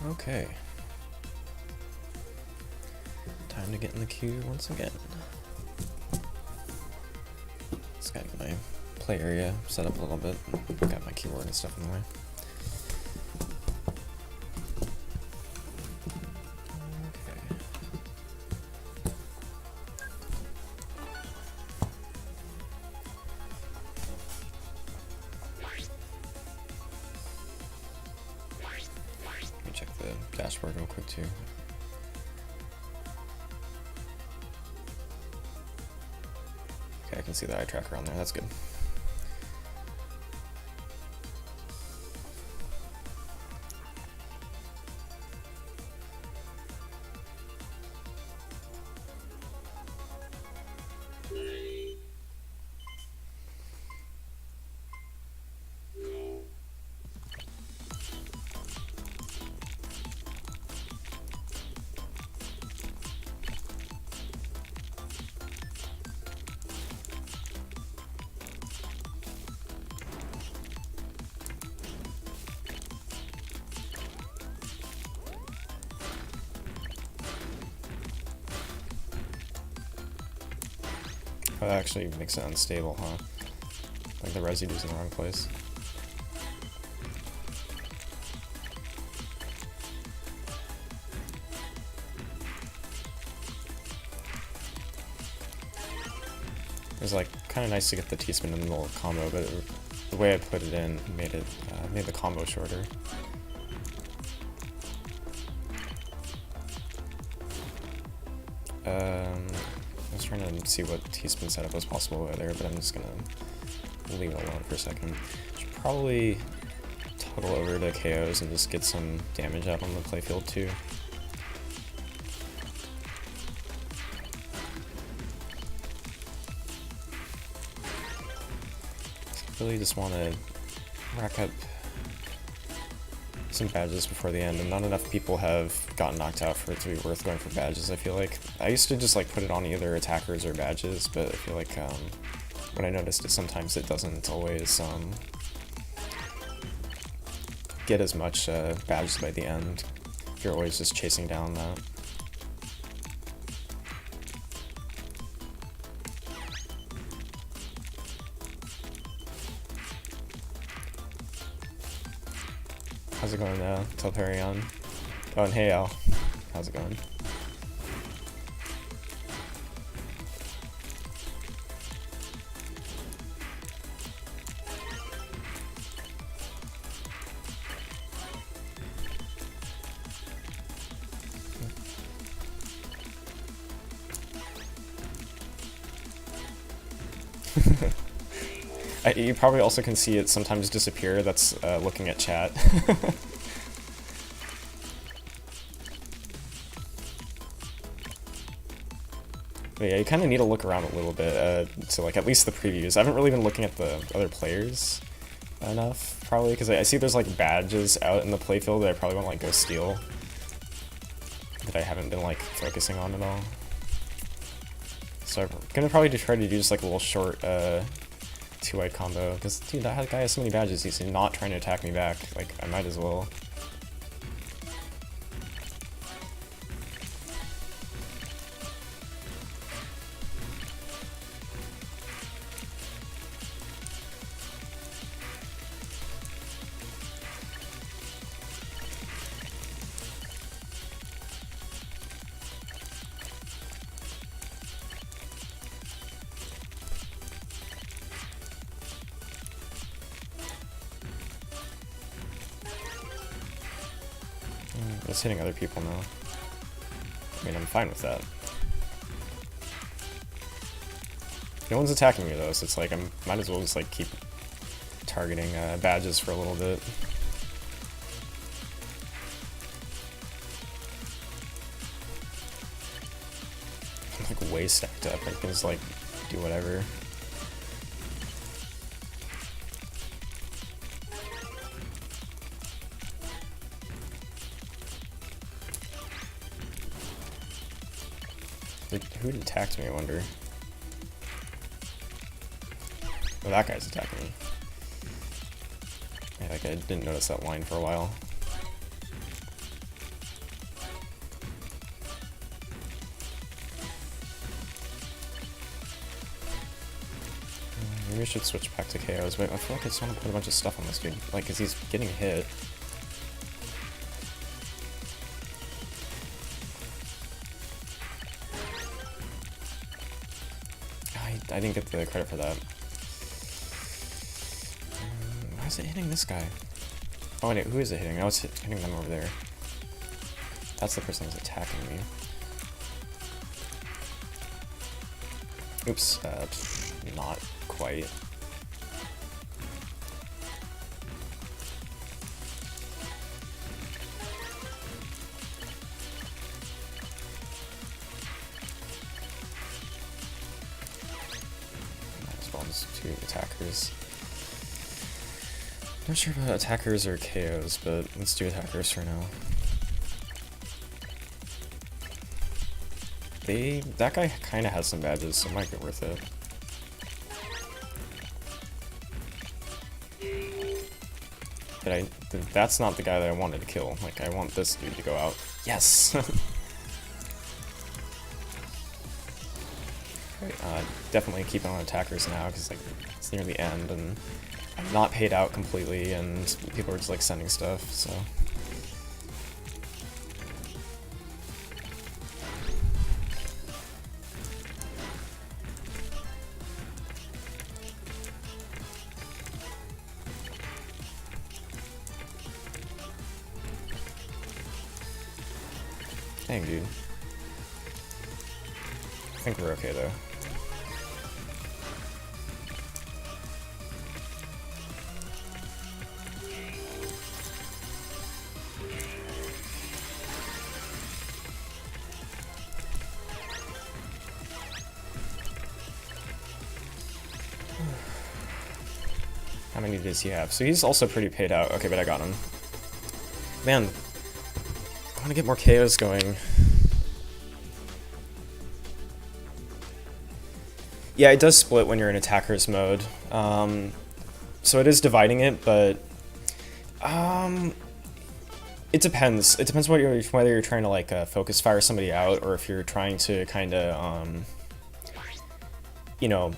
Okay. Time to get in the queue once again. Just gotta get my play area set up a little bit. Got my keyboard and stuff in the way. Check the dashboard real quick too. Okay, I can see the eye tracker on there, that's good. Oh, that actually makes it unstable, huh? Like the residue's in the wrong place. It was like kind of nice to get the T-spin in the middle of the combo, but the way I put it in made the combo shorter. I was trying to see what T-spin setup was possible over there, but I'm just gonna leave it alone for a second. Should probably toggle over to KOs and just get some damage out on the playfield too. Really just want to rack up some badges before the end, and not enough people have gotten knocked out for it to be worth going for badges, I feel like. I used to just like put it on either attackers or badges, but I feel like when I noticed it, sometimes it doesn't always get as much badges by the end if you're always just chasing down that. How's it going, Telperion? Oh, and hey, Al. How's it going? You probably also can see it sometimes disappear. That's looking at chat. But yeah, you kind of need to look around a little bit to like at least the previews. I haven't really been looking at the other players enough, probably, because I see there's like badges out in the playfield that I probably want to like go steal that I haven't been like focusing on at all. So I'm gonna probably try to do just like a little short two-eye combo, because dude, that guy has so many badges, he's not trying to attack me back. Like, I might as well. It's hitting other people now. I mean, I'm fine with that. No one's attacking me though, so it's like I might as well just like keep targeting badges for a little bit. I'm like way stacked up. I can just like do whatever. Who attacked me, I wonder? Oh, that guy's attacking me. Yeah, like I didn't notice that line for a while. Maybe we should switch back to KOs, but I feel like I just want to put a bunch of stuff on this dude, like, because he's getting hit. I didn't get the credit for that. Why is it hitting this guy? Oh wait, who is it hitting? I was hitting them over there. That's the person who's attacking me. Oops, not quite. Spawns 2 attackers. Not sure about attackers or KOs, but let's do attackers for now. That guy kind of has some badges, so it might be worth it. But that's not the guy that I wanted to kill. Like, I want this dude to go out. Yes! Definitely keep on attackers now, because like it's near the end, and I'm not paid out completely, and people are just like sending stuff, so. Dang, dude. I think we're okay, though. How many does he have? So he's also pretty paid out. Okay, but I got him. Man, I want to get more KOs going. Yeah, it does split when you're in attacker's mode. So it is dividing it, but it depends. It depends whether you're trying to like focus fire somebody out, or if you're trying to kind of you know,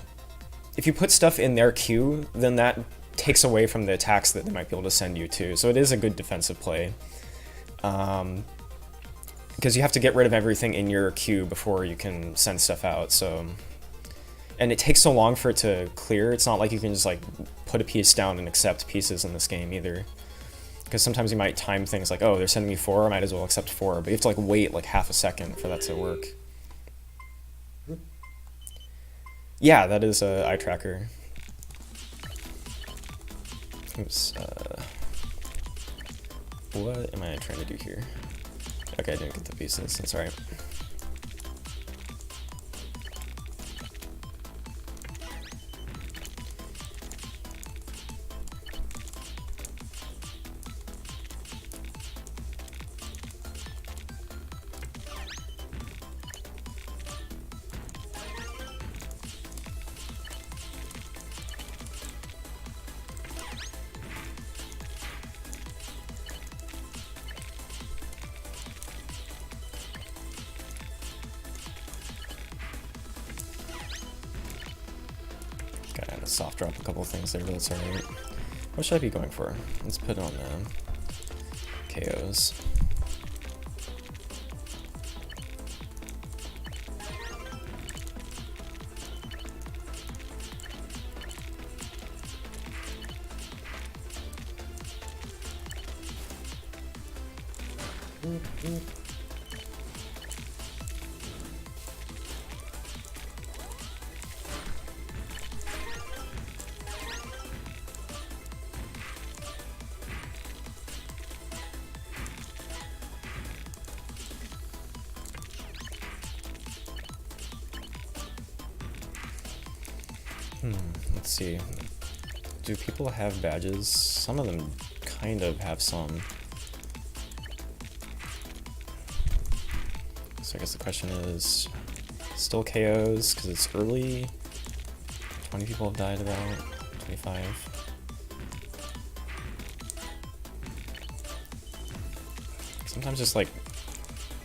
if you put stuff in their queue, then that takes away from the attacks that they might be able to send you to. So it is a good defensive play. Because you have to get rid of everything in your queue before you can send stuff out, so. And it takes so long for it to clear, it's not like you can just like put a piece down and accept pieces in this game either. Because sometimes you might time things like, oh, they're sending me 4, I might as well accept 4, but you have to like wait like half a second for that to work. Yeah, that is a eye tracker. Oops, what am I trying to do here? Okay, I didn't get the pieces, that's alright. Gotta soft drop a couple things there, but that's alright. What should I be going for? Let's put on KOs. Let's see. Do people have badges? Some of them kind of have some. So I guess the question is, still KOs, because it's early. 20 people have died about, 25. Sometimes just like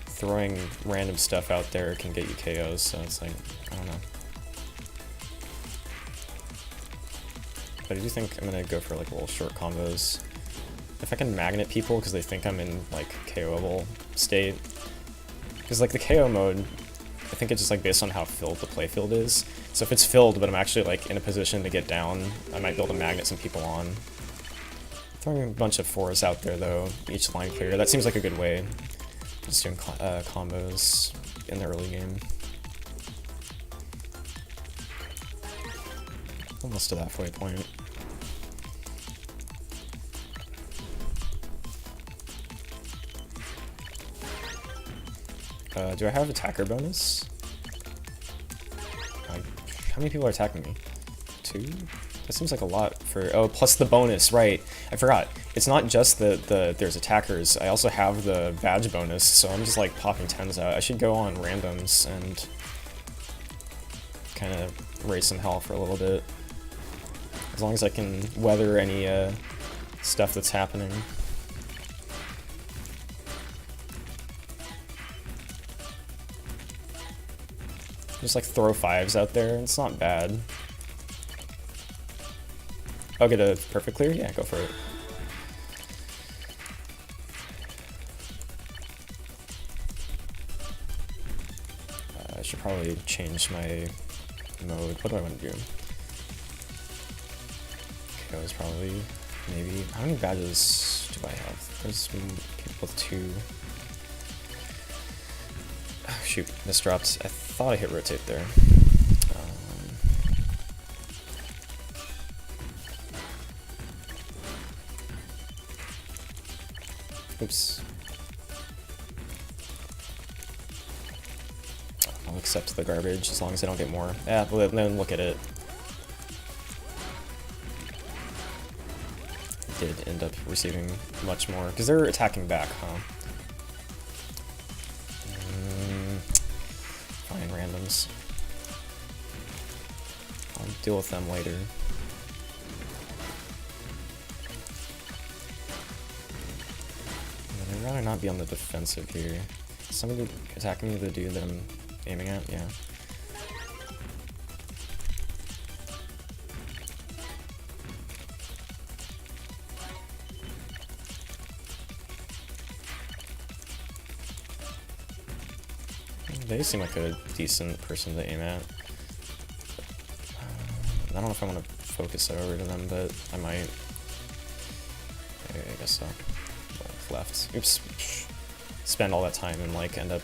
throwing random stuff out there can get you KOs, so it's like, I don't know. But I do think I'm gonna go for like little short combos. If I can magnet people because they think I'm in like KOable state. Because like the KO mode, I think it's just like based on how filled the playfield is. So if it's filled but I'm actually like in a position to get down, I might be able to magnet some people on. Throwing a bunch of 4s out there though, each line clear. That seems like a good way. Just doing combos in the early game. Almost to the halfway point. Do I have attacker bonus? How many people are attacking me? 2? That seems like a lot for... Oh, plus the bonus, right. I forgot. It's not just there's attackers. I also have the badge bonus, so I'm just like popping 10s out. I should go on randoms and kind of raise some hell for a little bit. As long as I can weather any stuff that's happening. Just like throw 5s out there, it's not bad. I'll get a perfect clear? Yeah, go for it. I should probably change my mode. What do I want to do? KO is probably, maybe. How many badges do I have? There's people with 2. Oh, shoot, misdropped. I thought I hit rotate there. Oops. I'll accept the garbage as long as I don't get more. Yeah, but then look at it. Did end up receiving much more because they're attacking back, huh? Fine, randoms. I'll deal with them later. I'd rather not be on the defensive here. Is somebody attacking me, the dude that I'm aiming at? Yeah. They seem like a decent person to aim at. I don't know if I want to focus it over to them, but I might. I guess so. Left. Oops. Spend all that time and like end up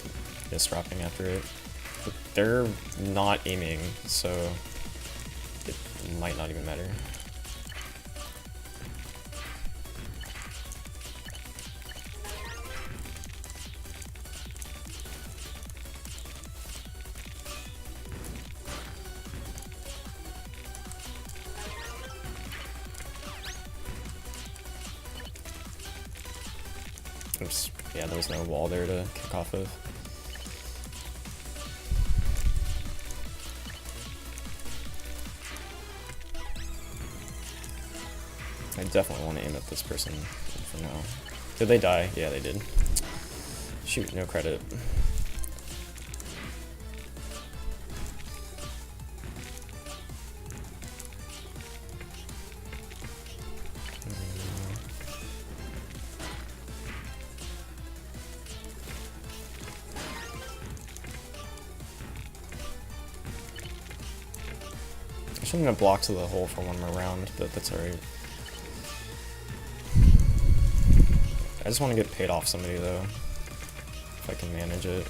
misdropping after it. But they're not aiming, so it might not even matter. Oops. Yeah, there was no wall there to kick off of. I definitely want to aim at this person for now. Did they die? Yeah, they did. Shoot, no credit. I shouldn't have blocked to the hole for one more round, but that's alright. I just want to get paid off somebody though, if I can manage it.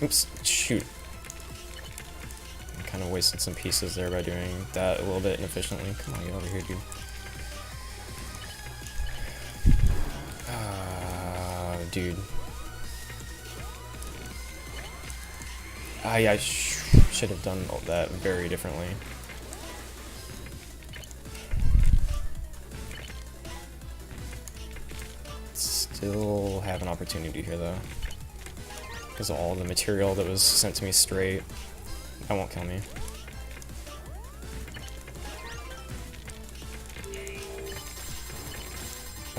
Oops, shoot. I kind of wasted some pieces there by doing that a little bit inefficiently. Come on, get over here, dude. Dude. I should have done all that very differently. Still have an opportunity here though. Because of all the material that was sent to me straight. That won't kill me.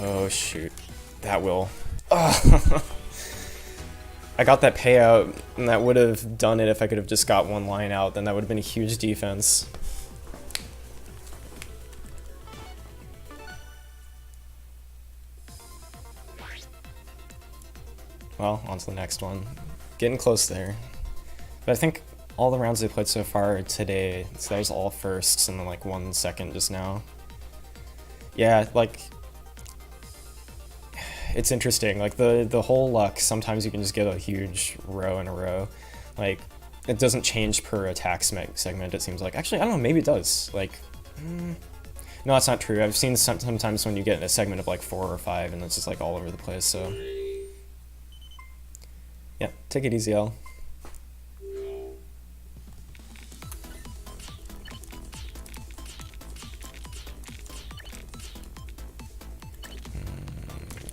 Oh shoot. That will. Oh. I got that payout, and that would have done it if I could have just got one line out, then that would have been a huge defense. Well, on to the next one. Getting close there. But I think all the rounds I played so far today, so that was all firsts and then like 1 second just now. Yeah, like, it's interesting. Like the whole luck, sometimes you can just get a huge row in a row. Like, it doesn't change per attack segment, it seems like. Actually, I don't know, maybe it does. Like, no, that's not true. I've seen sometimes when you get a segment of like 4 or 5 and it's just like all over the place, so. Yeah, take it easy, L.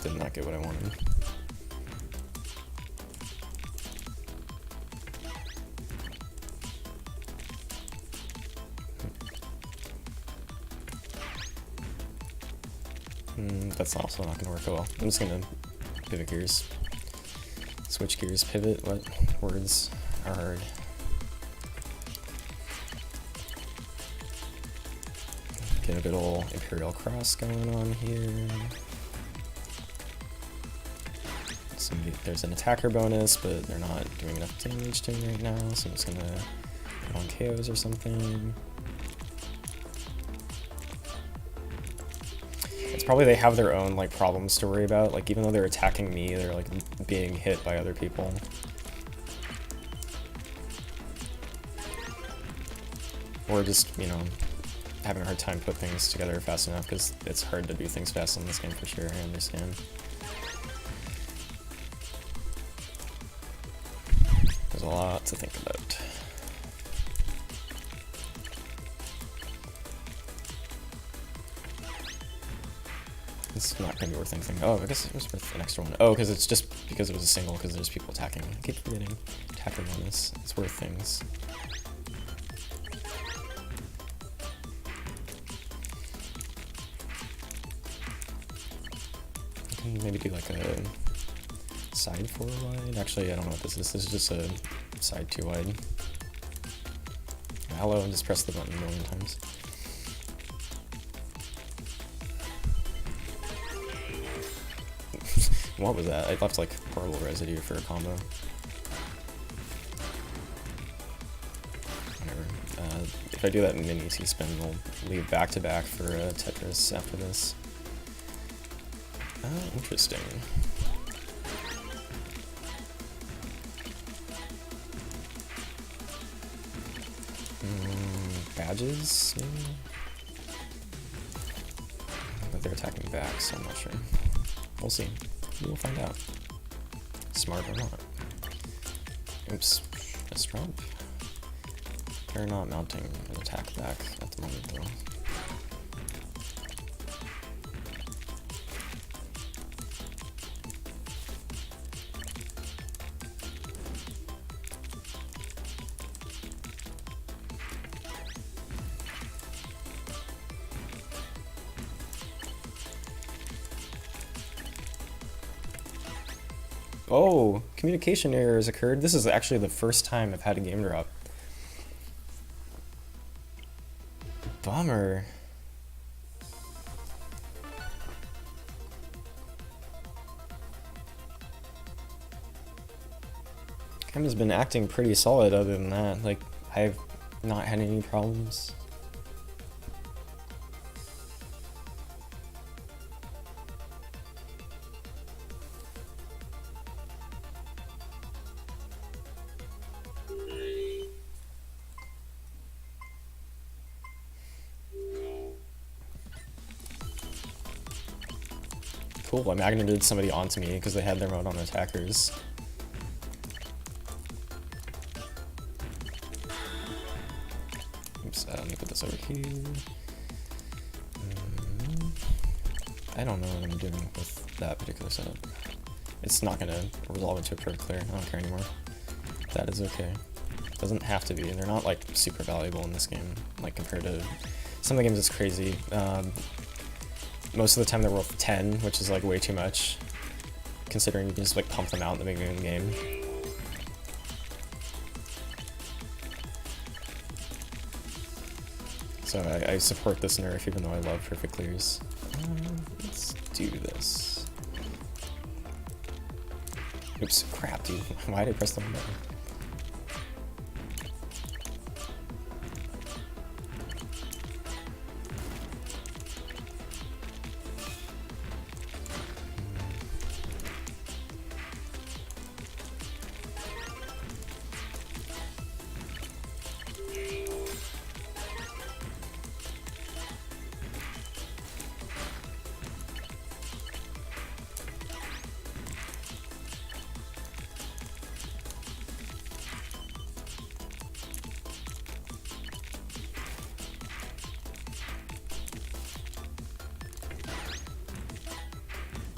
Did not get what I wanted. That's also not gonna work well. I'm just gonna pivot gears. Switch gears, pivot, what words are hard? Get a good old Imperial Cross going on here. There's an attacker bonus, but they're not doing enough damage to him right now, so I'm just gonna put on KOs or something. It's probably they have their own like problems to worry about. Like even though they're attacking me, they're like being hit by other people. Or just, you know, having a hard time put things together fast enough, because it's hard to do things fast in this game for sure, I understand. There's a lot to think about. It's not going to be worth anything. Oh, I guess it was worth an extra one. Oh, because it's just because it was a single, because there's people attacking. I keep forgetting. Attacker bonus. It's worth things. I can maybe do like a side 4 wide. Actually, I don't know what this is. This is just a side 2 wide. Hello, and just press the button a million times. What was that? I left like horrible residue for a combo. Whatever. If I do that mini C-spin, we'll leave back to back for Tetris after this. Oh, interesting. Badges, maybe? But they're attacking back, so I'm not sure. We'll see. We'll find out. Smart or not. Oops. Let's drop. They're not mounting an attack back at the moment, though. Oh, communication errors occurred. This is actually the first time I've had a game drop. Bummer. Game has been acting pretty solid other than that. Like, I've not had any problems. Cool, I magneted somebody onto me because they had their mode on attackers. Oops, let me put this over here. I don't know what I'm doing with that particular setup. It's not gonna resolve into a per clear, I don't care anymore. That is okay. Doesn't have to be, they're not like super valuable in this game, like compared to some of the games it's crazy. most of the time they're worth 10, which is like way too much, considering you can just like pump them out in the beginning of the game. So I support this nerf even though I love perfect clears. Let's do this. Oops, crap, dude. Why did I press the wrong button?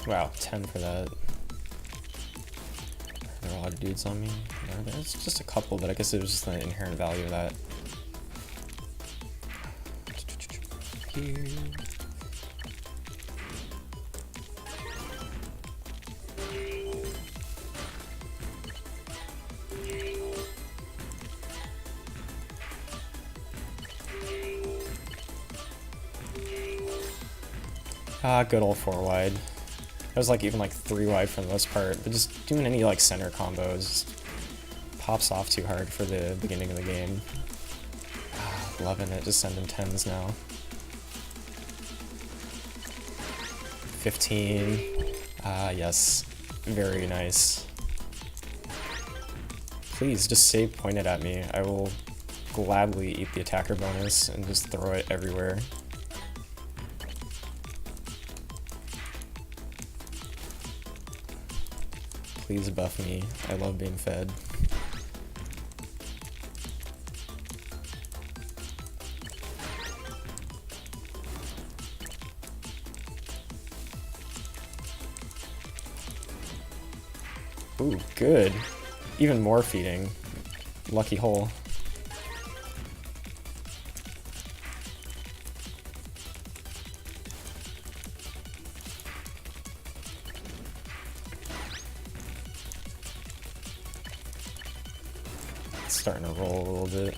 Wow, 10 for that. There are a lot of dudes on me. There's just a couple, but I guess it was just the inherent value of that. Here. Ah, good old 4 wide. It was like even like 3 wide for the most part, but just doing any like center combos just pops off too hard for the beginning of the game. Ah, loving it, just sending 10s now. 15. Ah, yes. Very nice. Please, just stay pointed at me. I will gladly eat the attacker bonus and just throw it everywhere. Please buff me. I love being fed. Ooh, good. Even more feeding. Lucky hole. Starting to roll a little bit.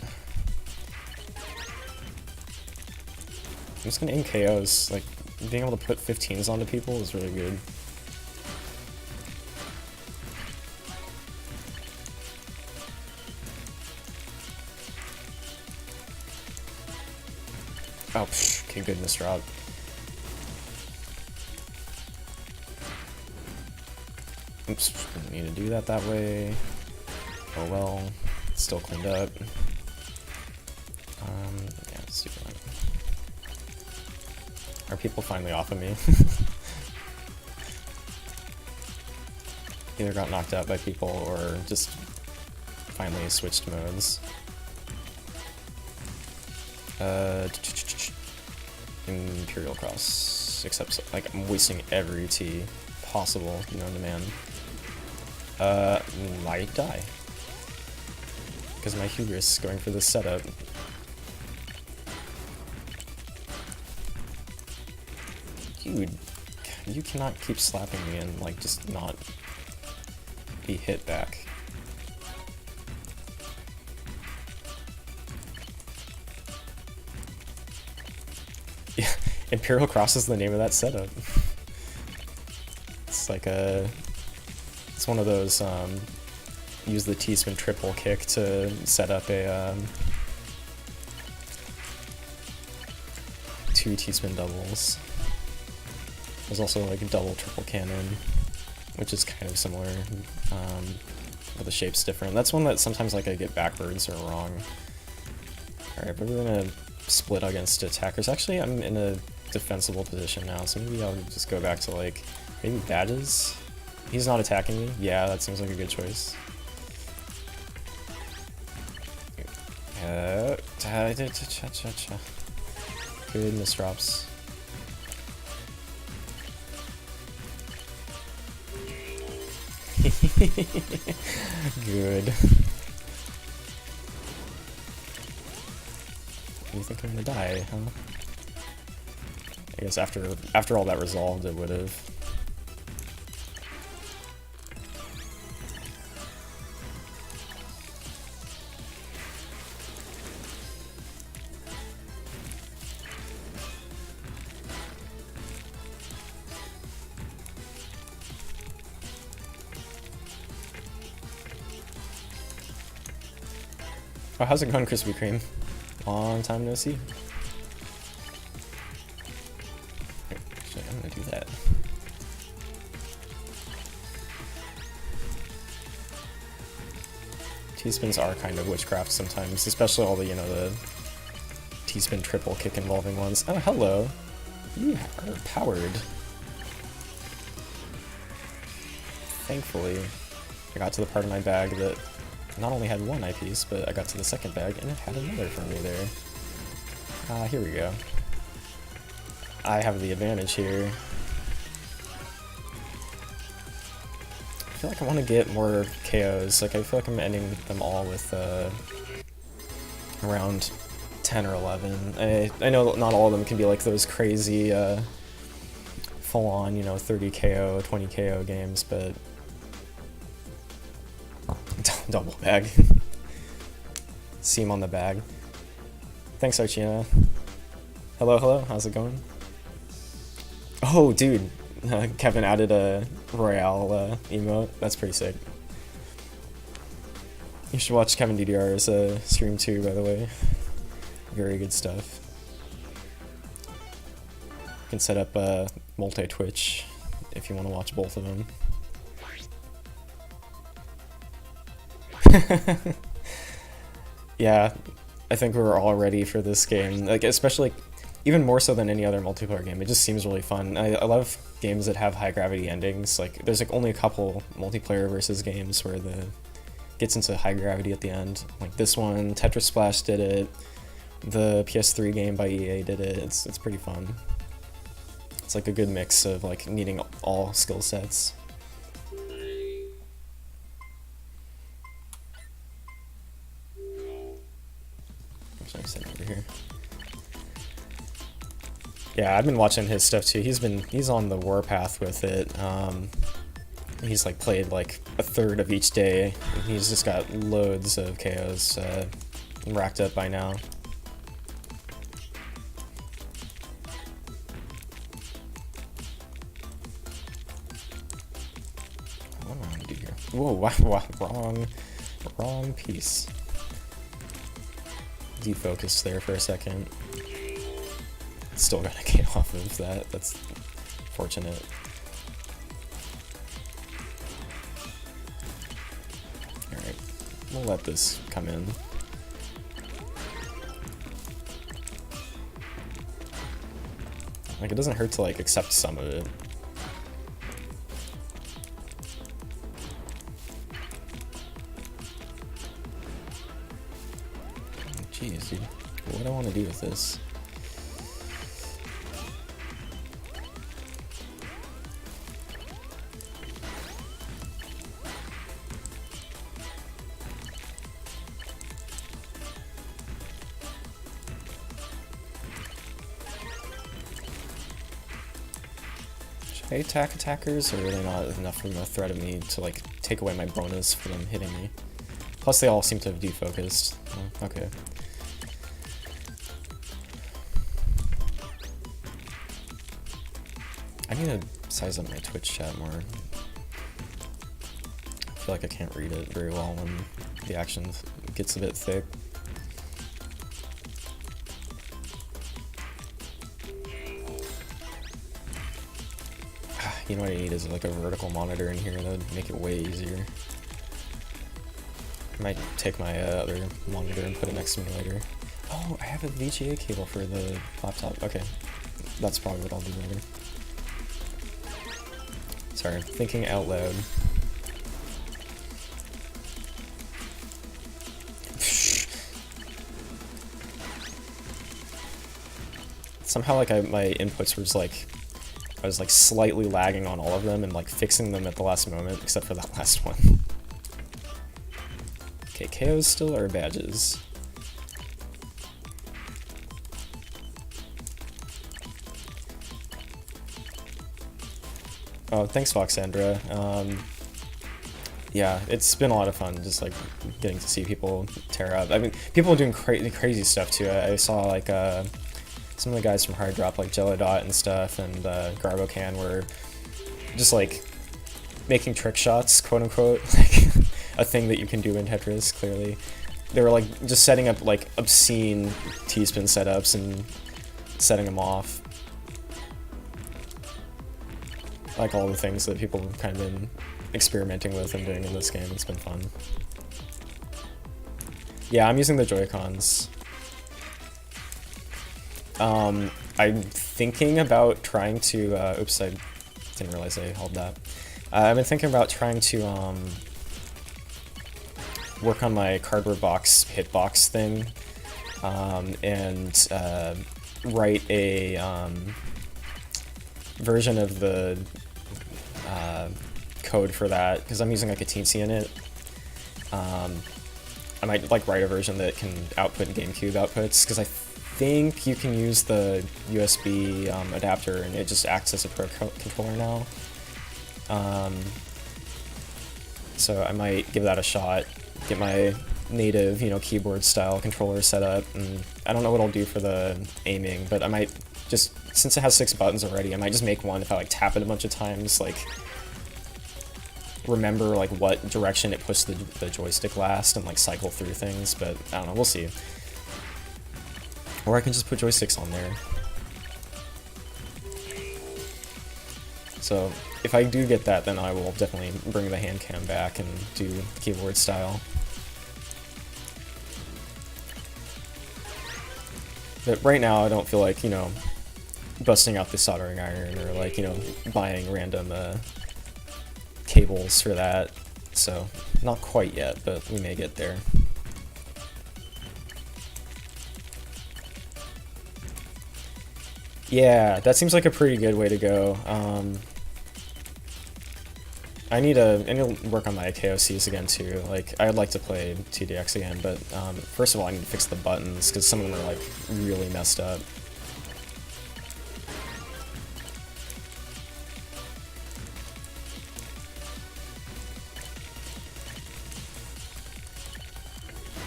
I'm just gonna end KOs. Like, being able to put 15s onto people is really good. Oh, psh, okay, good misdrop. Oops, didn't need to do that way. Oh well. Still cleaned up. Yeah, let's do that. Are people finally off of me? Either got knocked out by people or just finally switched modes. Imperial Cross. Except, like, I'm wasting every T possible known to man. Might die. Because of my hubris going for this setup. Dude, you cannot keep slapping me and like just not be hit back. Yeah, Imperial Cross is the name of that setup. It's like it's one of those use the T-spin triple kick to set up a 2 T-spin doubles. There's also like a double triple cannon, which is kind of similar, but the shape's different. That's one that sometimes like I get backwards or wrong. Alright, but we're gonna split against attackers. Actually, I'm in a defensible position now, so maybe I'll just go back to like, maybe badges? He's not attacking me? Yeah, that seems like a good choice. Good misdrops. Good. You think I'm gonna die, huh? I guess after all that resolved, it would have. Oh, how's it going, Krispy Kreme? Long time no see. Actually, I'm gonna do that. T-spins are kind of witchcraft sometimes, especially all the, you know, the T-spin triple kick involving ones. Oh, hello. You are powered. Thankfully, I got to the part of my bag that not only had one eyepiece, but I got to the second bag and it had another for me there. Here we go. I have the advantage here. I feel like I want to get more KOs. Like, I feel like I'm ending them all with around 10 or 11. I know not all of them can be like those crazy full-on, you know, 30 KO, 20 KO games, but double bag. Seam on the bag. Thanks, Archina. Hello, hello, how's it going? Oh, dude, Kevin added a royale emote. That's pretty sick. You should watch Kevin DDR's stream too, by the way. Very good stuff. You can set up multi-Twitch if you want to watch both of them. Yeah, I think we're all ready for this game. Like, especially, like, even more so than any other multiplayer game. It just seems really fun. I love games that have high gravity endings. Like, there's like only a couple multiplayer versus games where the gets into high gravity at the end. Like this one, Tetris Splash did it. The PS3 game by EA did it. It's pretty fun. It's like a good mix of like needing all skill sets. Over here. Yeah, I've been watching his stuff too. He's on the warpath with it. He's like played like a third of each day. He's just got loads of KOs racked up by now. What am I gonna do here? Whoa! Wow, wrong piece. Defocused there for a second. Still got a K off of that. That's fortunate. Alright, we'll let this come in. Like, it doesn't hurt to like accept some of it. Jeez, dude. What do I want to do with this? Should I attack attackers, or are they not enough of a threat of me to like take away my bonus for them hitting me? Plus they all seem to have defocused. Oh, okay. I need to size up my Twitch chat more. I feel like I can't read it very well when the action gets a bit thick. You know what I need is like a vertical monitor in here. That would make it way easier. I might take my other monitor and put it next to me later. Oh, I have a VGA cable for the laptop. Okay, that's probably what I'll do later. Sorry, thinking out loud. Somehow, like, my inputs were just like, I was like slightly lagging on all of them and like fixing them at the last moment, except for that last one. Okay, KOs still are badges. Oh, thanks, Foxandra. Yeah, it's been a lot of fun just like getting to see people tear up. I mean, people are doing crazy stuff too. I saw like some of the guys from Hard Drop, like Jello and stuff, and Garbocan were just like making trick shots, quote unquote, like a thing that you can do in Tetris. Clearly, they were like just setting up like obscene T-spin setups and setting them off. Like all the things that people have kind of been experimenting with and doing in this game. It's been fun. Yeah, I'm using the Joy-Cons. I'm thinking about trying to, oops, I didn't realize I held that. I've been thinking about trying to work on my cardboard box hitbox thing, and write a version of the code for that, because I'm using like a teensy in it. I might like write a version that can output GameCube outputs, because I think you can use the USB adapter and it just acts as a Pro controller now. So I might give that a shot, get my native, you know, keyboard style controller set up, and I don't know what I'll do for the aiming, but I might just, since it has 6 buttons already, I might just make one if I like tap it a bunch of times, like remember like what direction it pushed the joystick last and like cycle through things, but I don't know, we'll see. Or I can just put joysticks on there. So if I do get that, then I will definitely bring the hand cam back and do keyboard style. But right now I don't feel like, you know, busting out the soldering iron or like, you know, buying random cables for that. So not quite yet, but we may get there. Yeah, that seems like a pretty good way to go. I need to work on my KOCs again too. Like, I'd like to play TDX again, but first of all, I need to fix the buttons because some of them are like really messed up.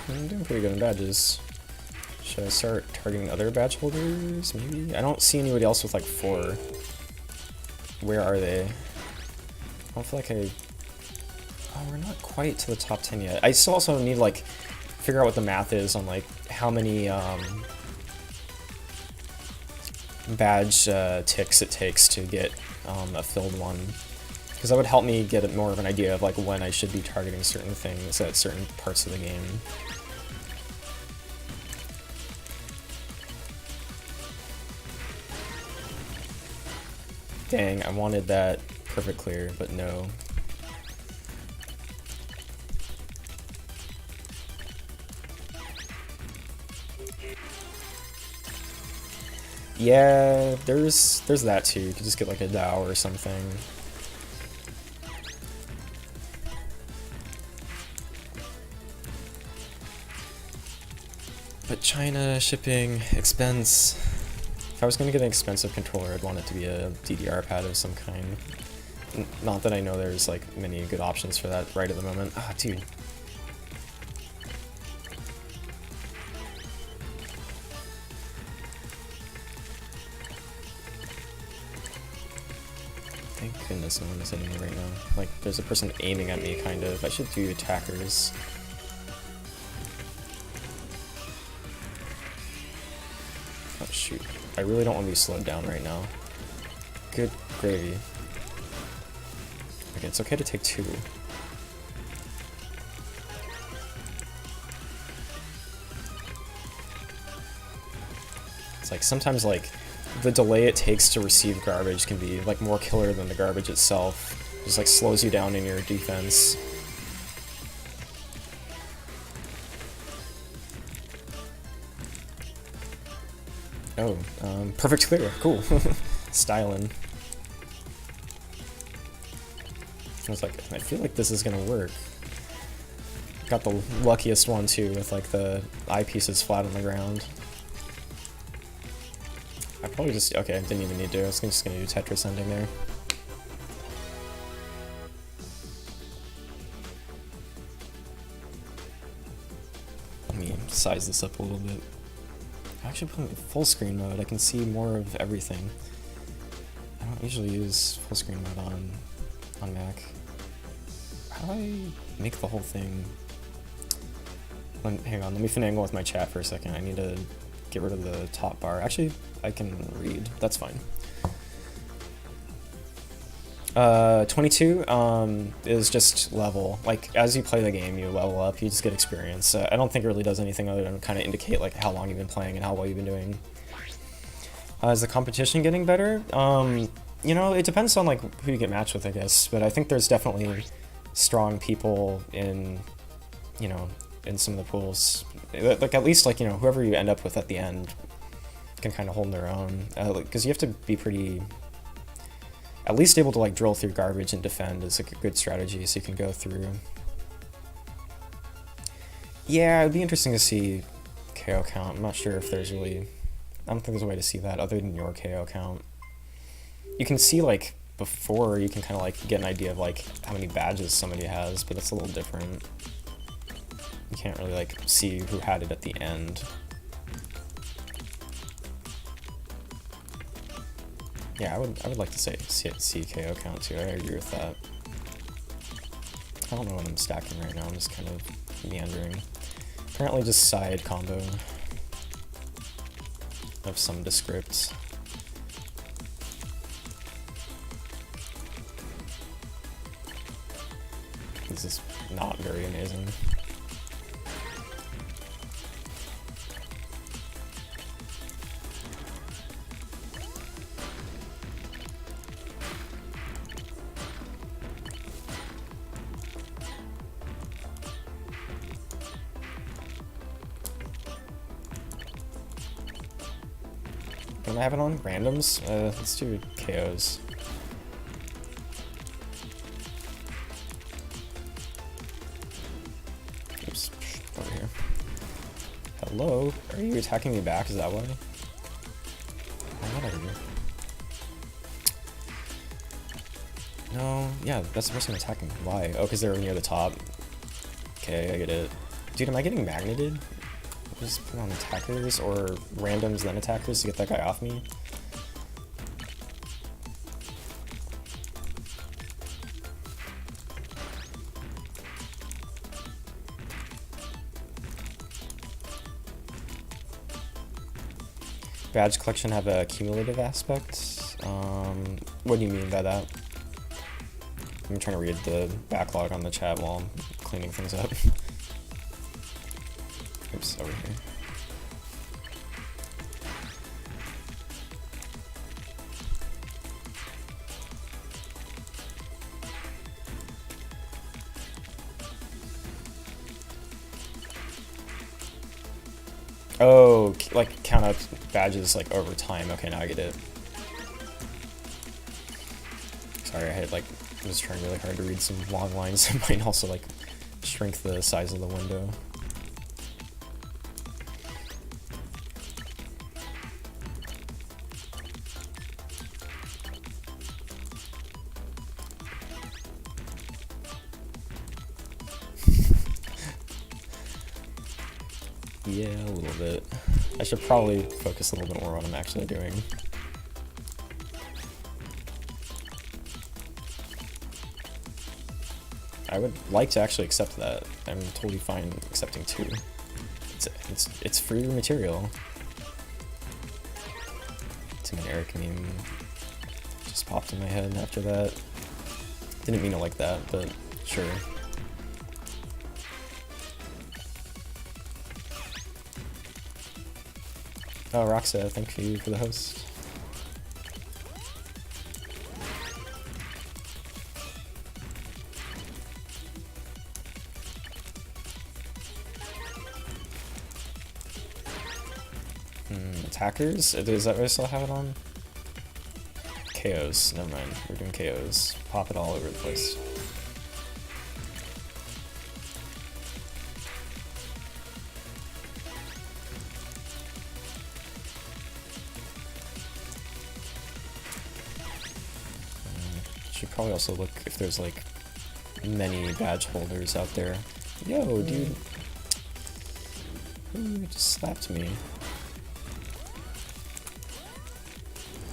I'm doing pretty good in badges. Should I start targeting other badge holders, maybe? I don't see anybody else with like 4. Where are they? I don't feel like I... Oh, we're not quite to the top 10 yet. I still also need like figure out what the math is on like how many badge ticks it takes to get a filled one. Because that would help me get more of an idea of like when I should be targeting certain things at certain parts of the game. Dang, I wanted that perfect clear, but no. Yeah, there's that too. You could just get like a Dow or something. But China, shipping, expense. If I was going to get an expensive controller, I'd want it to be a DDR pad of some kind. Not that I know there's like many good options for that right at the moment. Ah, dude. Thank goodness no one is hitting me right now. Like, there's a person aiming at me, kind of. I should do attackers. Oh, shoot. I really don't want to be slowed down right now. Good gravy. Okay, it's okay to take 2. It's like, sometimes, like, the delay it takes to receive garbage can be, like, more killer than the garbage itself. It just, like, slows you down in your defense. Oh, perfect clear, cool. Styling. I was like, I feel like this is gonna work. Got the luckiest one too, with like the eyepieces flat on the ground. I probably just, okay, I didn't even need to, I was just gonna do Tetris ending there. Let me size this up a little bit. I actually put it in full screen mode. I can see more of everything. I don't usually use full screen mode on Mac. How do I make the whole thing? Hang on, let me finagle with my chat for a second. I need to get rid of the top bar. Actually, I can read. That's fine. 22 is just level. Like, as you play the game, you level up, you just get experience. I don't think it really does anything other than kind of indicate like how long you've been playing and how well you've been doing. Is the competition getting better? You know, it depends on like who you get matched with, I guess. But I think there's definitely strong people in, you know, in some of the pools. Like at least like, you know, whoever you end up with at the end can kind of hold their own. Because you have to be pretty, at least able to like drill through garbage and defend is like a good strategy, so you can go through. Yeah, it'd be interesting to see KO count. I'm not sure if there's really, I don't think there's a way to see that other than your KO count. You can see like before, you can kind of like get an idea of like how many badges somebody has, but that's a little different. You can't really like see who had it at the end. Yeah, I would like to say see KO count too. I agree with that. I don't know what I'm stacking right now. I'm just kind of meandering. Apparently, just side combo of some descripts. This is not very amazing. Don't I have it on randoms? Let's do KOs. Oops, over here. Hello? Are you attacking me back? Is that why? What are you? No, yeah, that's the person attacking. Why? Oh, because they're near the top. Okay, I get it. Dude, am I getting magneted? Just put on attackers or randoms then attackers to get that guy off me. Badge collection have a cumulative aspect? What do you mean by that? I'm trying to read the backlog on the chat while I'm cleaning things up. Oops, over here. Oh, like count up badges like over time. Okay, now I get it. Sorry, I was trying really hard to read some long lines. It might also like shrink the size of the window. Yeah, a little bit. I should probably focus a little bit more on what I'm actually doing. I would like to actually accept that. I'm totally fine accepting 2. It's free material. It's an Eric meme. Just popped in my head after that. Didn't mean it like that, but sure. Oh, Roxa, thank you for the host. Attackers? Is that what I still have it on? KOs. Never mind. We're doing KOs. Pop it all over the place. Should probably also look if there's like many badge holders out there. Yo, dude. Ooh, it just slapped me.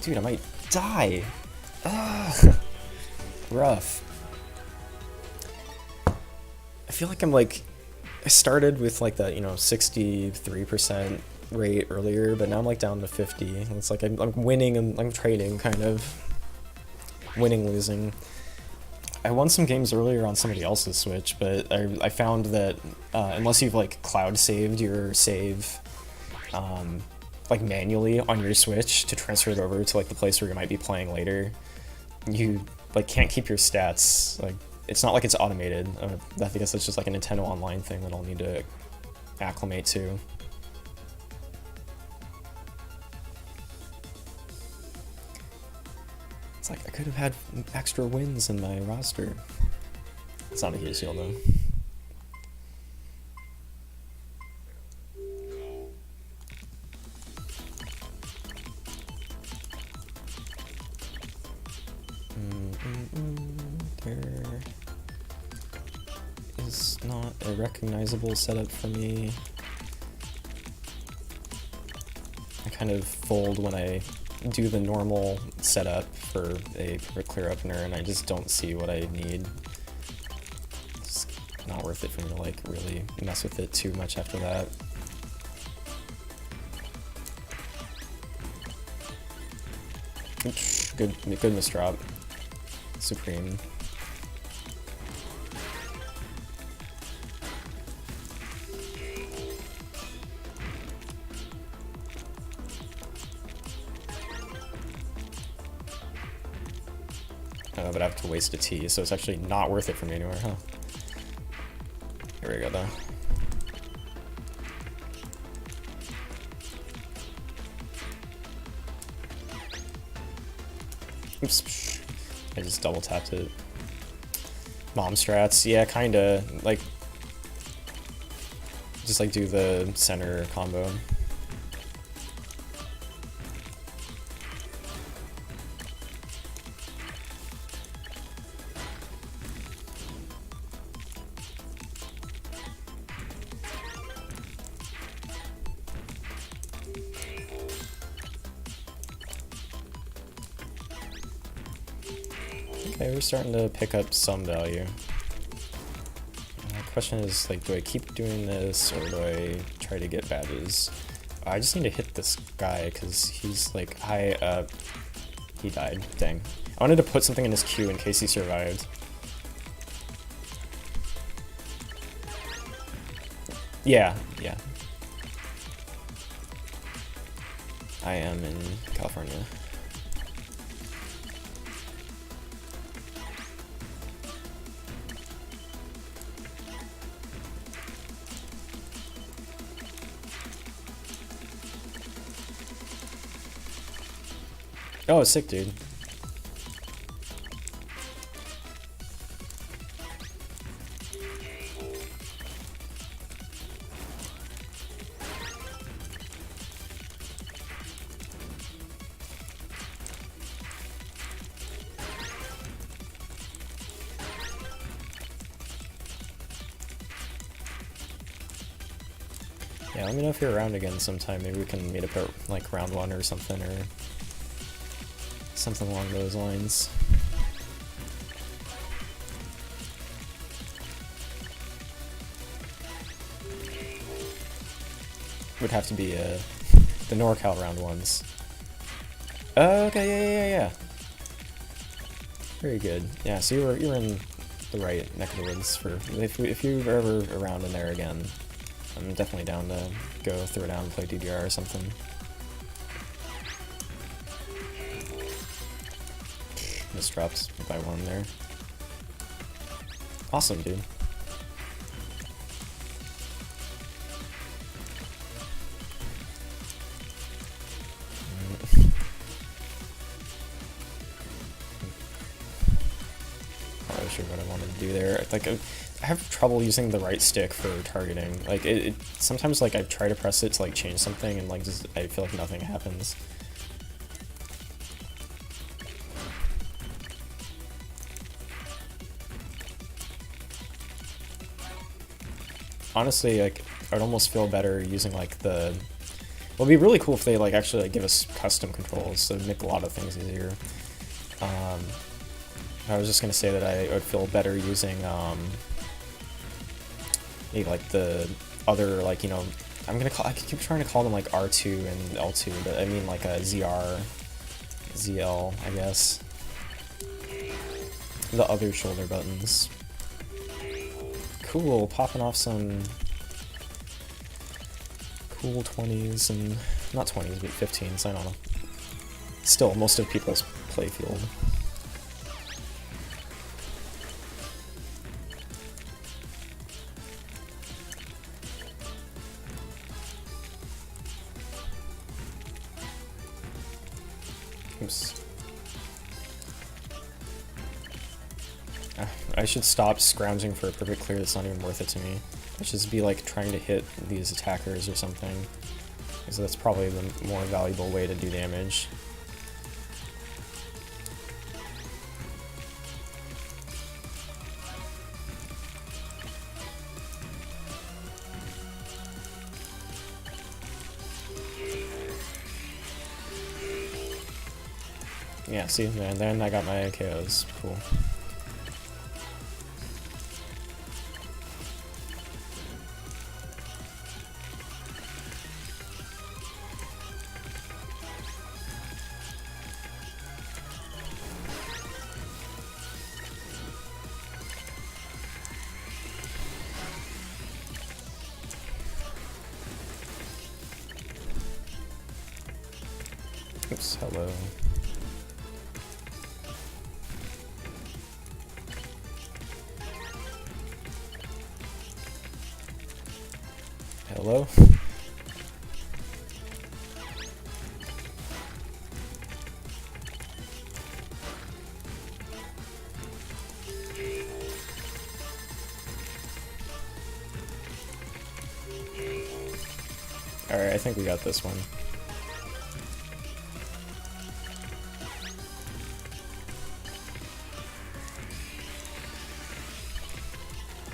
Dude, I might die. Ugh. Rough. I feel like I'm like, I started with like that, you know, 63% rate earlier, but now I'm like down to 50. And it's like I'm winning and I'm trading, kind of. Winning, losing. I won some games earlier on somebody else's Switch, but I found that unless you've like cloud saved your save like manually on your Switch to transfer it over to like the place where you might be playing later, you like can't keep your stats. Like it's not like it's automated. I guess that's just like a Nintendo Online thing that I'll need to acclimate to. It's like I could have had extra wins in my roster. It's not a huge deal though. There is not a recognizable setup for me. I kind of fold when I do the normal setup for a clear opener and I just don't see what I need. It's not worth it for me to like really mess with it too much after that. Good misdrop. Supreme. But I have to waste a T, so it's actually not worth it for me anymore, huh? Here we go, though. Oops. I just double tapped it. Mom strats, yeah, kinda. Like, just like do the center combo. Okay, we're starting to pick up some value. The question is, like, do I keep doing this, or do I try to get badges? I just need to hit this guy, because he's, like, high, he died. Dang. I wanted to put something in his queue in case he survived. Yeah. I am in California. Oh, sick, dude. Yeah, let me know if you're around again sometime. Maybe we can meet up at, like, round 1 or something, or something along those lines. Would have to be the NorCal round 1s. Okay, yeah. Very good. Yeah, so you were in the right neck of the woods for if you're ever around in there again. I'm definitely down to go throw down and play DDR or something. Misdropped by 1 there. Awesome, dude. Not sure what I wanted to do there. Like, I have trouble using the right stick for targeting. Like, it sometimes, like, I try to press it to, like, change something, and, like, just I feel like nothing happens. Honestly, like, I would almost feel better using like the. Well, it'd be really cool if they like actually like, give us custom controls, so it'd make a lot of things easier. I was just gonna say that I would feel better using maybe like the other like I keep trying to call them like R2 and L2, but I mean like a ZR, ZL, I guess. The other shoulder buttons. Cool, popping off some cool 20s and not 20s but 15s. I don't know. Still, most of people's playfield. Oops. I should stop scrounging for a perfect clear. That's not even worth it to me. I should just be like trying to hit these attackers or something, because that's probably the more valuable way to do damage. Yeah, see, and then I got my KOs. Cool. Oops, hello. Hello? Alright, I think we got this one.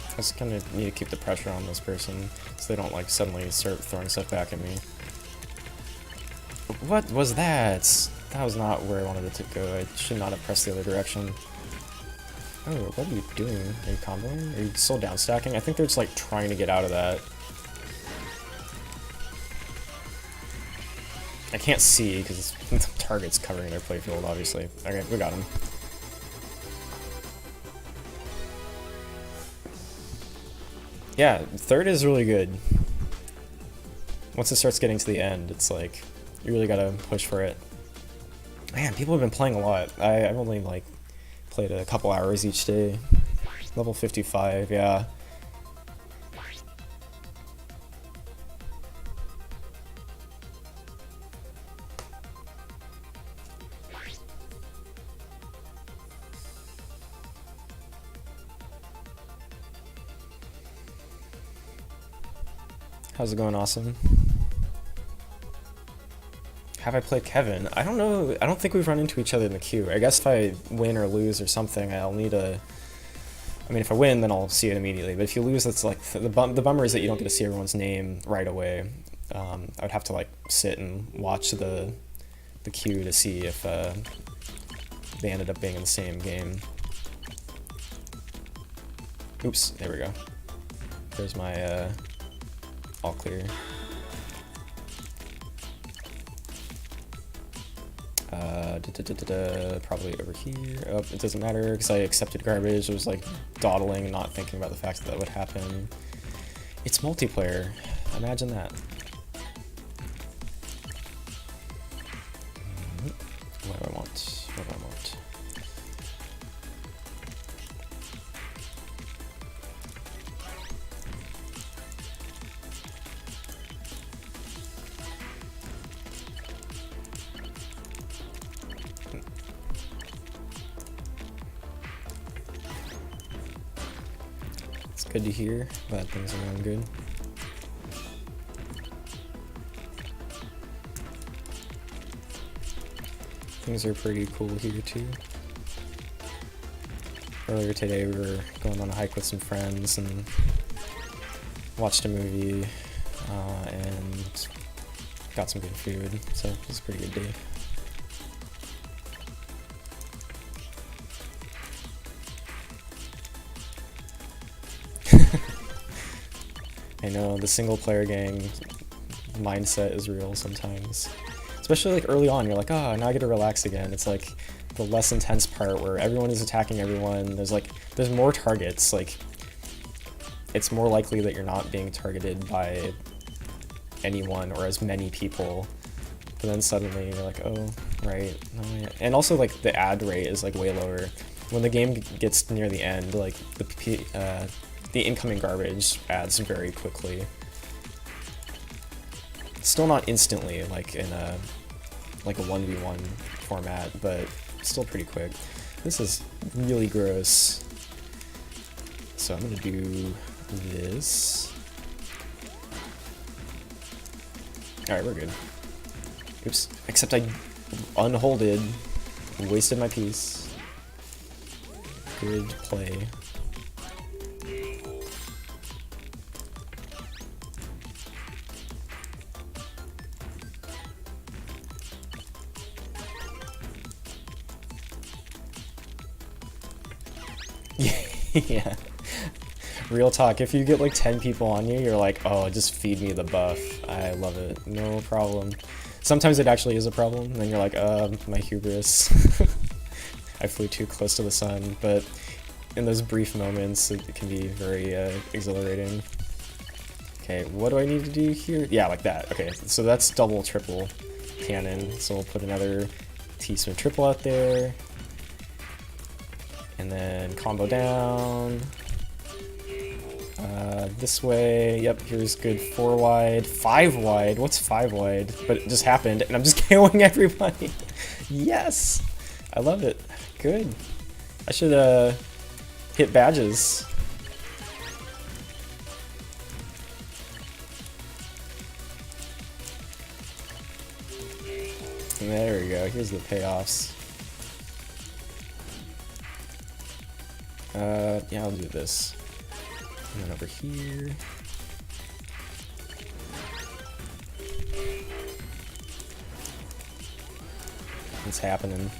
I just kind of need to keep the pressure on this person so they don't like suddenly start throwing stuff back at me. What was that? That was not where I wanted it to go. I should not have pressed the other direction. Oh, what are you doing? Are you comboing? Are you still down stacking? I think they're just like trying to get out of that. I can't see because the target's covering their playfield, obviously. Okay, we got him. Yeah, third is really good. Once it starts getting to the end, it's like, you really gotta push for it. Man, people have been playing a lot. I've only like played a couple hours each day. Level 55, yeah. How's it going, Awesome? Have I played Kevin? I don't know. I don't think we've run into each other in the queue. I guess if I win or lose or something, I'll need a... I mean, if I win, then I'll see it immediately. But if you lose, that's like... The bummer is that you don't get to see everyone's name right away. I would have to like sit and watch the queue to see if they ended up being in the same game. Oops, there we go. There's my... all clear. Probably over here. Oh, it doesn't matter because I accepted garbage. I was like dawdling, not thinking about the fact that that would happen. It's multiplayer. Imagine that. What do I want? What do I want? Good to hear. Glad things are going good. Things are pretty cool here too. Earlier today we were going on a hike with some friends and watched a movie, and got some good food, so it was a pretty good day. I know, the single player gang mindset is real sometimes. Especially like early on, you're like, oh, now I get to relax again. It's like the less intense part where everyone is attacking everyone. There's more targets, like it's more likely that you're not being targeted by anyone or as many people. But then suddenly you're like, oh, right. Oh, yeah. And also like the ad rate is like way lower. When the game gets near the end, like the incoming garbage adds very quickly. Still not instantly, like in a 1v1 format, but still pretty quick. This is really gross. So I'm gonna do this. Alright, we're good. Oops. Except I unholded and wasted my piece. Good play. Yeah. Real talk, if you get like 10 people on you, you're like, oh, just feed me the buff. I love it. No problem. Sometimes it actually is a problem, and then you're like, my hubris. I flew too close to the sun, but in those brief moments, it can be very exhilarating. Okay, what do I need to do here? Yeah, like that. Okay, so that's double, triple cannon. So we'll put another T-Smith triple out there. And then combo down. This way, yep, here's good 4 wide, 5 wide, what's 5 wide? But it just happened, and I'm just KOing everybody. Yes! I love it. Good. I should, hit badges. There we go, here's the payoffs. Yeah, I'll do this. And then over here. What's happening?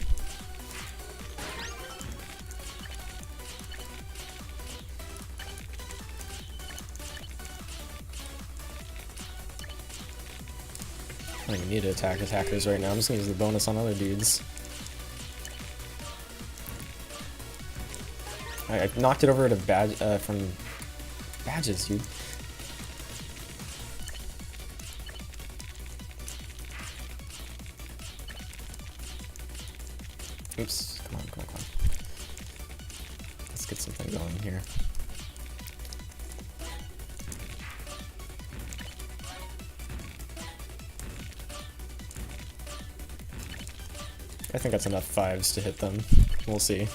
I don't even need to attack attackers right now. I'm just gonna use the bonus on other dudes. I knocked it over to badge from badges, dude. Oops, come on. Let's get something going here. I think that's enough 5s to hit them. We'll see.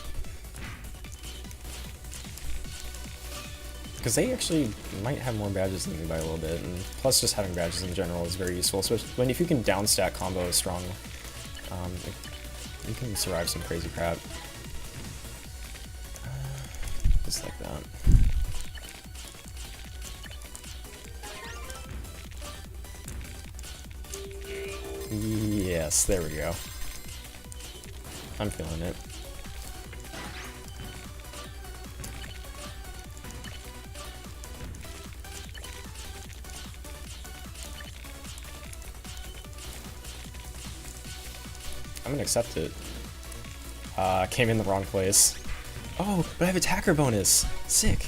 Because they actually might have more badges than me by a little bit, and plus just having badges in general is very useful, especially if you can downstack combo strong, you can survive some crazy crap. Just like that. Yes, there we go. I'm feeling it. I'm gonna accept it. Came in the wrong place. Oh, but I have attacker bonus. Sick.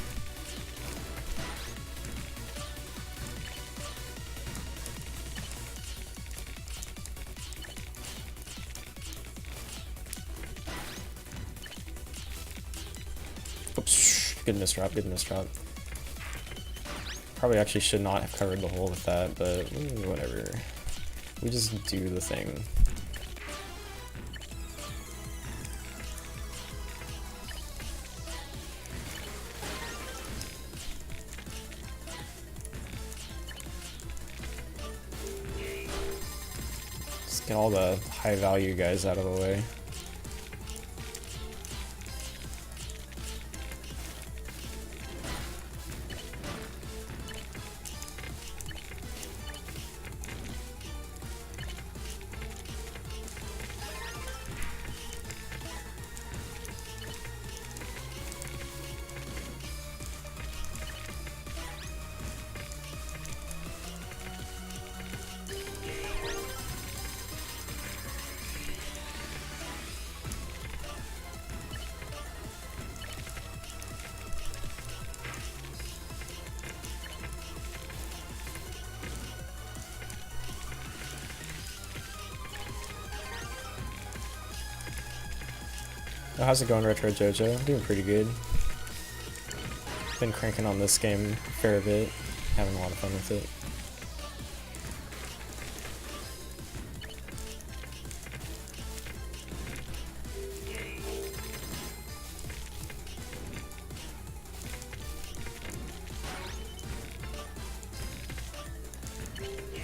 Oops, good misdrop, good misdrop. Probably actually should not have covered the hole with that, but whatever. We just do the thing. Get all the high value guys out of the way. Oh, how's it going, Retro Jojo? I'm doing pretty good. Been cranking on this game a fair bit, having a lot of fun with it.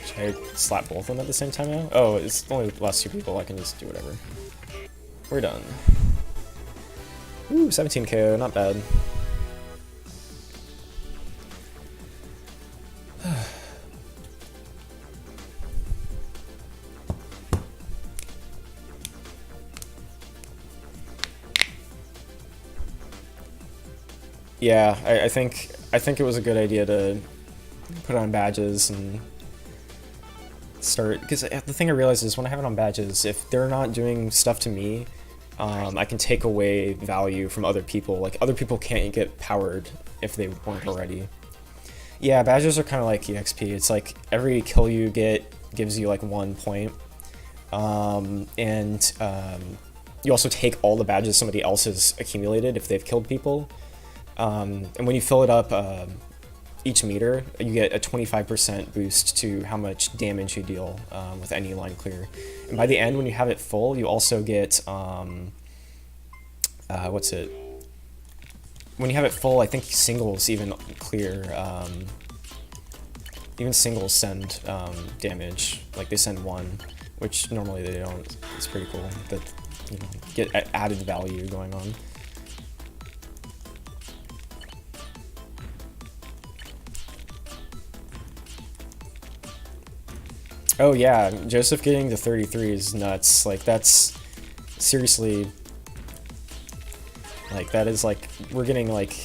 Should I slap both of them at the same time now? Oh, it's only the last two people, I can just do whatever. We're done. Ooh, 17 KO, not bad. Yeah, I think it was a good idea to put on badges and start, because the thing I realized is when I have it on badges, if they're not doing stuff to me, I can take away value from other people. Like, other people can't get powered if they weren't already. Yeah, badges are kind of like EXP. It's like every kill you get gives you like 1 point. You also take all the badges somebody else has accumulated if they've killed people. And when you fill it up, each meter, you get a 25% boost to how much damage you deal with any line clear. And by the end, when you have it full, you also get, what's it? When you have it full, I think singles even clear, even singles send damage, like they send 1, which normally they don't. It's pretty cool that, you know, get added value going on. Oh yeah, Joseph getting to 33 is nuts. Like, that's seriously, like, that is like, we're getting like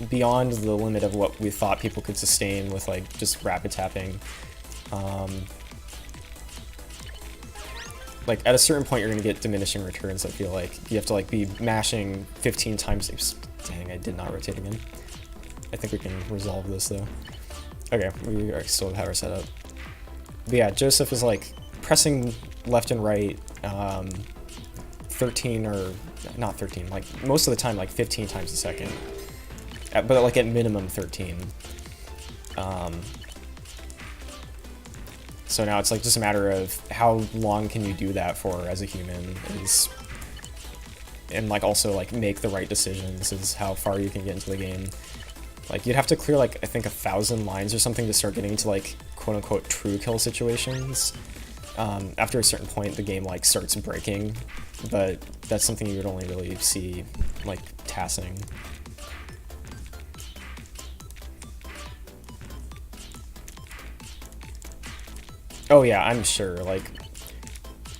beyond the limit of what we thought people could sustain with like just rapid tapping. Like, at a certain point you're gonna get diminishing returns. I feel like you have to like be mashing 15 times. Dang, I did not rotate again. I think we can resolve this though. Okay, we are still have our setup. But yeah, Joseph is like pressing left and right 13 or not 13, like most of the time like 15 times a second, but like at minimum 13. So now it's like just a matter of how long can you do that for as a human, and like also like make the right decisions is how far you can get into the game. Like, you'd have to clear like I think 1,000 lines or something to start getting into like quote-unquote true kill situations. After a certain point the game like starts breaking, but that's something you would only really see like tassing. Oh yeah, I'm sure. Like,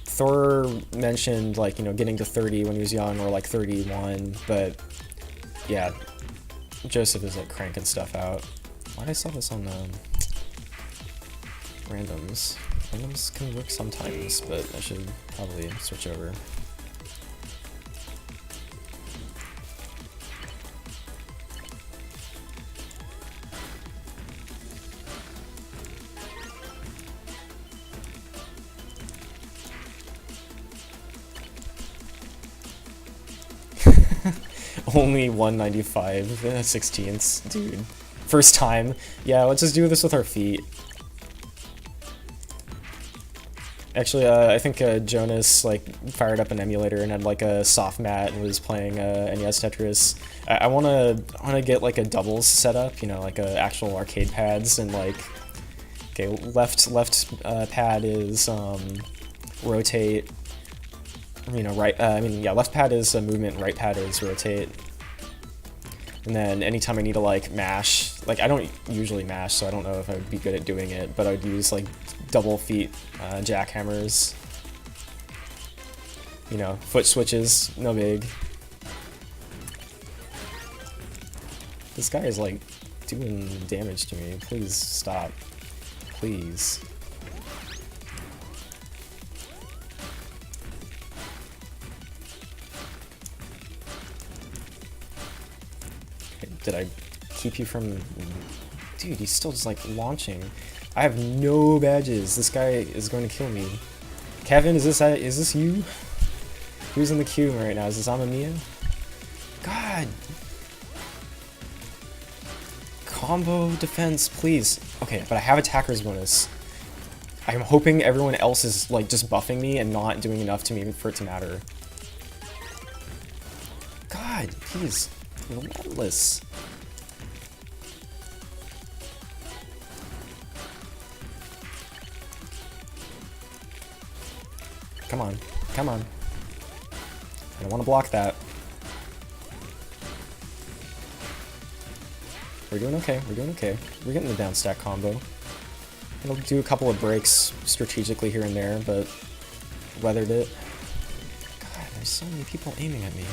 Thor mentioned like, you know, getting to 30 when he was young, or like 31, but yeah, Joseph is like cranking stuff out. Why did I sell this on randoms? Randoms can work sometimes, but I should probably switch over. Only 195 16ths, dude. First time. Yeah, let's just do this with our feet. Actually, I think Jonas like fired up an emulator and had like a soft mat and was playing NES Tetris. I wanna get like a doubles setup, you know, like actual arcade pads, and like, okay, left pad is rotate. You know, right. I mean, yeah, left pad is movement, right pad is rotate. And then anytime I need to like mash, like I don't usually mash, so I don't know if I would be good at doing it, but I would use like double feet jackhammers. You know, foot switches, no big. This guy is like doing damage to me. Please stop. Please. Did I keep you from... Dude, he's still just like launching. I have no badges. This guy is going to kill me. Kevin, is this you? Who's in the queue right now? Is this Amamiya? God! Combo defense, please. Okay, but I have attacker's bonus. I'm hoping everyone else is like just buffing me and not doing enough to me for it to matter. God, please. Relentless. Come on. Come on. I don't want to block that. We're doing okay. We're doing okay. We're getting the down stack combo. It'll do a couple of breaks strategically here and there, but weathered it. God, there's so many people aiming at me.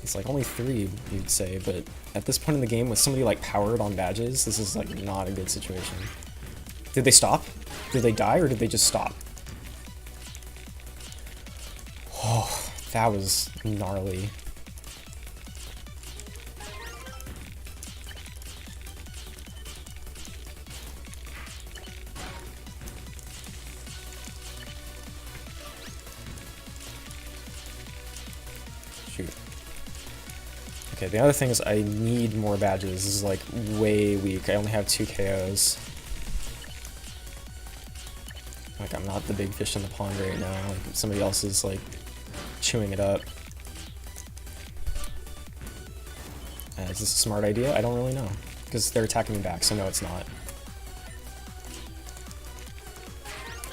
It's like only 3, you'd say, but at this point in the game, with somebody like powered on badges, this is like not a good situation. Did they stop? Did they die, or did they just stop? Oh, that was gnarly. Shoot. Okay, the other thing is I need more badges. This is like way weak. I only have 2 KOs. Like, I'm not the big fish in the pond right now. Like, somebody else is like chewing it up. Is this a smart idea? I don't really know. Because they're attacking me back, so no, it's not.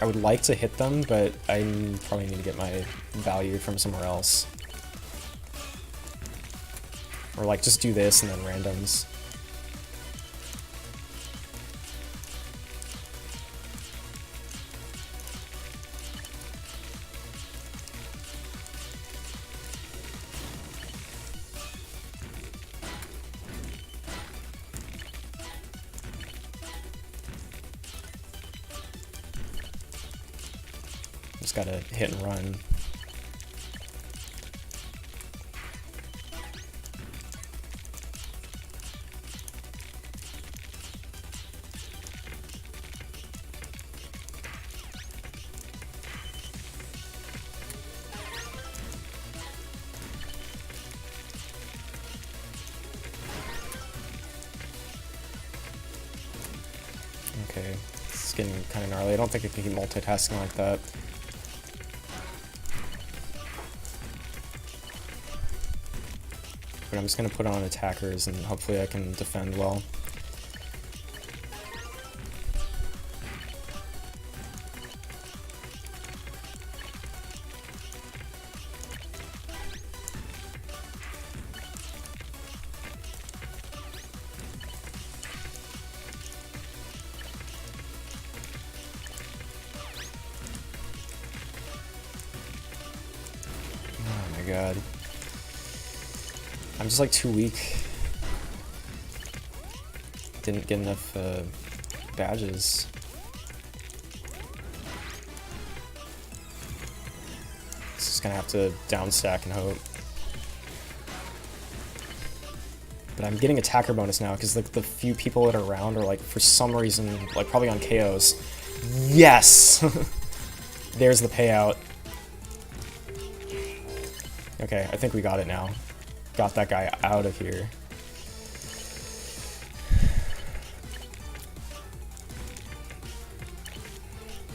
I would like to hit them, but I probably need to get my value from somewhere else. Or like, just do this and then randoms. Just gotta hit and run. Okay, it's getting kind of gnarly. I don't think I can keep multitasking like that. But I'm just going to put on attackers and hopefully I can defend well. Oh my god. I'm just like too weak. Didn't get enough badges. Just gonna have to down stack and hope. But I'm getting attacker bonus now because like the few people that are around are like for some reason like probably on KOs. Yes! There's the payout. Okay, I think we got it now. Got that guy out of here.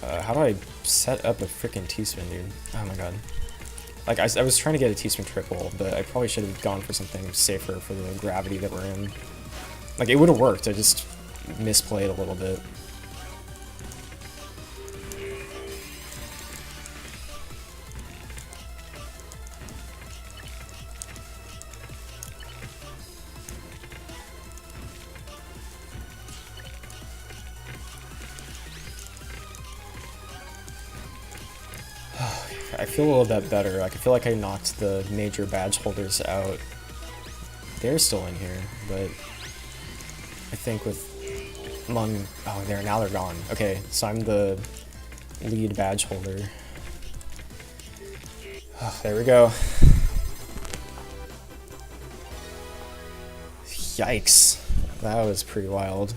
How do I set up a freaking T-spin, dude? Oh my god. Like, I was trying to get a T-spin triple, but I probably should have gone for something safer for the gravity that we're in. Like, it would have worked, I just misplayed a little bit. I feel a little bit better. Like, I feel like I knocked the major badge holders out. They're still in here, but I think with among now they're gone. Okay, so I'm the lead badge holder. Oh, there we go. Yikes, that was pretty wild.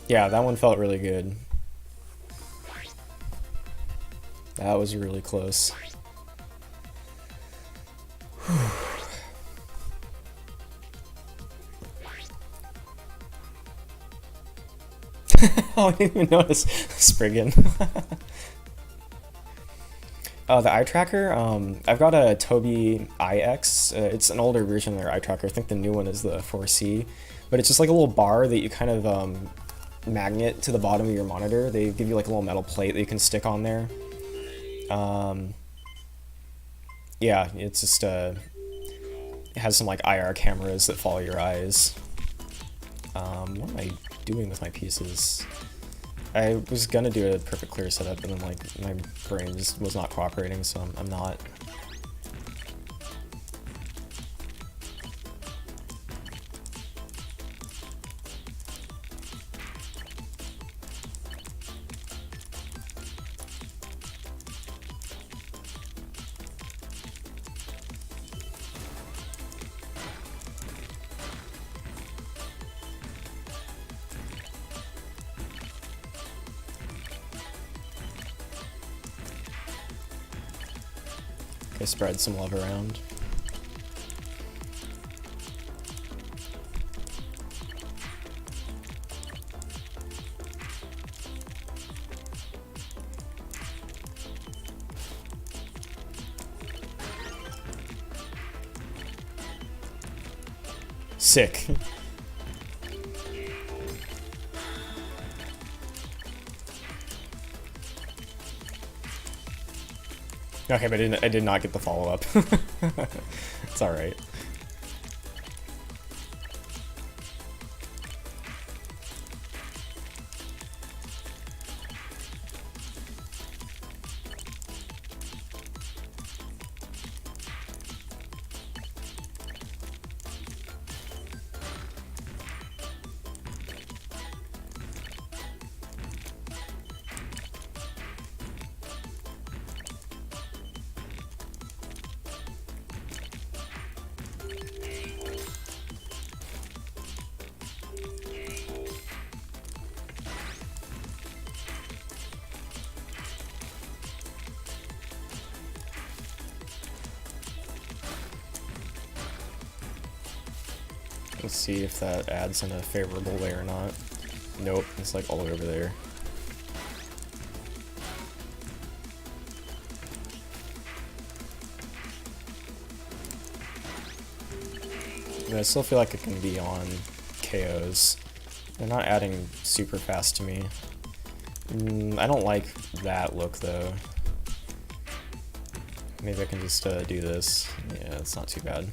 Yeah, that one felt really good. That was really close. Oh, I didn't even notice Spriggan. The eye tracker, I've got a Tobii EyeX. It's an older version of their eye tracker. I think the new one is the 4C. But it's just like a little bar that you kind of magnet to the bottom of your monitor. They give you like a little metal plate that you can stick on there. Yeah, it's just it has some like IR cameras that follow your eyes. What am I doing with my pieces? I was gonna do a perfect clear setup, and then like my brain just was not cooperating, so I'm not. Okay, spread some love around. Sick. Okay, but I did not get the follow-up. It's alright. Let's see if that adds in a favorable way or not. Nope, it's like all the way over there. But I still feel like it can be on KOs. They're not adding super fast to me. I don't like that look though. Maybe I can just do this. Yeah, it's not too bad.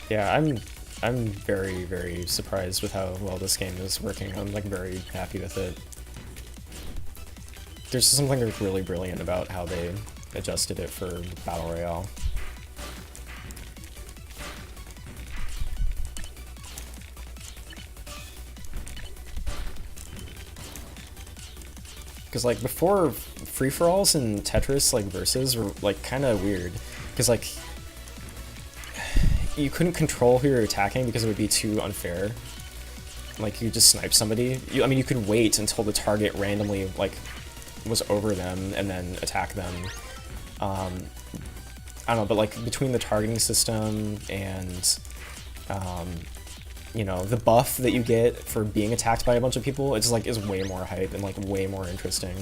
Yeah, I'm very, very surprised with how well this game is working. I'm like very happy with it. There's something really brilliant about how they adjusted it for Battle Royale. Because like before, free-for-alls and Tetris like versus were like kind of weird. Because like you couldn't control who you're attacking because it would be too unfair. Like you just snipe somebody. I mean, you could wait until the target randomly like was over them and then attack them. I don't know, but like between the targeting system and you know, the buff that you get for being attacked by a bunch of people, it's like is way more hype and like way more interesting.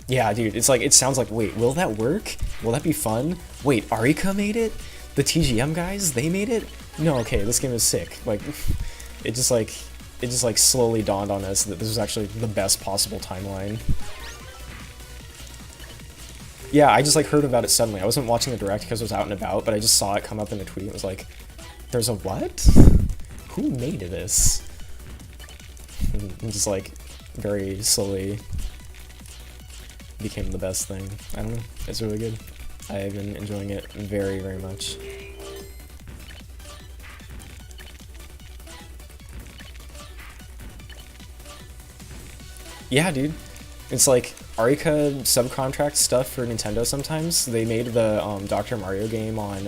Yeah, dude, it's like, it sounds like, wait, will that work? Will that be fun? Wait, Arika made it? The TGM guys, they made it? No, okay, this game is sick. Like, it just like slowly dawned on us that this was actually the best possible timeline. Yeah, I just like heard about it suddenly. I wasn't watching the direct because I was out and about, but I just saw it come up in the tweet. It was like, there's a what? Who made this? And just like very slowly became the best thing. I don't know. It's really good. I've been enjoying it very, very much. Yeah, dude. It's like Arika subcontract stuff for Nintendo sometimes. They made the Dr. Mario game on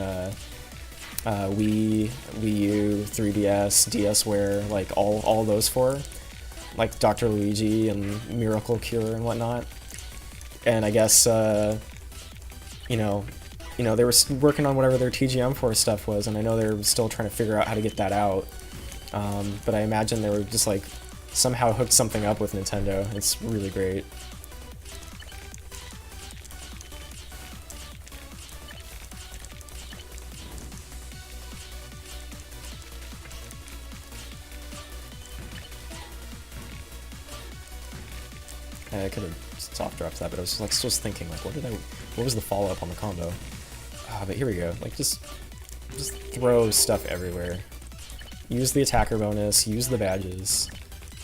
Wii, Wii U, 3DS, DSware, like all those four. Like Dr. Luigi and Miracle Cure and whatnot. And I guess, you know, they were working on whatever their TGM3 stuff was, and I know they're still trying to figure out how to get that out. But I imagine they were just like somehow hooked something up with Nintendo. It's really great. I could have soft dropped that, but I was like still thinking like, what was the follow up on the combo? But here we go. Like just throw stuff everywhere. Use the attacker bonus. Use the badges.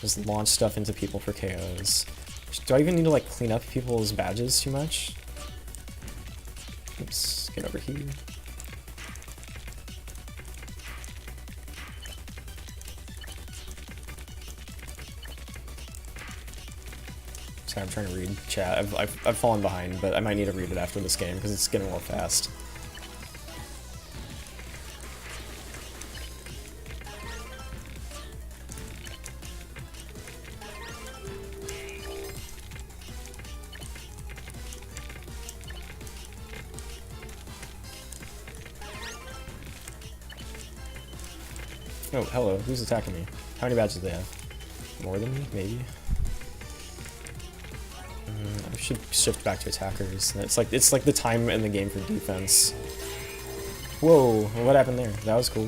Just launch stuff into people for KOs. Do I even need to like clean up people's badges too much? Oops, get over here. Sorry, I'm trying to read chat. I've fallen behind, but I might need to read it after this game because it's getting a little fast. Oh, hello. Who's attacking me? How many badges do they have? More than me? Maybe? I should shift back to attackers. It's like the time in the game for defense. Whoa, what happened there? That was cool.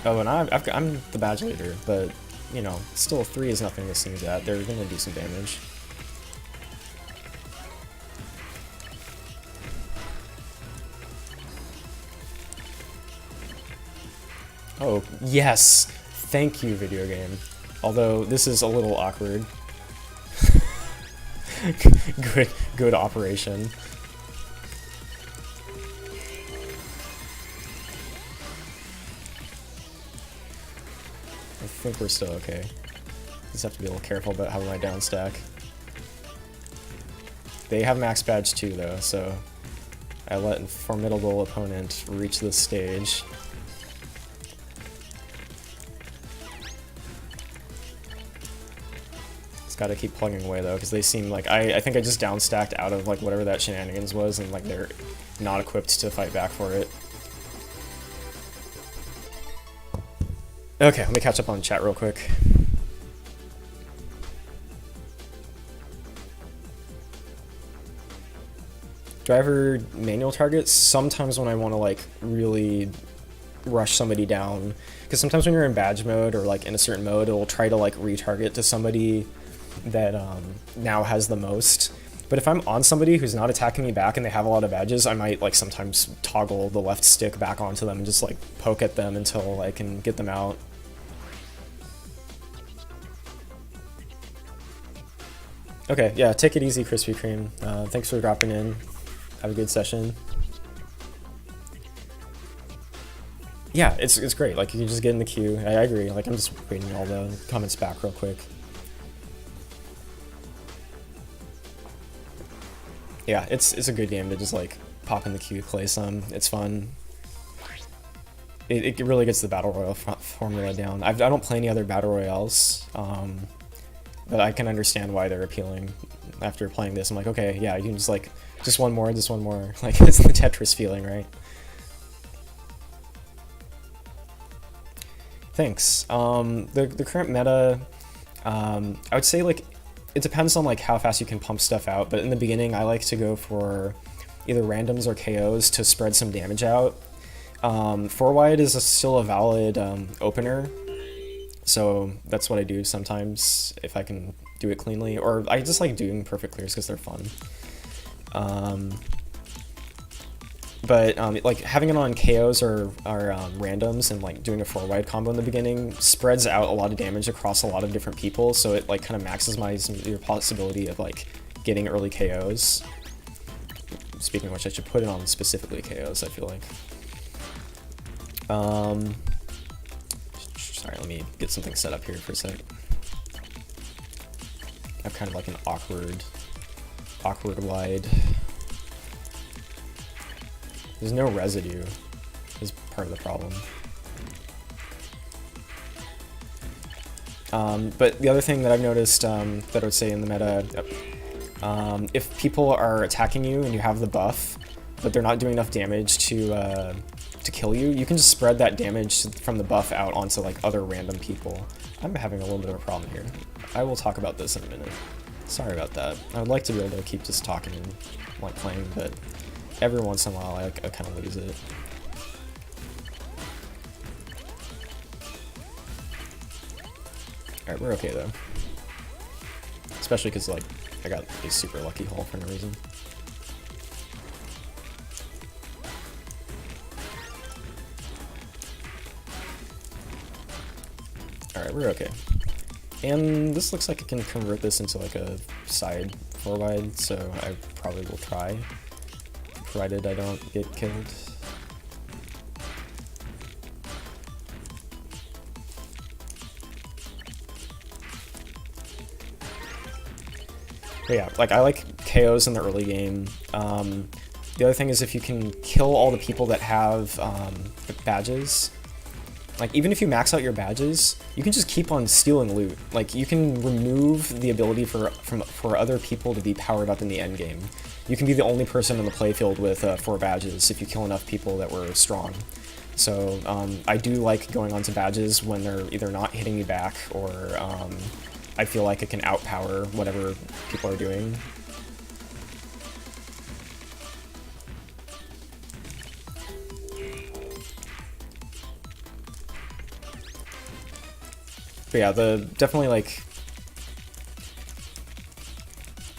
Oh, and I'm the badge leader, but, you know, still 3 is nothing to sneeze at. They're gonna do some damage. Oh, yes! Thank you, video game. Although, this is a little awkward. Good operation. I think we're still okay. Just have to be a little careful about having my down stack. They have max badge too, though, so I let a formidable opponent reach this stage. Gotta keep plugging away though, because they seem like I think I just downstacked out of like whatever that shenanigans was, and like they're not equipped to fight back for it. Okay, let me catch up on chat real quick. Driver manual targets, sometimes when I want to like really rush somebody down, because sometimes when you're in badge mode or like in a certain mode, it will try to like retarget to somebody that now has the most. But if I'm on somebody who's not attacking me back and they have a lot of badges, I might like sometimes toggle the left stick back onto them and just like poke at them until I can get them out. Okay, yeah, take it easy, Krispy Kreme. Thanks for dropping in. Have a good session. Yeah, it's great. Like, you can just get in the queue. I agree. Like, I'm just reading all the comments back real quick. Yeah, it's a good game to just like pop in the queue, play some. It's fun. It really gets the battle royale formula down. I don't play any other battle royales, but I can understand why they're appealing. After playing this, I'm like, okay, yeah, you can just like just one more. Like, it's the Tetris feeling, right? Thanks. The current meta, I would say like it depends on like how fast you can pump stuff out, but in the beginning I like to go for either randoms or KOs to spread some damage out. 4 wide is still a valid opener, so that's what I do sometimes if I can do it cleanly, or I just like doing perfect clears because they're fun. But like having it on KOs or randoms and like doing a 4-wide combo in the beginning spreads out a lot of damage across a lot of different people, so it like kind of maximizes your possibility of like getting early KOs. Speaking of which, I should put it on specifically KOs, I feel like. Sorry, let me get something set up here for a sec. I have kind of like an awkward wide. There's no residue, is part of the problem. But the other thing that I've noticed that I would say in the meta, if people are attacking you and you have the buff, but they're not doing enough damage to kill you, you can just spread that damage from the buff out onto like other random people. I'm having a little bit of a problem here. I will talk about this in a minute. Sorry about that. I would like to be able to keep just talking and like playing, but every once in a while I kind of lose it. Alright, we're okay though. Especially because like I got a super lucky haul for no reason. Alright, we're okay. And this looks like I can convert this into like a side 4-wide, so I probably will try, provided I don't get killed. But yeah, like I like KOs in the early game. The other thing is if you can kill all the people that have badges, like even if you max out your badges, you can just keep on stealing loot. Like you can remove the ability for other people to be powered up in the end game. You can be the only person in the playfield with 4 badges if you kill enough people that were strong. So I do like going onto badges when they're either not hitting me back or I feel like it can outpower whatever people are doing. But yeah, definitely like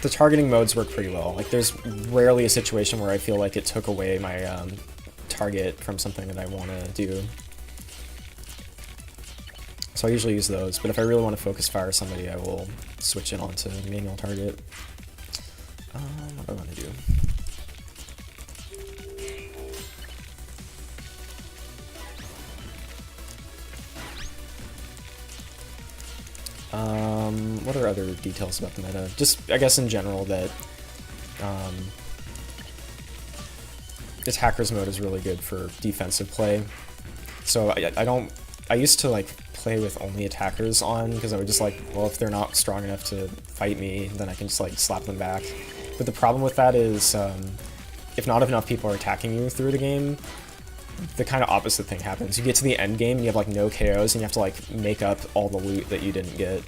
the targeting modes work pretty well. Like there's rarely a situation where I feel like it took away my target from something that I want to do. So I usually use those, but if I really want to focus fire somebody, I will switch it onto manual target. What do I want to do? What are other details about the meta? Just, I guess in general that attackers mode is really good for defensive play. So I used to like play with only attackers on because I would just like, well, if they're not strong enough to fight me, then I can just like slap them back. But the problem with that is if not enough people are attacking you through the game, the kind of opposite thing happens. You get to the end game and you have like no KOs and you have to like make up all the loot that you didn't get.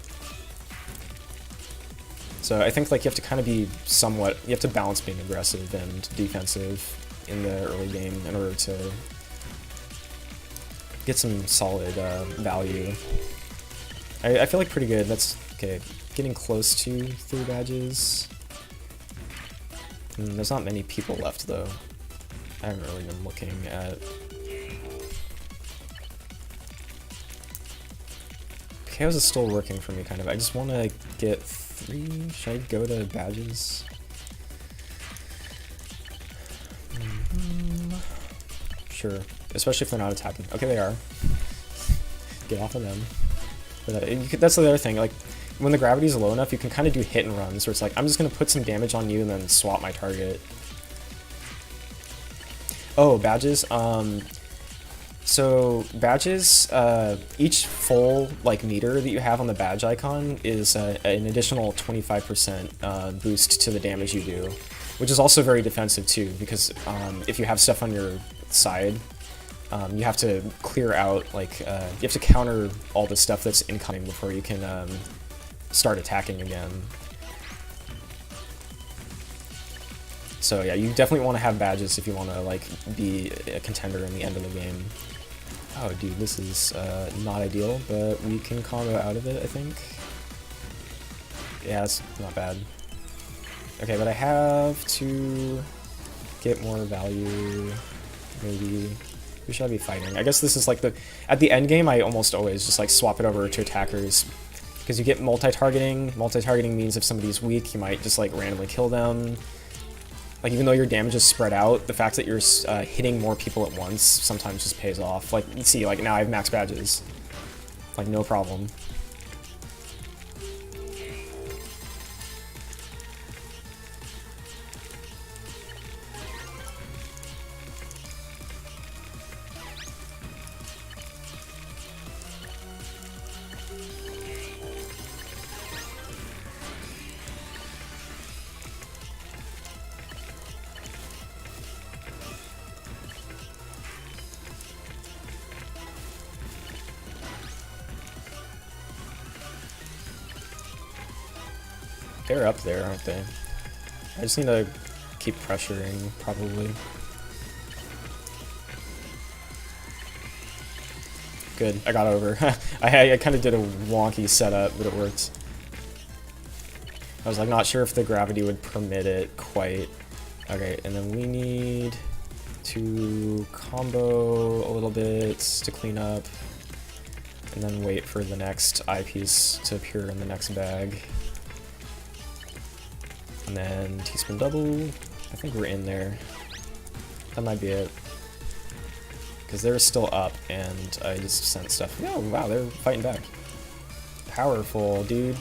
So I think like you have to kind of be somewhat, you have to balance being aggressive and defensive in the early game in order to get some solid value. I feel like pretty good. That's okay. Getting close to 3 badges. There's not many people left though. I haven't really been looking at. Chaos is still working for me kind of. I just want to get 3. Should I go to badges? Sure. Especially if they're not attacking. Okay, they are. Get off of them. But that's the other thing. Like, when the gravity is low enough, you can kind of do hit and runs, where it's like, I'm just going to put some damage on you and then swap my target. Oh, badges. So badges, each full like meter that you have on the badge icon is an additional 25% boost to the damage you do, which is also very defensive too, because if you have stuff on your side, you have to clear out, like, you have to counter all the stuff that's incoming before you can start attacking again. So yeah, you definitely want to have badges if you want to like be a contender in the end of the game. Oh dude, this is not ideal, but we can combo out of it, I think. Yeah, it's not bad. Okay, but I have to get more value, maybe. Who should I be fighting? I guess this is like at the end game, I almost always just like swap it over to attackers. Because you get multi-targeting. Multi-targeting means if somebody's weak, you might just like randomly kill them. Like even though your damage is spread out, the fact that you're hitting more people at once sometimes just pays off. Like, you see, like now I have max badges. Like, no problem. They're up there, aren't they? I just need to keep pressuring, probably. Good, I got over. I kind of did a wonky setup, but it worked. I was like not sure if the gravity would permit it quite. Okay, and then we need to combo a little bit to clean up, and then wait for the next eyepiece to appear in the next bag. And then T-spin double. I think we're in there. That might be it. Because they're still up, and I just sent stuff. Oh, wow, they're fighting back. Powerful, dude.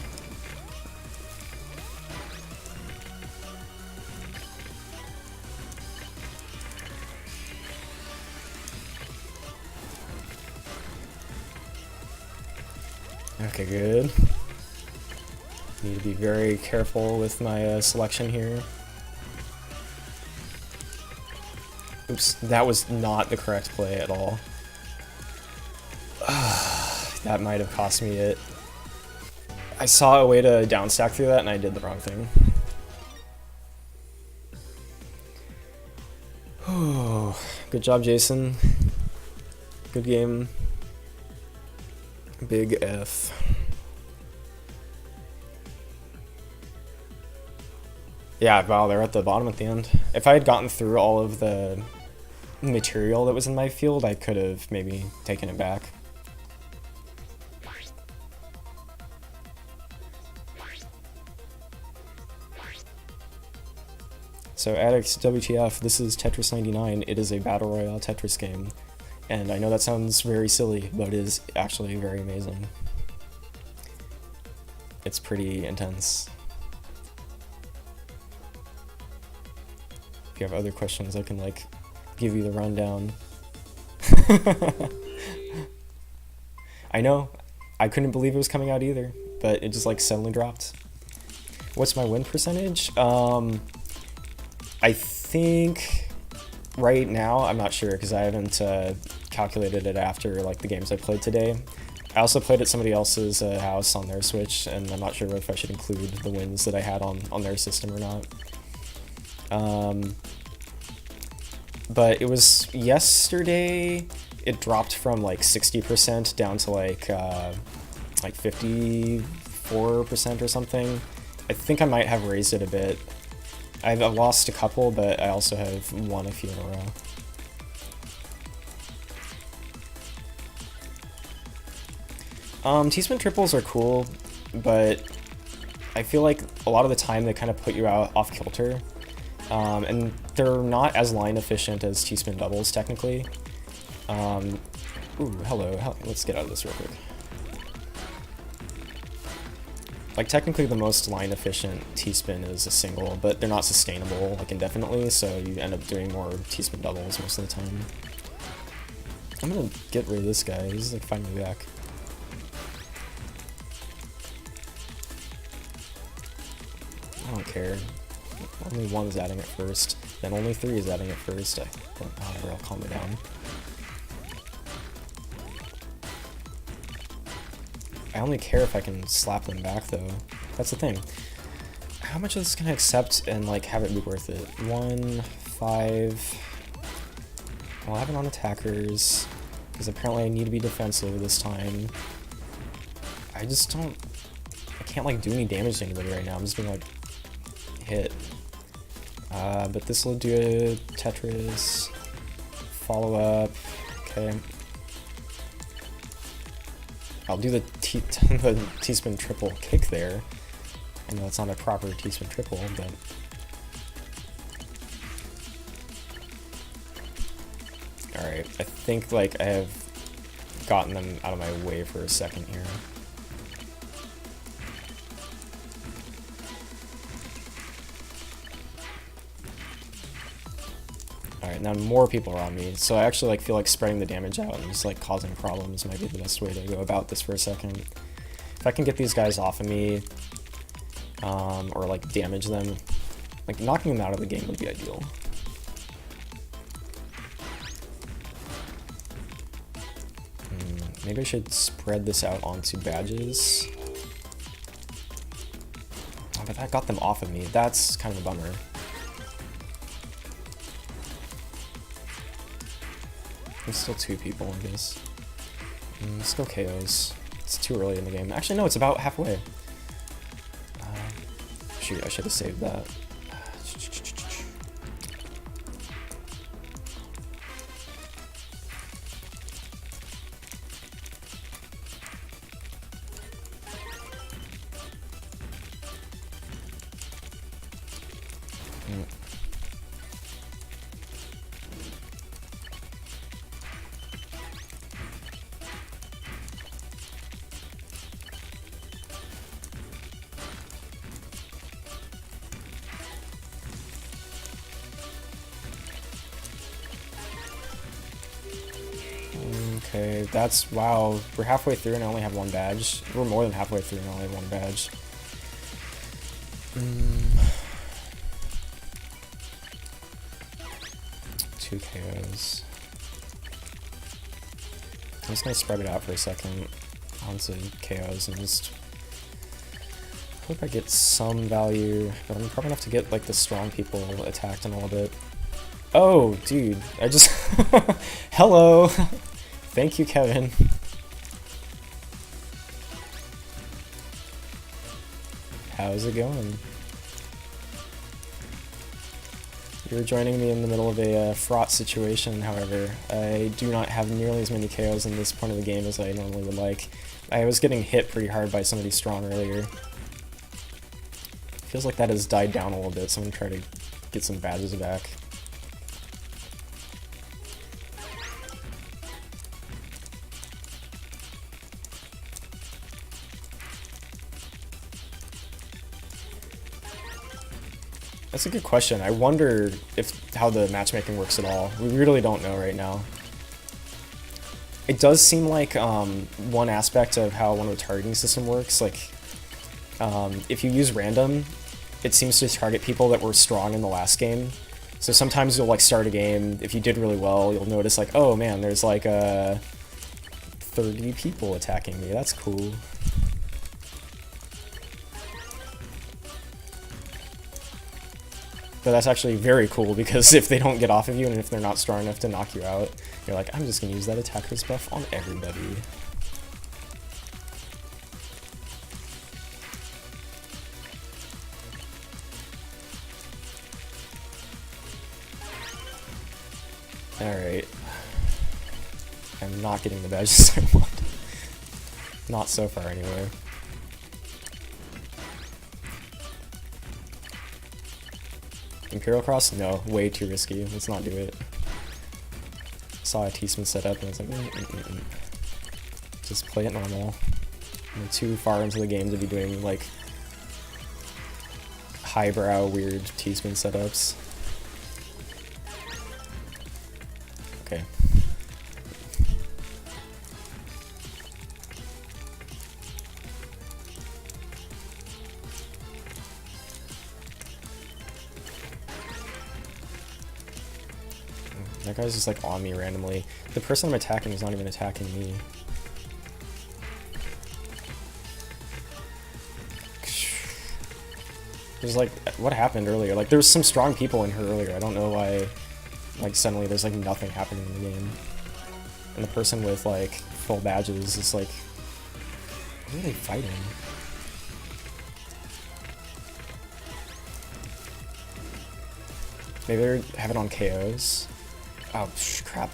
Okay, good. Need to be very careful with my selection here. Oops, that was not the correct play at all. That might have cost me it. I saw a way to downstack through that and I did the wrong thing. Good job, Jason. Good game. Big F. Yeah, wow, they're at the bottom at the end. If I had gotten through all of the material that was in my field, I could have maybe taken it back. So adX WTF, this is Tetris 99. It is a battle royale Tetris game. And I know that sounds very silly, but it is actually very amazing. It's pretty intense. If you have other questions, I can like give you the rundown. I know, I couldn't believe it was coming out either, but it just like suddenly dropped. What's my win percentage? I think right now, I'm not sure because I haven't calculated it after like the games I played today. I also played at somebody else's house on their Switch, and I'm not sure if I should include the wins that I had on their system or not. But it was yesterday, it dropped from like 60% down to like 54% or something. I think I might have raised it a bit. I've lost a couple, but I also have won a few in a row. T-spin triples are cool, but I feel like a lot of the time they kind of put you out off kilter. And they're not as line efficient as T-spin doubles, technically. Ooh, hello. Let's get out of this real quick. Like, technically the most line efficient T-spin is a single, but they're not sustainable, like, indefinitely, so you end up doing more T-spin doubles most of the time. I'm gonna get rid of this guy. He's, like, fighting me back. I don't care. Only one is adding it first, then only 3 is adding it first. Whatever, I'll calm it down. I only care if I can slap them back, though. That's the thing. How much of this can I accept and, like, have it be worth it? 1, 5... I'll have it on attackers, because apparently I need to be defensive this time. I just don't... I can't like do any damage to anybody right now. I'm just being like hit. But this will do a Tetris follow up. Okay. I'll do the T-spin triple kick there. I know it's not a proper T-spin triple, but alright, I think like I have gotten them out of my way for a second here. Alright, now more people are on me, so I actually like feel like spreading the damage out and just like causing problems might be the best way to go about this for a second. If I can get these guys off of me, or like damage them, like knocking them out of the game would be ideal. Maybe I should spread this out onto badges. Oh, but that got them off of me. That's kind of a bummer. There's still 2 people in this. Let's go KOs. It's too early in the game. Actually, no, it's about halfway. Shoot, I should have saved that. Okay, that's, wow, we're halfway through and I only have 1 badge. We're more than halfway through and I only have 1 badge. 2 KOs. I'm just gonna spread it out for a second onto KOs and just hope I get some value, but I'm probably gonna have to get like the strong people attacked in a little bit. Oh, dude, I just, hello! Thank you, Kevin. How's it going? You're joining me in the middle of a fraught situation, however. I do not have nearly as many KOs in this point of the game as I normally would like. I was getting hit pretty hard by somebody strong earlier. Feels like that has died down a little bit, so I'm gonna try to get some badges back. That's a good question. I wonder how the matchmaking works at all. We really don't know right now. It does seem like one aspect of how one of the targeting system works, like if you use random, it seems to target people that were strong in the last game. So sometimes you'll like start a game, if you did really well, you'll notice like, oh man, there's like 30 people attacking me. That's cool. But that's actually very cool, because if they don't get off of you and if they're not strong enough to knock you out, you're like, I'm just going to use that attacker's buff on everybody. Alright. I'm not getting the badges I want. Not so far anyway. Imperial Cross? No, way too risky. Let's not do it. Saw a T-spin set up and I was like, just play it normal. I'm too far into the game to be doing like highbrow weird T-spin setups. Okay. That guy's just like on me randomly. The person I'm attacking is not even attacking me. There's like, what happened earlier? Like there was some strong people in her earlier. I don't know why, like suddenly there's like nothing happening in the game. And the person with like full badges is like, what are they fighting? Maybe they have it on KOs. Oh, crap.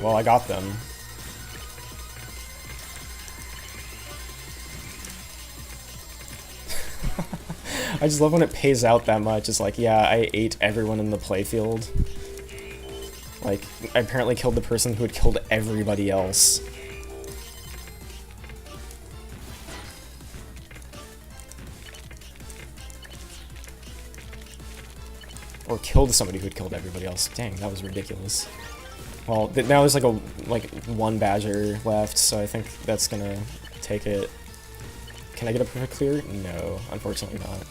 Well, I got them. I just love when it pays out that much. It's like, yeah, I ate everyone in the playfield. Like, I apparently killed the person who had killed everybody else. Or killed somebody who had killed everybody else. Dang, that was ridiculous. Well, now there's like one badger left, so I think that's gonna take it. Can I get a perfect clear? No, unfortunately not.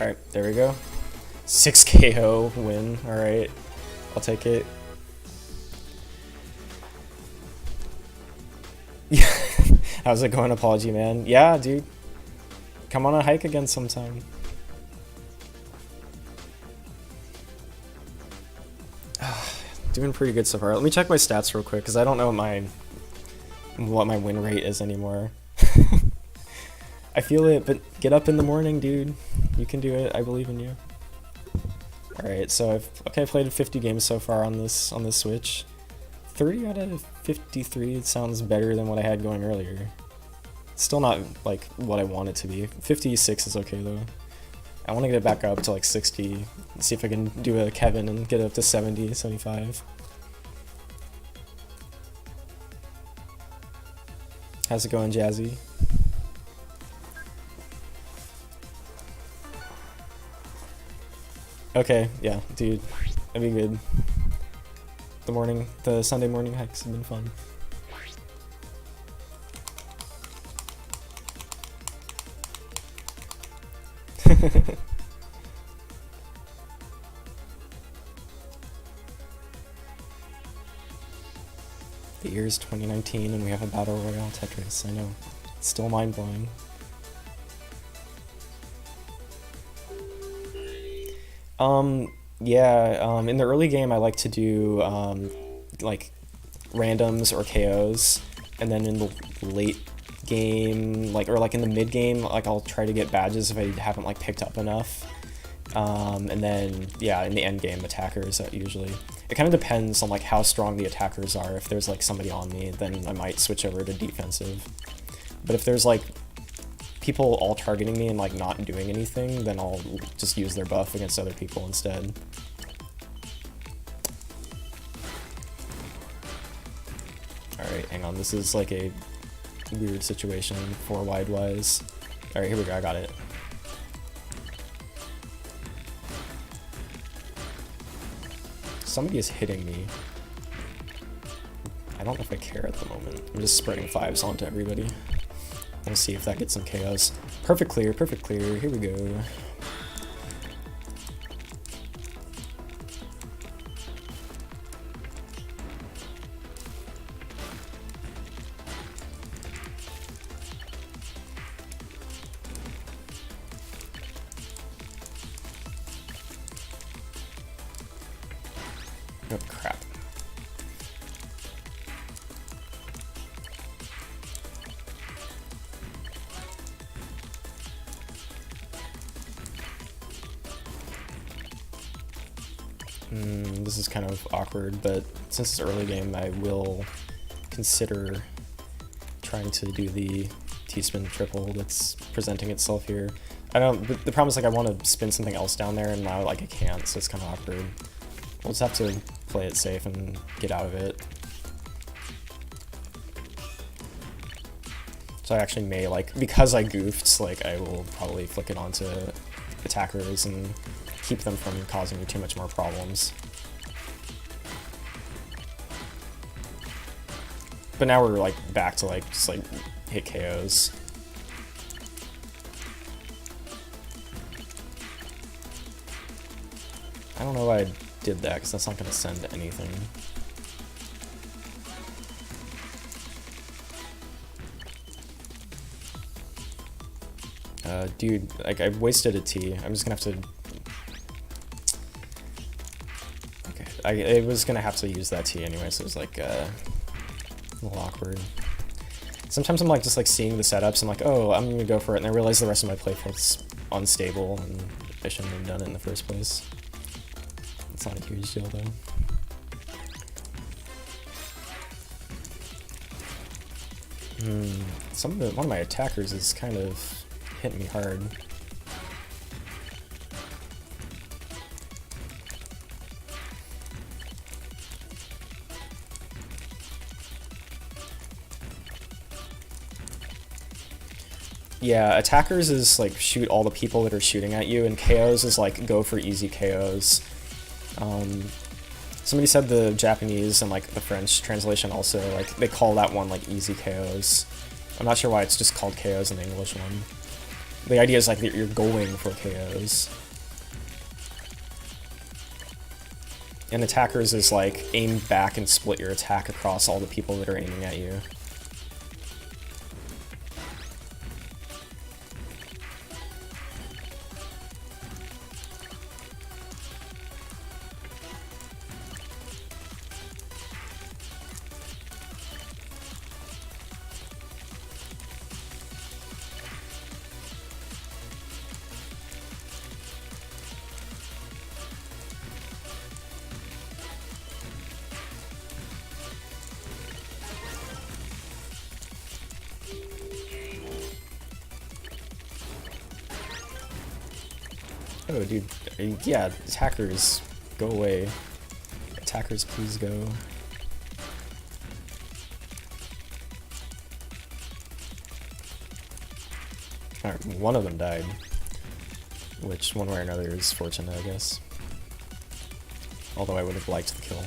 Alright, there we go. 6 KO win, alright. I'll take it. Yeah, how's it going, Apology Man? Yeah, dude. Come on a hike again sometime. Doing pretty good so far. Let me check my stats real quick, because I don't know what my win rate is anymore. I feel it, but get up in the morning, dude. You can do it. I believe in you. Alright, so I've played 50 games so far on this Switch. 30 out of 53 sounds better than what I had going earlier. Still not like what I want it to be. 56 is okay though. I want to get it back up to like 60. See if I can do a Kevin and get it up to 70, 75. How's it going, Jazzy? Okay, yeah, dude, that'd be good. The Sunday morning hikes have been fun. The year is 2019 and we have a battle royale Tetris. I know, it's still mind-blowing. Yeah, in the early game I like to do, like, randoms or KOs, and then in the late game, or in the mid game, like, I'll try to get badges if I haven't, like, picked up enough, and then, yeah, in the end game, attackers, usually. It kind of depends on, like, how strong the attackers are. If there's, like, somebody on me, then I might switch over to defensive. But if there's, like, people all targeting me and like not doing anything, then I'll just use their buff against other people instead. Alright, hang on, this is like a weird situation, 4 wide wise. Alright, here we go, I got it. Somebody is hitting me. I don't know if I care at the moment. I'm just spreading 5s onto everybody. We'll see if that gets some KOs. Perfect clear, here we go. Oh crap. This is kind of awkward, but since it's early game, I will consider trying to do the T-spin triple that's presenting itself here. But the problem is, like, I want to spin something else down there, and now, like, I can't, so it's kind of awkward. We'll just have to play it safe and get out of it. So I actually may, like, because I goofed, like, I will probably flick it onto attackers and keep them from causing me too much more problems. But now we're, like, back to, like, just, like, hit KOs. I don't know why I did that, because that's not going to send anything. Dude, like, I've wasted a T. I'm just gonna have to... Okay, I was gonna have to use that T anyway, so it was like, a little awkward. Sometimes I'm like, just like seeing the setups, I'm like, oh, I'm gonna go for it, and I realize the rest of my playfield's unstable, and I shouldn't have done it in the first place. It's not a huge deal, though. One of my attackers is kind of hitting me hard. Yeah, attackers is like shoot all the people that are shooting at you, and KOs is like go for easy KOs. Somebody said the Japanese and like the French translation also, like they call that one like easy KOs. I'm not sure why it's just called KOs in the English one. The idea is like that you're going for KOs. And attackers is like aim back and split your attack across all the people that are aiming at you. Oh, dude. Yeah, attackers, go away. Attackers, please go. Alright, one of them died. Which, one way or another, is fortunate, I guess. Although I would have liked the kill.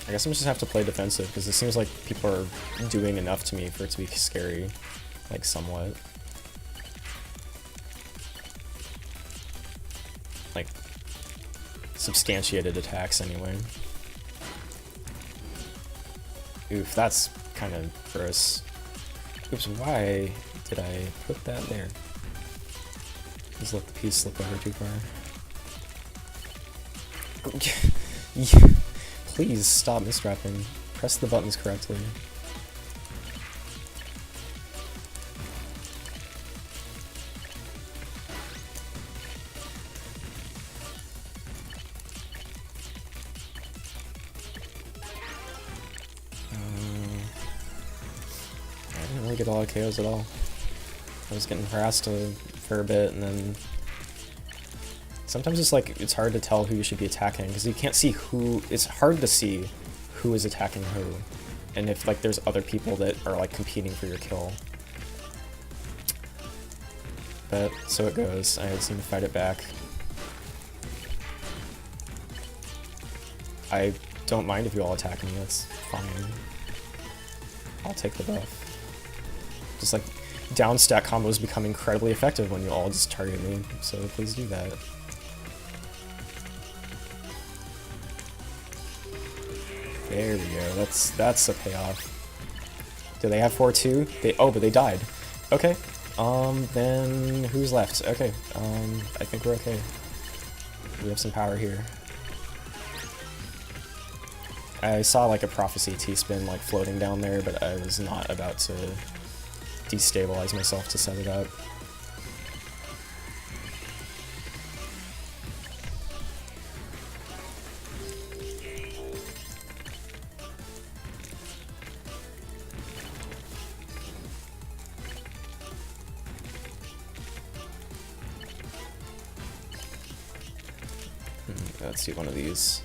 I guess I'm just have to play defensive, because it seems like people are doing enough to me for it to be scary, like somewhat. Like, substantiated attacks anyway. Oof, that's kind of gross. Oops, why did I put that there? Just let the piece slip over too far. Please stop miswrapping. Press the buttons correctly. I didn't really get a lot of KOs at all. I was getting harassed for a bit, and then sometimes it's hard to tell who you should be attacking, because you can't see who. It's hard to see who is attacking who, and if like there's other people that are like competing for your kill. But so it goes. I just need to fight it back. I don't mind if you all attack me. That's fine. I'll take the buff. Just like down stack combos become incredibly effective when you all just target me. So please do that. There we go. That's a payoff. Do they have 4-2? Oh, but they died. Okay. Then who's left? Okay. I think we're okay. We have some power here. I saw like a prophecy T-spin like floating down there, but I was not about to destabilize myself to set it up. Let's see one of these.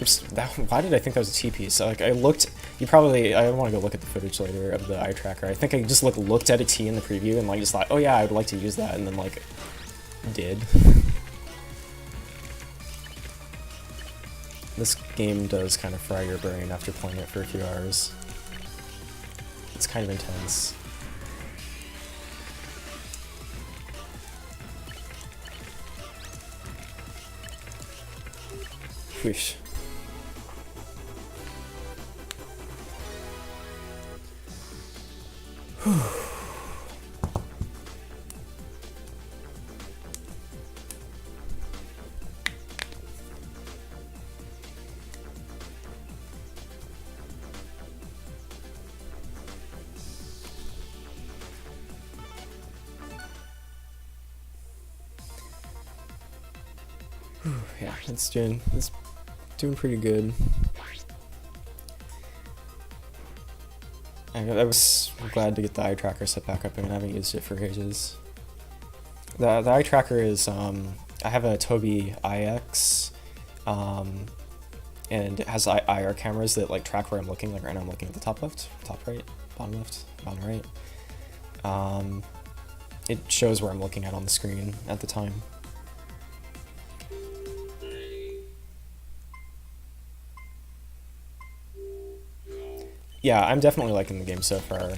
Oops, why did I think that was a T-piece? Like, I looked... I want to go look at the footage later of the eye tracker. I think I just looked at a T in the preview and like just thought, oh yeah, I would like to use that, and then like, did. This game does kind of fry your brain after playing it for a few hours. It's kind of intense. Whoosh. Yeah, it's doing pretty good. I was glad to get the eye tracker set back up. I haven't used it for ages. The eye tracker is I have a Tobii EyeX, and it has IR cameras that like track where I'm looking. Like right now I'm looking at the top left, top right, bottom left, bottom right. It shows where I'm looking at on the screen at the time. Yeah, I'm definitely liking the game so far.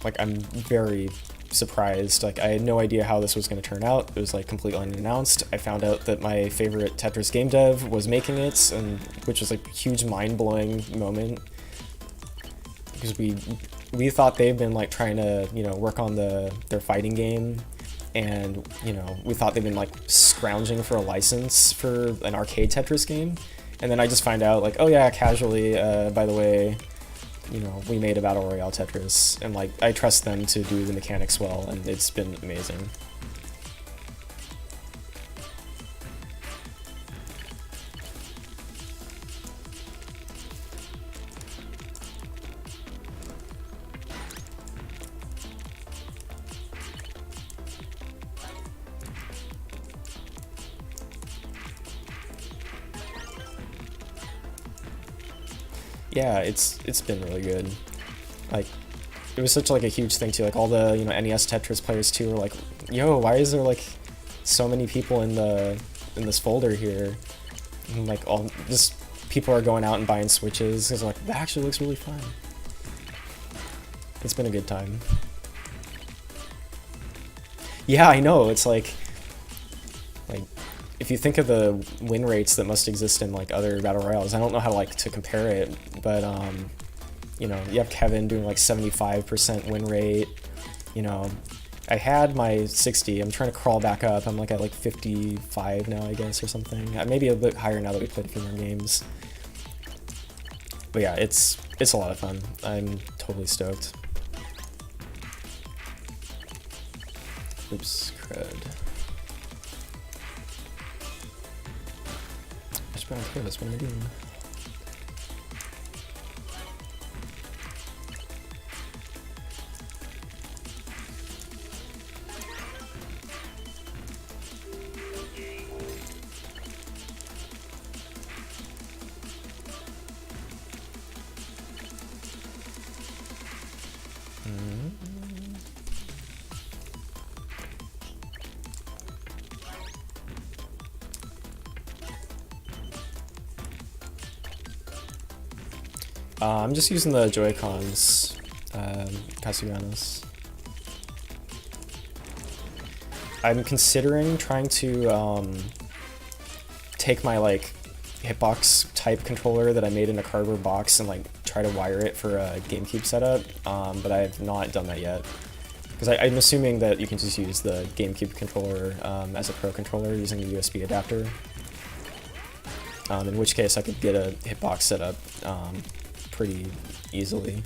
Like, I'm very surprised. Like, I had no idea how this was going to turn out. It was, like, completely unannounced. I found out that my favorite Tetris game dev was making it, and which was, like, a huge mind-blowing moment. Because we thought they've been, like, trying to, you know, work on their fighting game, and, you know, we thought they've been, like, scrounging for a license for an arcade Tetris game. And then I just find out, like, oh yeah, casually, by the way, you know, we made a Battle Royale Tetris, and, like, I trust them to do the mechanics well, and it's been amazing. Yeah, it's been really good. Like, it was such like a huge thing too. Like all the, you know, NES Tetris players too were like, yo, why is there like so many people in this folder here? And like all just people are going out and buying Switches because like that actually looks really fun. It's been a good time. Yeah, I know. It's like if you think of the win rates that must exist in like other battle royales, I don't know how like to compare it, but you know, you have Kevin doing like 75% win rate. You know, I had my 60. I'm trying to crawl back up. I'm like at like 55 now, I guess, or something. Maybe a bit higher now that we played a few more games. But yeah, it's a lot of fun. I'm totally stoked. Oops, crud. What am I doing? I'm just using the Joy-Cons, Kasuganos. I'm considering trying to take my like hitbox type controller that I made in a cardboard box and like try to wire it for a GameCube setup, but I have not done that yet. Because I'm assuming that you can just use the GameCube controller as a Pro controller using the USB adapter. In which case I could get a hitbox set up pretty easily.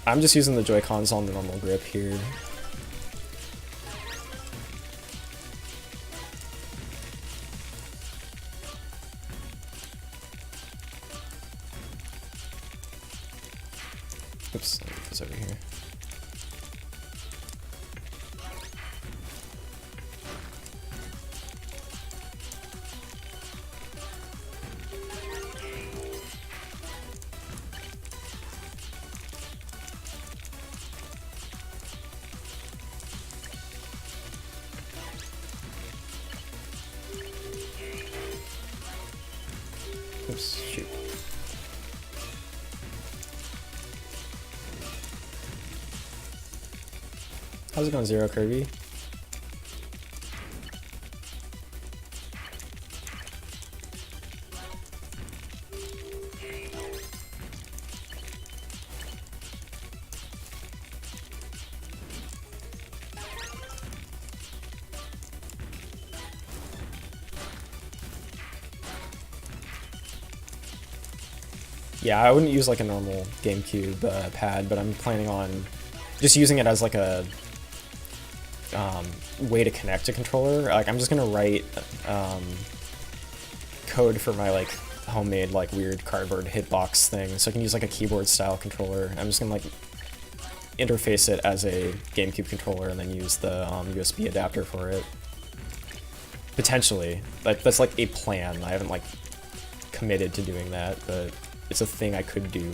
I'm just using the Joy-Cons on the normal grip here. Oops, let me put this over here. How's it going, Zero Kirby? Yeah, I wouldn't use like a normal GameCube pad, but I'm planning on just using it as like a way to connect a controller. Like I'm just gonna write code for my like homemade like weird cardboard hitbox thing, so I can use like a keyboard style controller. I'm just gonna like interface it as a GameCube controller and then use the USB adapter for it. Potentially, like that's like a plan. I haven't like committed to doing that, but it's a thing I could do.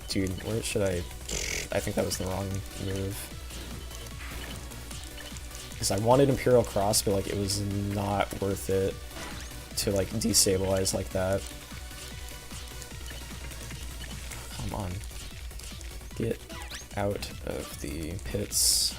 Dude, where should I think that was the wrong move. Because I wanted Imperial Cross, but like it was not worth it to like destabilize like that. Come on. Get out of the pits.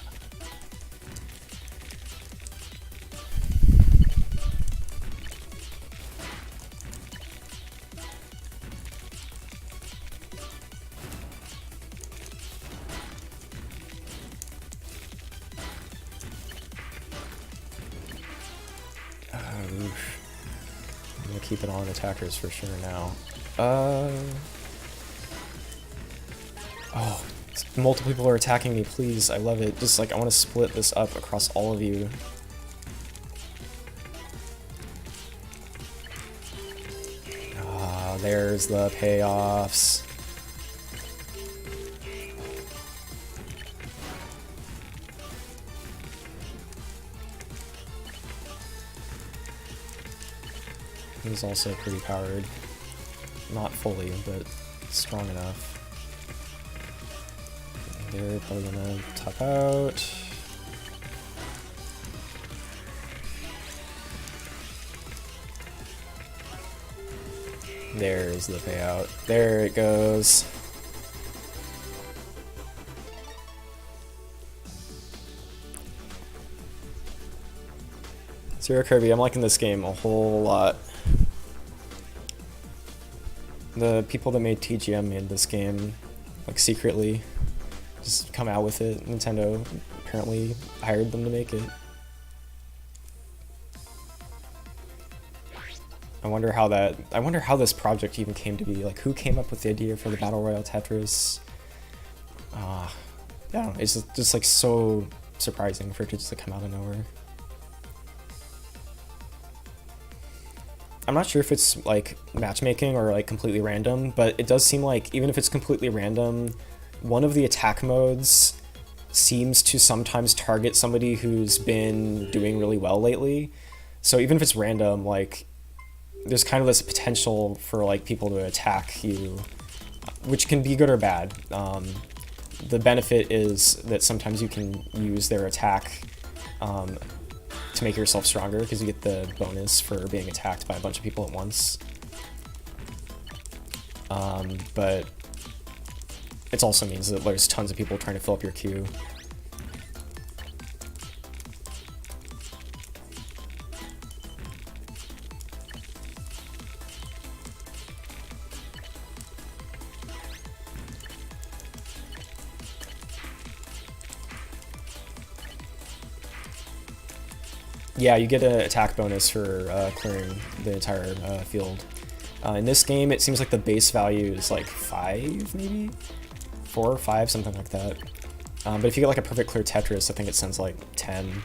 I'm gonna keep it on attackers for sure now. Oh, multiple people are attacking me, please. I love it. Just like, I want to split this up across all of you. Ah, there's the payoffs. He's also pretty powered. Not fully, but strong enough. They're probably gonna top out. There's the payout. There it goes. Zero Kirby, I'm liking this game a whole lot. The people that made TGM made this game, like, secretly. Just come out with it. Nintendo apparently hired them to make it. I wonder how this project even came to be. Like, who came up with the idea for the Battle Royale Tetris? Yeah, it's just like so surprising for it to just like, come out of nowhere. I'm not sure if it's like matchmaking or like completely random, but it does seem like even if it's completely random, one of the attack modes seems to sometimes target somebody who's been doing really well lately. So even if it's random, like there's kind of this potential for like people to attack you, which can be good or bad. The benefit is that sometimes you can use their attack to make yourself stronger because you get the bonus for being attacked by a bunch of people at once. But it also means that there's tons of people trying to fill up your queue. Yeah, you get an attack bonus for clearing the entire field. In this game, it seems like the base value is like 5, maybe? 4 or 5, something like that. But if you get like a perfect clear Tetris, I think it sends like 10.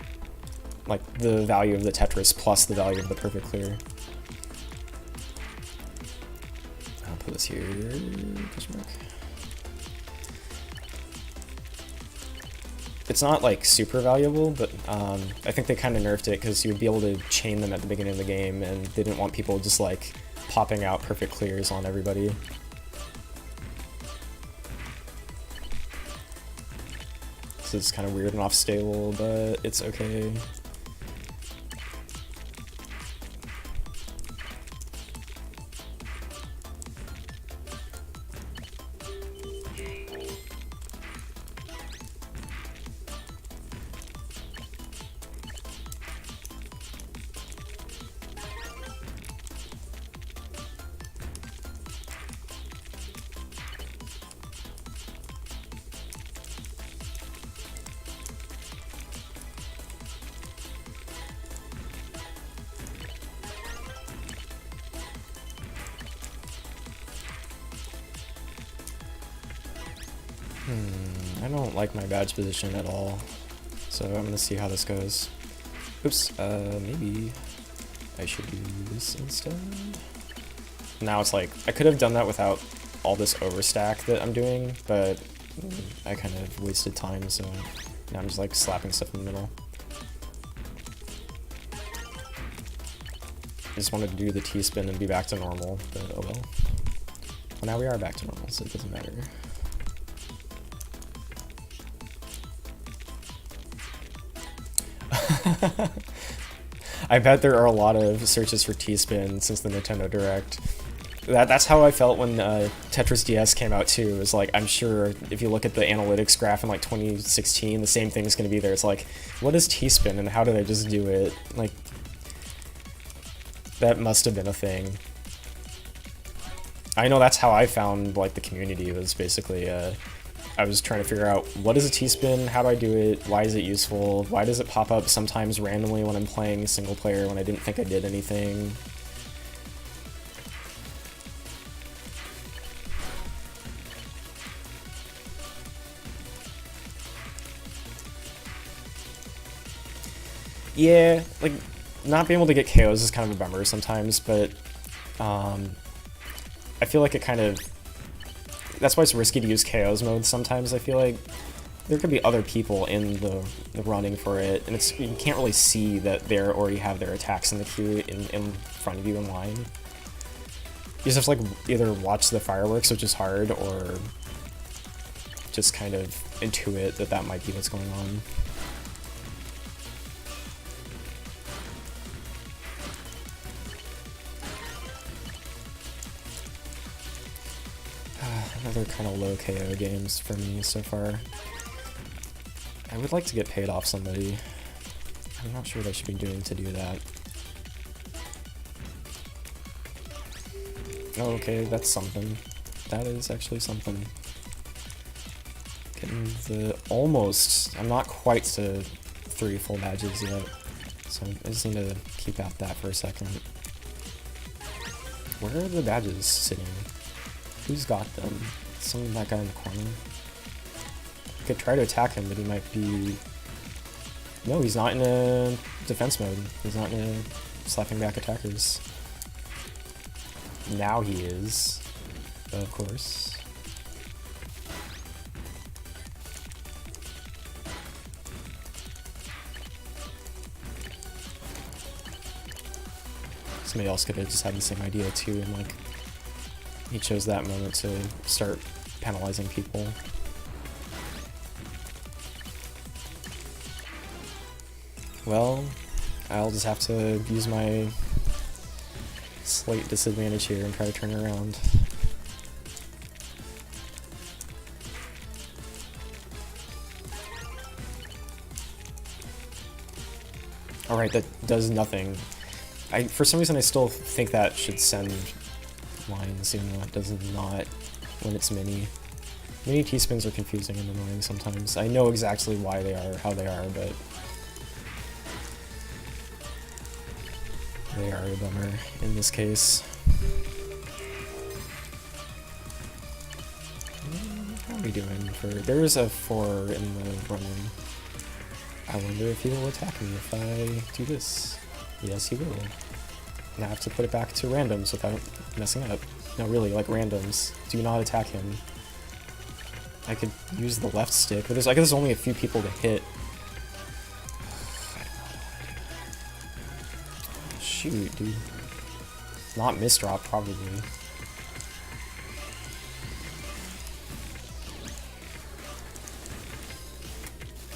Like the value of the Tetris plus the value of the perfect clear. I'll put this here. Question mark. It's not like super valuable, but I think they kind of nerfed it because you would be able to chain them at the beginning of the game, and they didn't want people just like popping out perfect clears on everybody. This is kind of weird and off-stable, but it's okay. I don't like my badge position at all, so I'm gonna see how this goes. Oops, maybe I should do this instead. Now it's like, I could have done that without all this overstack that I'm doing, but I kind of wasted time, so now I'm just like slapping stuff in the middle. I just wanted to do the T-spin and be back to normal, but oh well. Well, now we are back to normal, so it doesn't matter. I bet there are a lot of searches for T-spin since the Nintendo Direct. That's how I felt when Tetris DS came out too. It was like, I'm sure if you look at the analytics graph in like 2016, the same thing is going to be there. It's like, what is T-spin and how did I just do it? Like, that must have been a thing. I know that's how I found like the community, was basically I was trying to figure out, what is a T-spin, how do I do it, why is it useful, why does it pop up sometimes randomly when I'm playing single player when I didn't think I did anything. Yeah, like, not being able to get KOs is kind of a bummer sometimes, but I feel like it kind of... That's why it's risky to use KOs mode sometimes. I feel like there could be other people in the running for it, and it's, you can't really see that they already have their attacks in the queue in front of you in line. You just have to like either watch the fireworks, which is hard, or just kind of intuit that that might be what's going on. Another kind of low KO games for me so far. I would like to get paid off somebody. I'm not sure what I should be doing to do that. Oh, okay, that's something. That is actually something. Getting the almost... I'm not quite to 3 full badges yet, so I just need to keep at that for a second. Where are the badges sitting? Who's got them? That guy in the corner. I could try to attack him, but he might be... No, he's not in a defense mode. He's not in a slapping back attackers. Now he is, of course. Somebody else could have just had the same idea too, and like, he chose that moment to start penalizing people. Well, I'll just have to use my slight disadvantage here and try to turn it around. Alright, that does nothing. For some reason I still think that should send lines, even though it does not when it's mini. Mini T-spins are confusing and annoying sometimes. I know exactly why they are how they are, but they are a bummer in this case. How are we doing for... There's a 4 in the running. I wonder if he will attack me if I do this. Yes, he will. And I have to put it back to randoms without messing up. No, really, like randoms. Do not attack him. I could use the left stick, but there's only a few people to hit. Shoot, dude. Not misdrop, probably.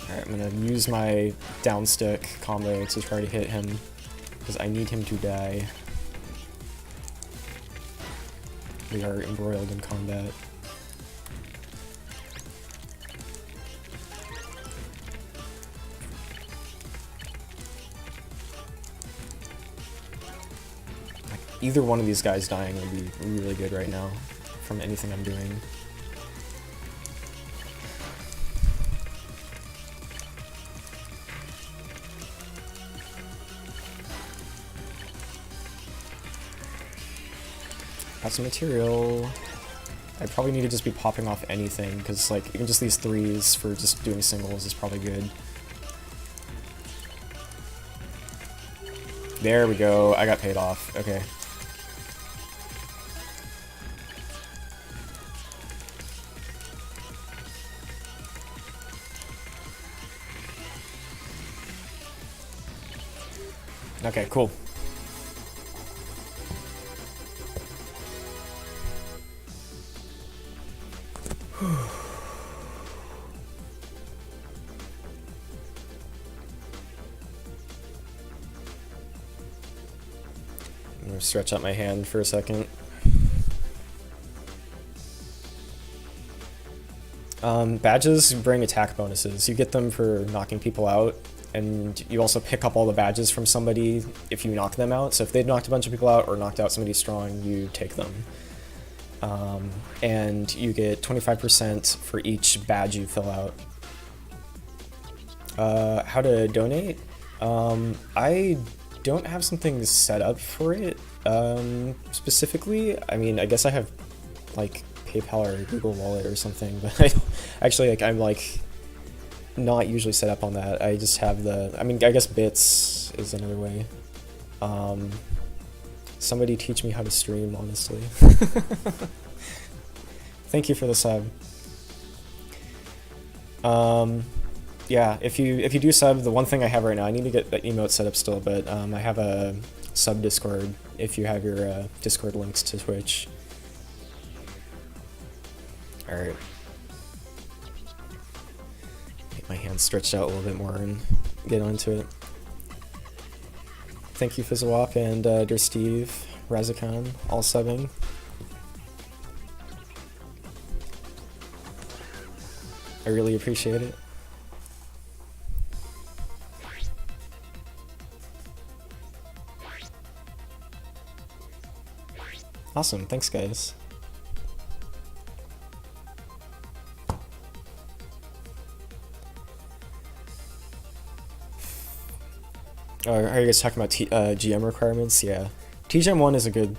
Alright, I'm gonna use my down stick combo to try to hit him, because I need him to die. We are embroiled in combat. Like, either one of these guys dying would be really good right now, from anything I'm doing. Got some material. I probably need to just be popping off anything, because like even just these 3s for just doing singles is probably good. There we go, I got paid off, okay. Okay, cool. I'm gonna stretch out my hand for a second. Badges bring attack bonuses. You get them for knocking people out, and you also pick up all the badges from somebody if you knock them out. So if they've knocked a bunch of people out or knocked out somebody strong, you take them. And you get 25% for each badge you fill out. How to donate? I don't have something set up for it specifically. I mean, I guess I have like PayPal or Google Wallet or something, but I don't, actually, like, I'm like not usually set up on that. I just have the, I mean, I guess bits is another way. Somebody teach me how to stream, honestly. Thank you for the sub. Yeah, if you do sub, the one thing I have right now, I need to get the emote set up still, but I have a sub Discord if you have your Discord links to Twitch. Alright. Get my hands stretched out a little bit more and get onto it. Thank you, Fizzlewop and Dear Steve, Razakhan, all subbing. I really appreciate it. Awesome, thanks guys. Are you guys talking about GM requirements? Yeah, TGM1 is a good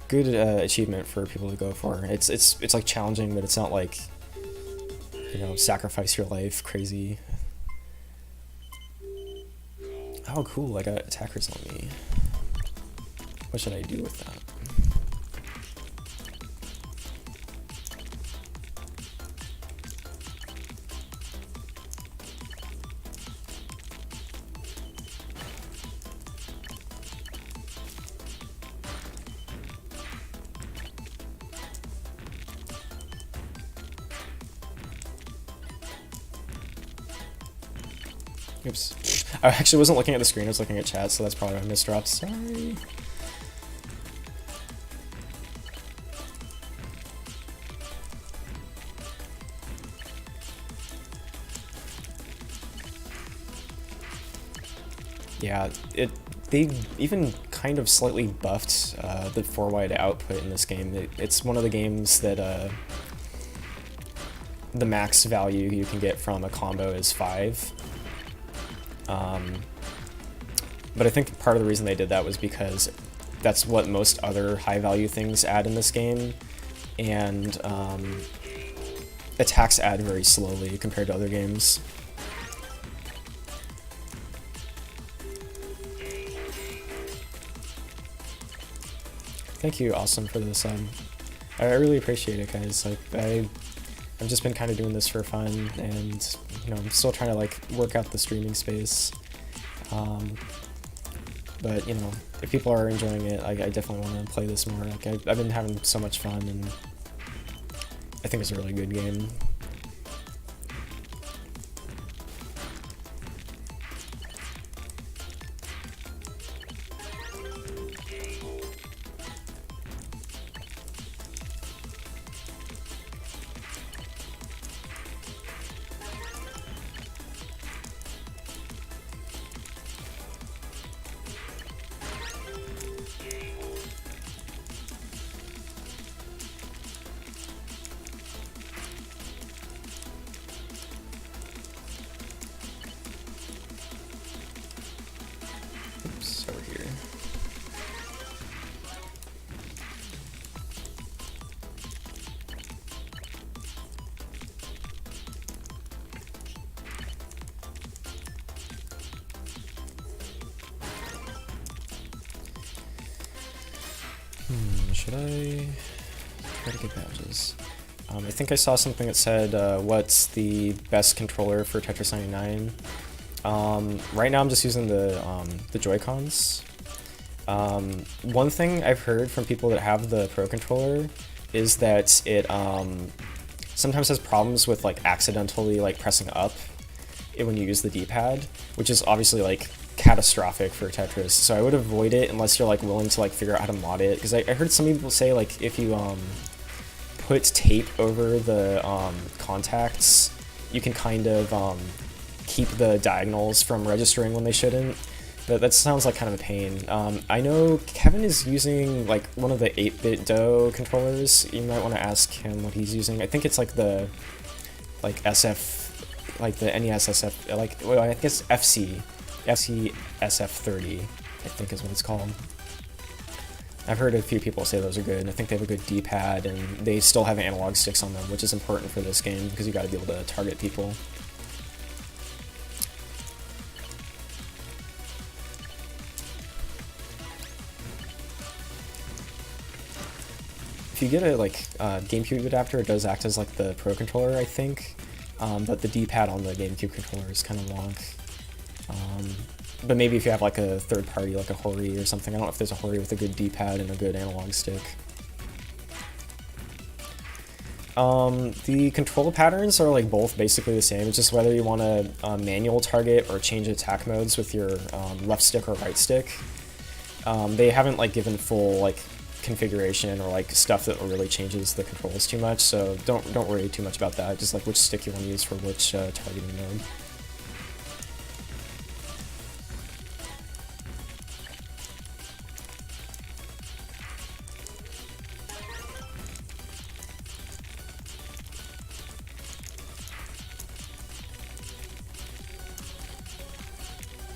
achievement for people to go for. It's like challenging, but it's not like, you know, sacrifice your life crazy. Oh cool, I got attackers on me. What should I do with that? Oops. I actually wasn't looking at the screen, I was looking at chat, so that's probably why I misdropped. Sorry. Yeah, they even kind of slightly buffed the 4-wide output in this game. It's one of the games that the max value you can get from a combo is 5. But I think part of the reason they did that was because that's what most other high value things add in this game, and attacks add very slowly compared to other games. Thank you, Awesome, for the sub. I really appreciate it, guys. Like, I've just been kind of doing this for fun, and you know, I'm still trying to like work out the streaming space. But you know, if people are enjoying it, I definitely want to play this more. Like, I've been having so much fun, and I think it's a really good game. Should I try to get badges? I think I saw something that said, what's the best controller for Tetris 99? Right now I'm just using the Joy-Cons. One thing I've heard from people that have the Pro Controller is that it sometimes has problems with like accidentally like pressing up when you use the D-pad, which is obviously like catastrophic for Tetris. So I would avoid it unless you're like willing to like figure out how to mod it. Because I heard some people say like if you put tape over the contacts, you can kind of keep the diagonals from registering when they shouldn't. That sounds like kind of a pain. I know Kevin is using like one of the 8-bit Do controllers. You might want to ask him what he's using. I think it's like the SF, like the NES SF, like well, I guess FC SF30, I think is what it's called. I've heard a few people say those are good, and I think they have a good D-pad, and they still have analog sticks on them, which is important for this game because you got to be able to target people. If you get a like GameCube adapter, it does act as like the Pro Controller, I think, but the D-pad on the GameCube controller is kind of wonk. But maybe if you have like a third party, like a Hori or something. I don't know if there's a Hori with a good D-pad and a good analog stick. The control patterns are like both basically the same. It's just whether you want to manual target or change attack modes with your left stick or right stick. They haven't like given full like configuration or like stuff that really changes the controls too much, so don't worry too much about that. Just like which stick you want to use for which targeting mode.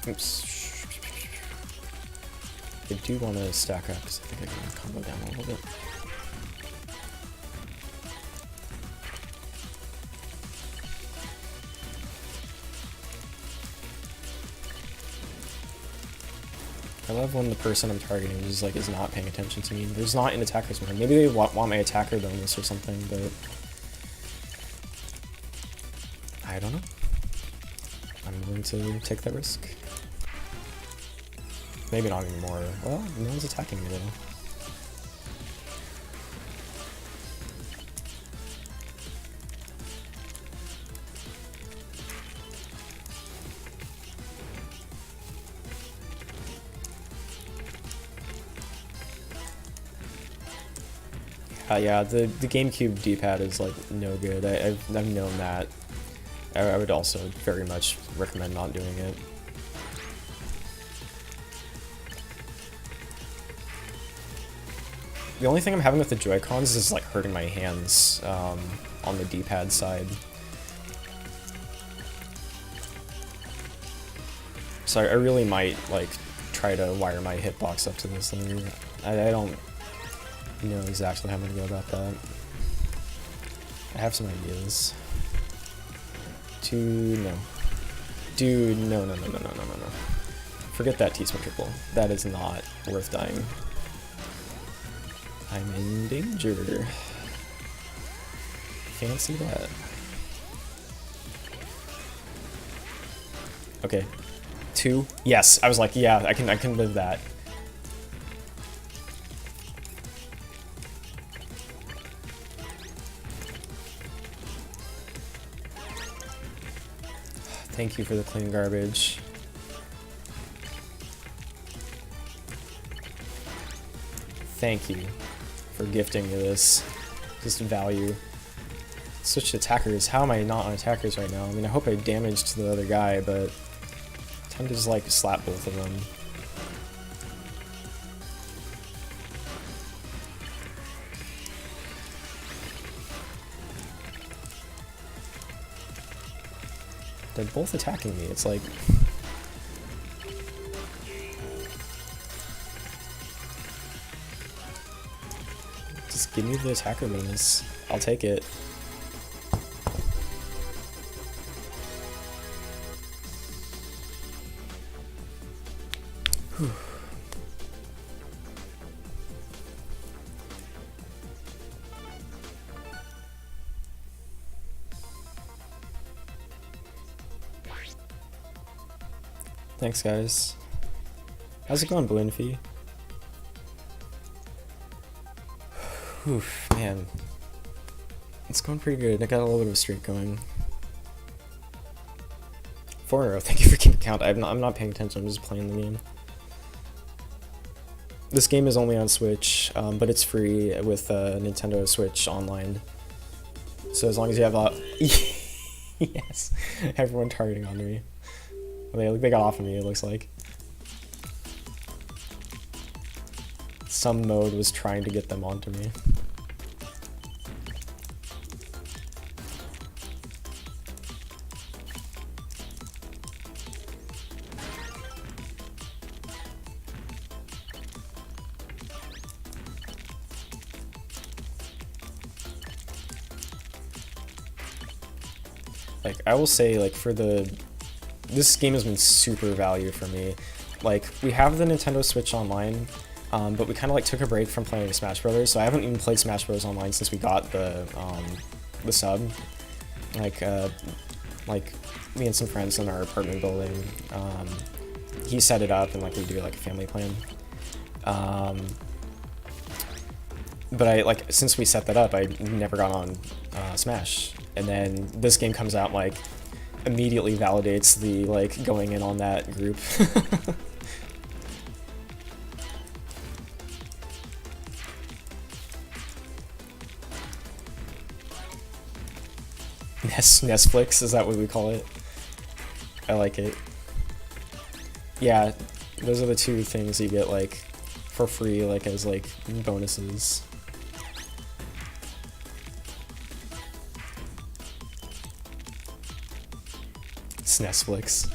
Oops. I do want to stack up because I think I can combo down a little bit. I love when the person I'm targeting is like is not paying attention to me. There's not an attacker's mode. Maybe they want my attacker bonus or something, but I don't know. I'm willing to take that risk. Maybe not anymore. Well, no one's attacking me though. Yeah, the GameCube D-pad is like no good. I've known that. I would also very much recommend not doing it. The only thing I'm having with the Joy-Cons is like hurting my hands on the D-pad side. So I really might like try to wire my hitbox up to this later. I don't know exactly how I'm gonna go about that. I have some ideas. No. Dude, no. Forget that T-Swing triple. That is not worth dying. I'm in danger. Can't see that. Okay. 2. Yes, I was like, yeah, I can live that. Thank you for the clean garbage. Thank you for gifting me this. Just value. Switch to attackers. How am I not on attackers right now? I mean, I hope I damaged the other guy, but time to just like slap both of them. They're both attacking me. It's like... Just give me the attacker bonus. I'll take it. Whew. Thanks, guys. How's it going, Balloonfee? Whew, man. It's going pretty good. I got a little bit of a streak going. 4-0. Thank you for keeping count. I'm not paying attention. I'm just playing the game. This game is only on Switch, but it's free with Nintendo Switch Online. So as long as you have yes, everyone targeting onto me. They got off of me, it looks like. Some mode was trying to get them onto me. Like, I will say, like, this game has been super value for me. Like, we have the Nintendo Switch Online, but we kind of like took a break from playing Smash Brothers, so I haven't even played Smash Bros. Online since we got the sub. Like me and some friends in our apartment building, he set it up and like we do like a family plan. But since we set that up, I never got on Smash. And then this game comes out, like, immediately validates the, like, going in on that group. Netflix, is that what we call it? I like it. Yeah, those are the two things you get, like, for free, like, as, like, bonuses. Netflix.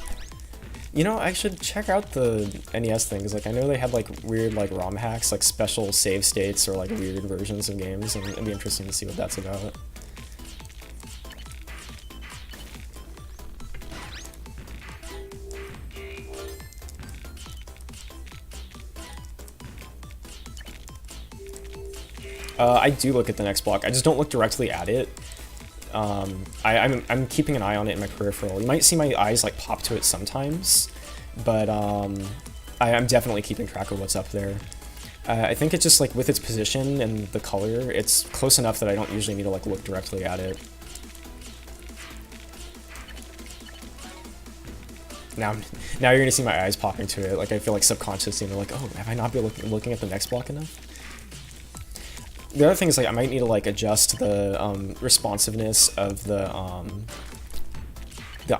You know, I should check out the NES things. Like, I know they had like weird like ROM hacks, like special save states or like weird versions of games, and it'd be interesting to see what that's about. I do look at the next block. I just don't look directly at it. I'm keeping an eye on it in my peripheral. You might see my eyes like pop to it sometimes, but I'm definitely keeping track of what's up there. I think it's just like with its position and the color, it's close enough that I don't usually need to like look directly at it. Now you're gonna see my eyes popping to it. Like I feel like subconsciously, they're like, oh, have I not been looking at the next block enough? The other thing is like I might need to like adjust the responsiveness of the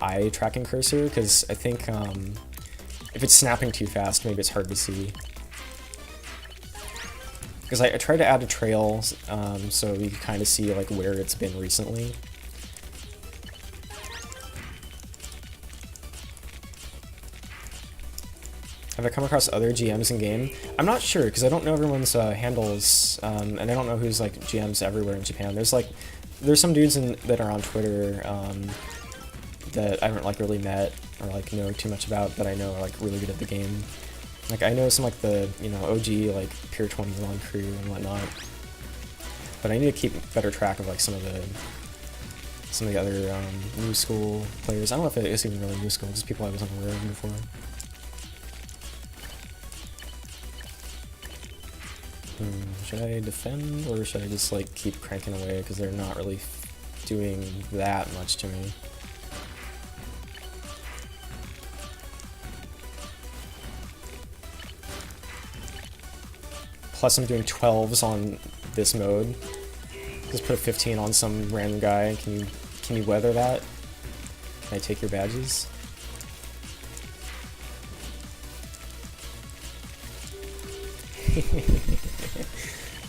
eye tracking cursor, because I think if it's snapping too fast, maybe it's hard to see. Because I tried to add a trail so you can kind of see like where it's been recently. Have I come across other GMs in game? I'm not sure, because I don't know everyone's handles, and I don't know who's like GMs everywhere in Japan. There's some dudes that are on Twitter that I haven't like really met or like know too much about, that I know are like really good at the game. Like I know some like the OG like Pure 21 crew and whatnot, but I need to keep better track of like some of the other new school players. I don't know if it is even really new school, just people I wasn't aware of before. Should I defend, or should I just like keep cranking away, because they're not really doing that much to me? Plus I'm doing 12s on this mode. Just put a 15 on some random guy. Can you weather that? Can I take your badges?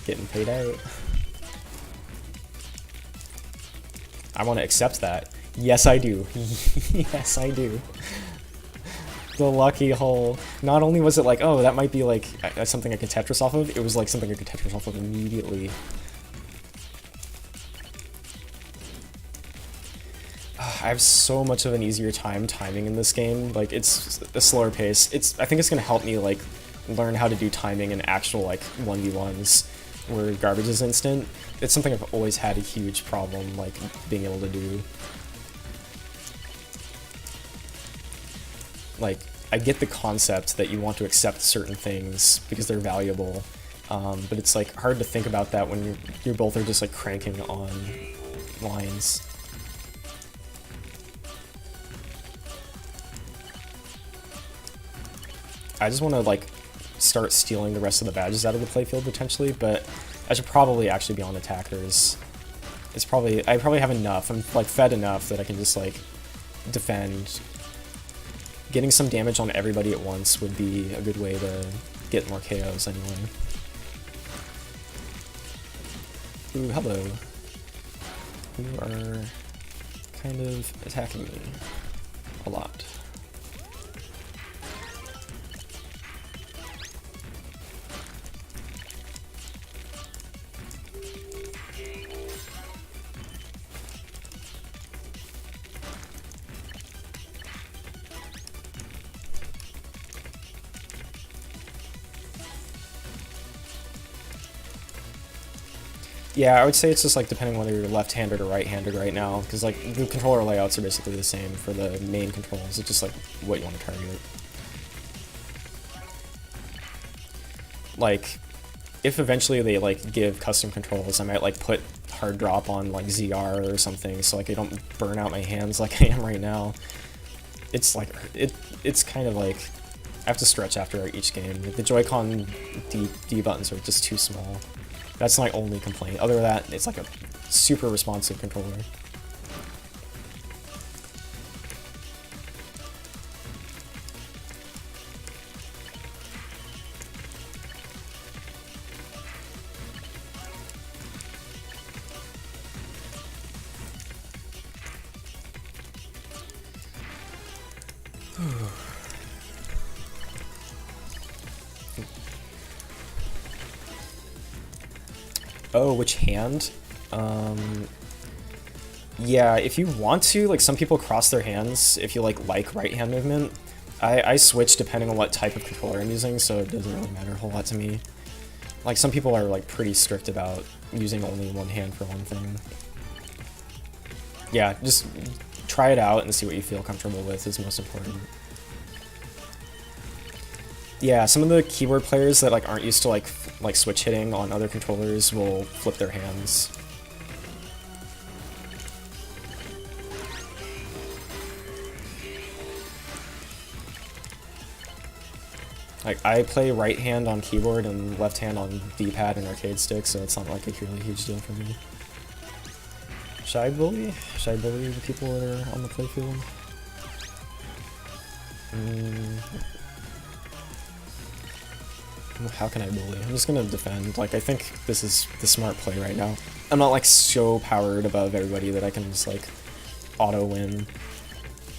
Getting paid out. I want to accept that. Yes, I do. Yes, I do. The lucky hole. Not only was it like, oh, that might be like something I could Tetris off of, it was like something I could Tetris off of immediately. I have so much of an easier time timing in this game. Like, it's a slower pace. I think it's gonna help me like learn how to do timing in actual like 1v1s where garbage is instant. It's something I've always had a huge problem like being able to do. Like I get the concept that you want to accept certain things because they're valuable, but it's like hard to think about that when you both are just like cranking on lines. I just want to like start stealing the rest of the badges out of the playfield potentially, but I should probably actually be on attackers. I probably have enough. I'm like fed enough that I can just like defend. Getting some damage on everybody at once would be a good way to get more KOs anyway. Ooh, hello. You are kind of attacking me a lot. Yeah, I would say it's just like depending whether you're left-handed or right-handed right now, because like the controller layouts are basically the same for the main controls. It's just like what you want to target. Like, if eventually they like give custom controls, I might like put hard drop on like ZR or something, so like I don't burn out my hands like I am right now. It's like it's kind of like I have to stretch after each game. Like, the Joy-Con D buttons are just too small. That's my only complaint. Other than that, it's like a super responsive controller. Oh, which hand? Yeah, if you want to, like some people cross their hands if you like right hand movement. I switch depending on what type of controller I'm using, so it doesn't really matter a whole lot to me. Like some people are like pretty strict about using only one hand for one thing. Yeah, just try it out and see what you feel comfortable with is most important. Yeah, some of the keyboard players that like aren't used to like switch hitting on other controllers will flip their hands. Like I play right hand on keyboard and left hand on D-pad and arcade stick, so it's not like a really huge deal for me. Should I bully? Should I bully the people that are on the playfield? How can I bully? I'm just gonna defend. Like, I think this is the smart play right now. I'm not like so powered above everybody that I can just like auto win.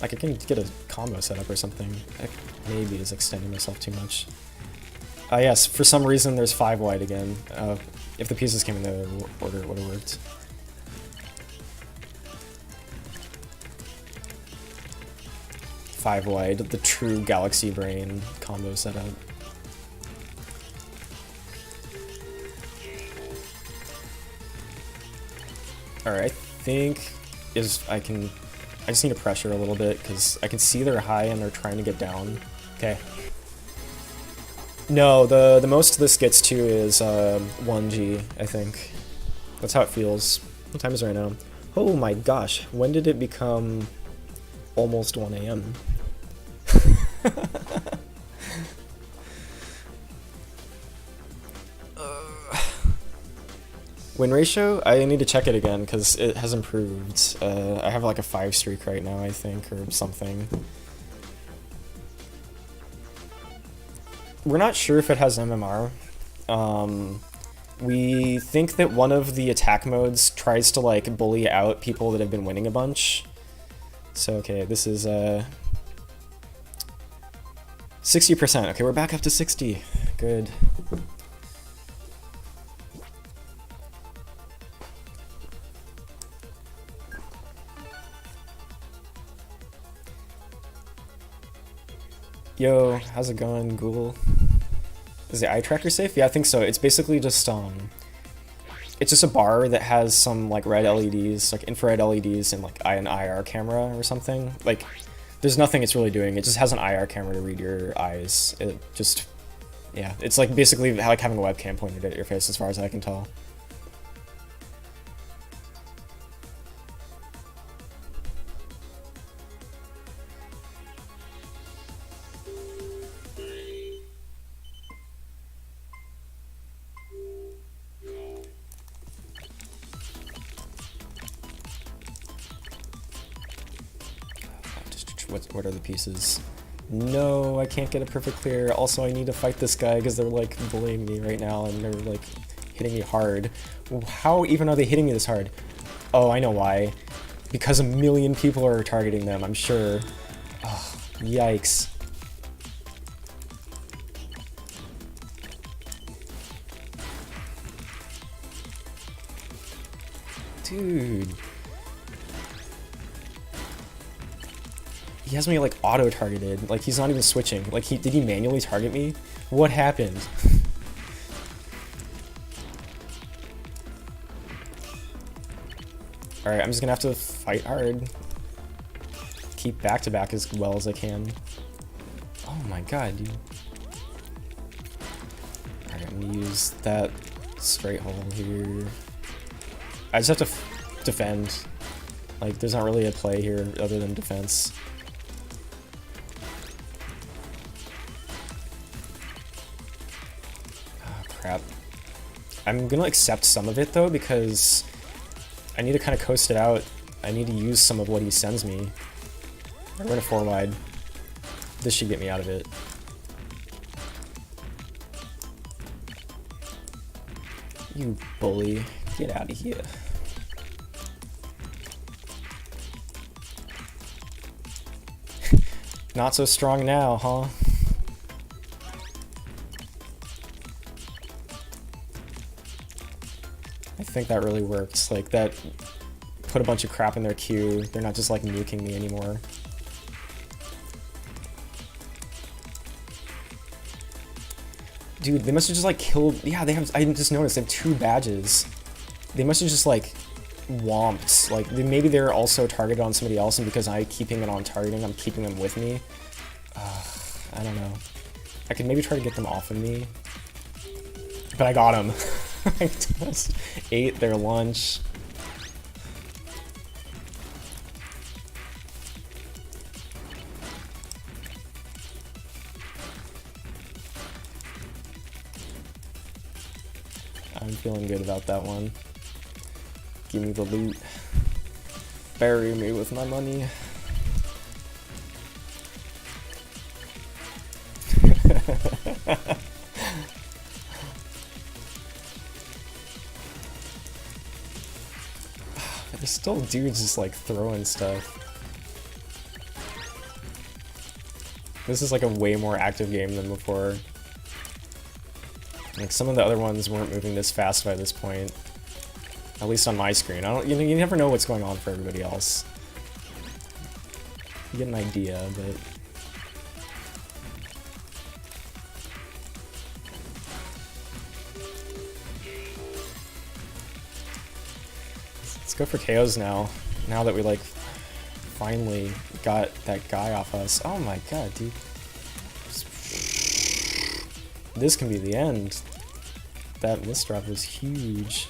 Like I can get a combo set up or something. I maybe is extending myself too much. Yes, for some reason there's 5 wide again. If the pieces came in the order, it would have worked. Five wide, the true Galaxy Brain combo setup. Alright, I think I just need to pressure a little bit because I can see they're high and they're trying to get down. Okay. No, the most this gets to is 1G, I think. That's how it feels. What time is it right now? Oh my gosh, when did it become almost 1 AM? Win ratio? I need to check it again because it has improved. I have like a 5 streak right now, I think, or something. We're not sure if it has MMR. We think that one of the attack modes tries to like bully out people that have been winning a bunch. So okay, this is 60%. Okay, we're back up to 60. Good. Yo, how's it going, Google? Is the eye tracker safe? Yeah, I think so. It's basically just it's just a bar that has some like red LEDs, like infrared LEDs, and like an IR camera or something. Like There's nothing it's really doing. It just has an IR camera to read your eyes. It just, yeah, it's like basically like having a webcam pointed at your face as far as I can tell. What are the pieces? No, I can't get a perfect clear. Also, I need to fight this guy because they're like bullying me right now and they're like hitting me hard. How even are they hitting me this hard? Oh, I know why. Because a million people are targeting them, I'm sure. Oh, yikes. Dude. He has me like auto-targeted. Like he's not even switching. Like did he manually target me? What happened? Alright, I'm just gonna have to fight hard. Keep back-to-back as well as I can. Oh my god, dude. Alright, I'm gonna use that straight hole here. I just have to defend. Like, there's not really a play here other than defense. Oh, crap. I'm gonna accept some of it, though, because I need to kind of coast it out. I need to use some of what he sends me. We're going to 4 wide. This should get me out of it. You bully. Get out of here. Not so strong now, huh? I think that really works. Like, that put a bunch of crap in their queue. They're not just, like, nuking me anymore. Dude, they must have just, like, killed... Yeah, they have... I just noticed they have 2 badges. They must have just, like, womped. Like, maybe they're also targeted on somebody else, and because I'm keeping it on targeting, I'm keeping them with me. I don't know. I could maybe try to get them off of me. But I got them. I just ate their lunch. I'm feeling good about that one. Give me the loot. Bury me with my money. There's still dudes just like throwing stuff. This is like a way more active game than before. Like some of the other ones weren't moving this fast by this point. At least on my screen. I don't you never know what's going on for everybody else. You get an idea, but let's go for KOs now. Now that we like finally got that guy off us. Oh my god, dude. This can be the end. That misdrop was huge.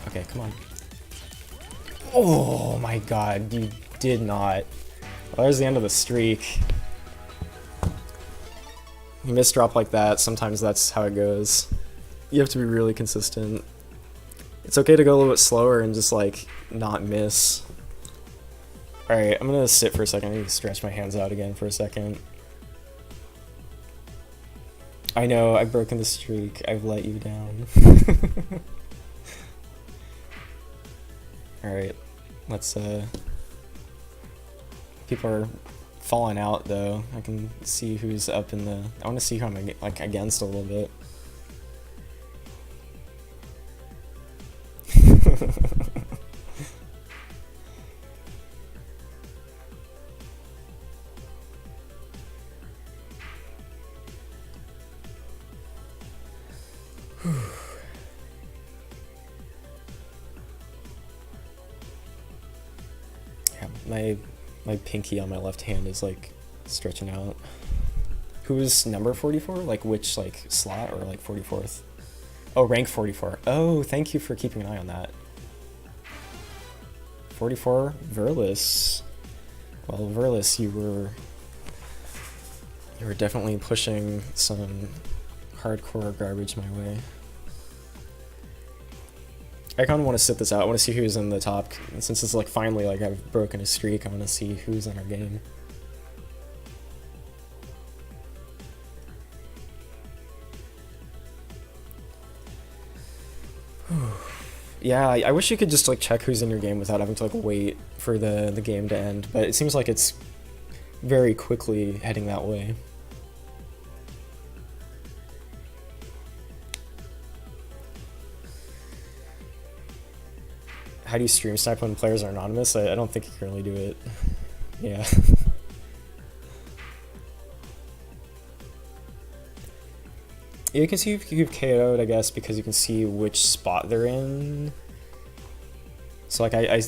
Okay, come on. Oh my god, you did not. Well, there's the end of the streak. You misdrop like that, sometimes that's how it goes. You have to be really consistent. It's okay to go a little bit slower and just like not miss. Alright, I'm gonna sit for a second. I need to stretch my hands out again for a second. I know, I've broken the streak. I've let you down. Alright, let's people are falling out though. I can see who's up in the... I want to see who I'm like against a little bit. Yeah, my My pinky on my left hand is like stretching out. Who's number 44? Like which like slot, or like 44th? Oh, rank 44. Oh, thank you for keeping an eye on that. 44, Verlis. Well, Verlis, you were definitely pushing some hardcore garbage my way. I kind of want to sit this out. I want to see who's in the top. Since it's like finally like I've broken a streak, I want to see who's in our game. Yeah, I wish you could just like check who's in your game without having to like wait for the game to end, but it seems like it's very quickly heading that way. How do you stream snipe when players are anonymous? I don't think you can really do it. Yeah. You can see if you've KO'd, I guess, because you can see which spot they're in. So like I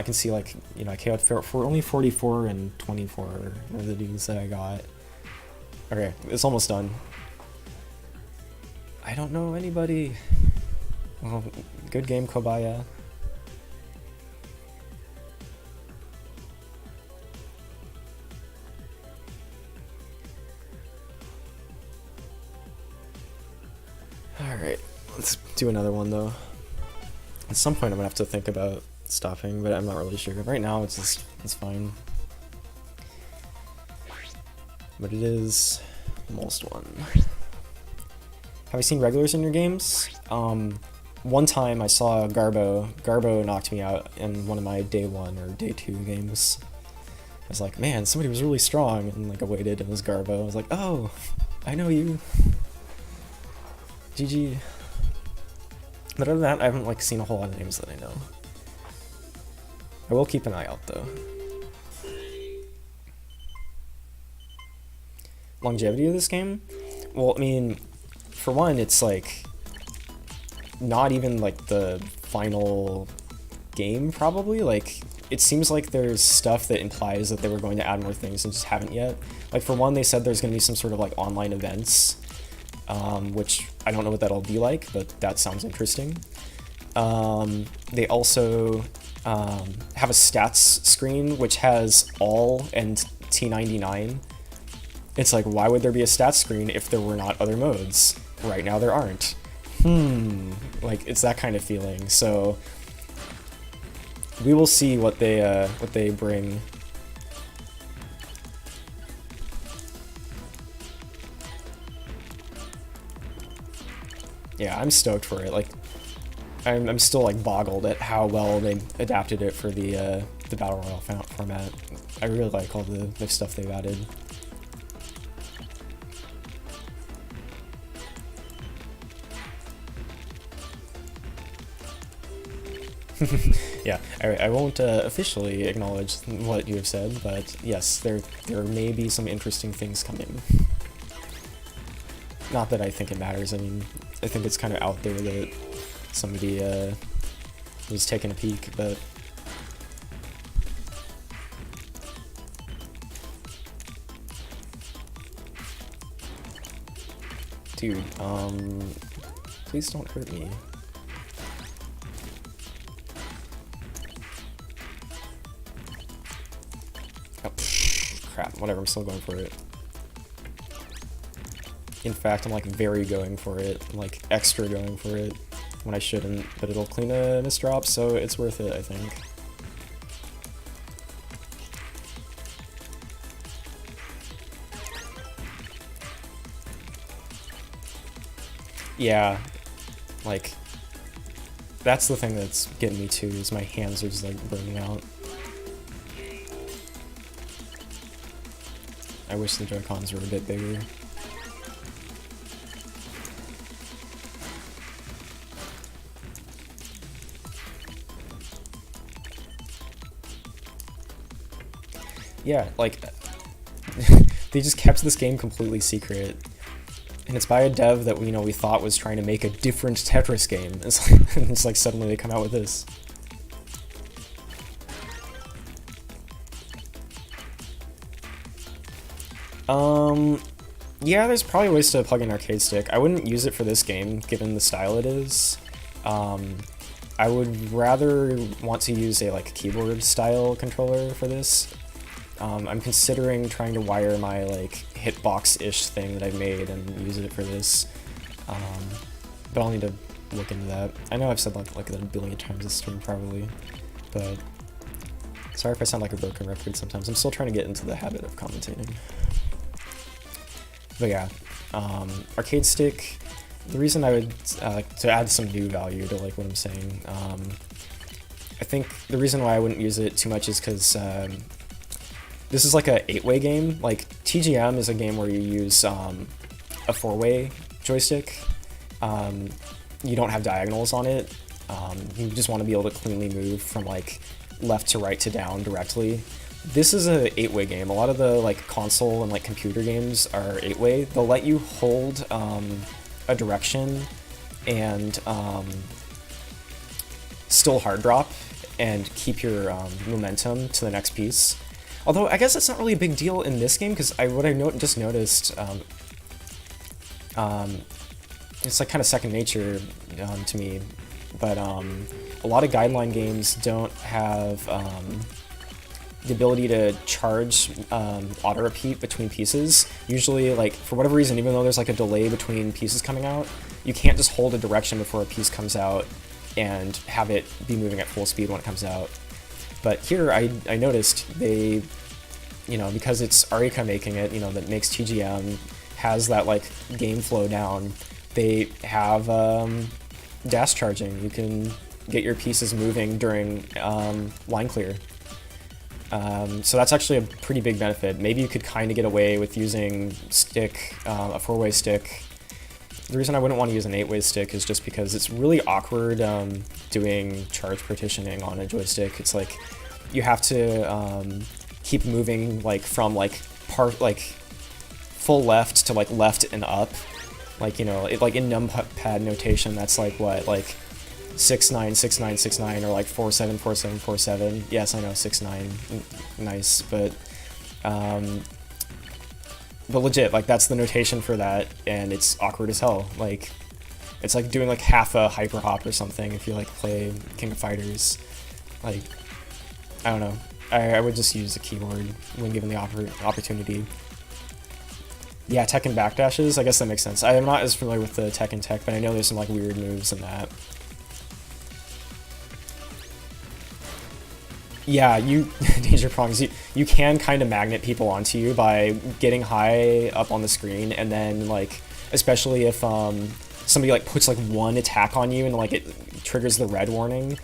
can see like, you know, I KO'd for only 44 and 24 are the dudes that I got. Okay, it's almost done. I don't know anybody. Well, good game, Kobaya. Alright, let's do another one though. At some point I'm gonna have to think about stopping, but I'm not really sure. Right now it's fine. But it is almost one. Have you seen regulars in your games? One time I saw Garbo. Garbo knocked me out in one of my day 1 or day 2 games. I was like, man, somebody was really strong, and like I waited and it was Garbo. I was like, oh, I know you. GG. But other than that, I haven't like seen a whole lot of names that I know. I will keep an eye out though. Longevity of this game? Well, I mean, for one, it's like not even like the final game probably. Like it seems like there's stuff that implies that they were going to add more things and just haven't yet. Like for one, they said there's going to be some sort of like online events. Which I don't know what that'll be like, but that sounds interesting. They also have a stats screen which has all and T99. It's like, why would there be a stats screen if there were not other modes? Right now there aren't. Like it's that kind of feeling. So we will see what they bring. Yeah, I'm stoked for it. Like, I'm still like boggled at how well they adapted it for the battle royale format. I really like all the stuff they've added. Yeah, I won't officially acknowledge what you have said, but yes, there may be some interesting things coming. Not that I think it matters. I mean, I think it's kind of out there that somebody was taking a peek, but dude, please don't hurt me. Oh, crap, whatever, I'm still going for it. In fact, I'm like very going for it, I'm like extra going for it when I shouldn't, but it'll clean a misdrop, so it's worth it, I think. Yeah, like, that's the thing that's getting me too, is my hands are just like burning out. I wish the Joy-Cons were a bit bigger. Yeah, like, they just kept this game completely secret. And it's by a dev that, you know, we thought was trying to make a different Tetris game. It's like suddenly they come out with this. Yeah, there's probably ways to plug in arcade stick. I wouldn't use it for this game, given the style it is. I would rather want to use a like keyboard style controller for this. I'm considering trying to wire my like hitbox-ish thing that I've made and use it for this. But I'll need to look into that. I know I've said like that a billion times this stream probably, but sorry if I sound like a broken record sometimes. I'm still trying to get into the habit of commentating. But yeah, arcade stick, the reason I would, to add some new value to like what I'm saying, I think the reason why I wouldn't use it too much is because this is like a 8-way game. Like TGM is a game where you use a 4-way joystick. You don't have diagonals on it. You just want to be able to cleanly move from like left to right to down directly. This is a 8-way game. A lot of the like console and like computer games are 8-way. They'll let you hold a direction and still hard drop and keep your momentum to the next piece. Although I guess that's not really a big deal in this game because what I just noticed, it's like kind of second nature to me. But a lot of guideline games don't have the ability to charge auto repeat between pieces. Usually, like for whatever reason, even though there's like a delay between pieces coming out, you can't just hold a direction before a piece comes out and have it be moving at full speed when it comes out. But here, I noticed they, because it's Arika making it, that makes TGM, has that like game flow down. They have dash charging. You can get your pieces moving during line clear. So that's actually a pretty big benefit. Maybe you could kind of get away with using stick, a 4-way stick. The reason I wouldn't want to use an 8-way stick is just because it's really awkward doing charge partitioning on a joystick. It's like you have to keep moving like from like full left to like left and up. Like like in numpad notation, that's like what, like 6-9, 6-9, 6-9, or like 4-7, 4-7, 4-7. Yes, I know 6-9, nice, but legit, like that's the notation for that, and it's awkward as hell. Like it's like doing like half a hyper hop or something if you like play King of Fighters. Like I don't know. I would just use a keyboard when given the opportunity. Yeah, Tekken backdashes, I guess that makes sense. I am not as familiar with the Tekken tech, but I know there's some like weird moves in that. Yeah, danger prongs, you can kind of magnet people onto you by getting high up on the screen, and then like, especially if somebody like puts like one attack on you and like it triggers the red warning,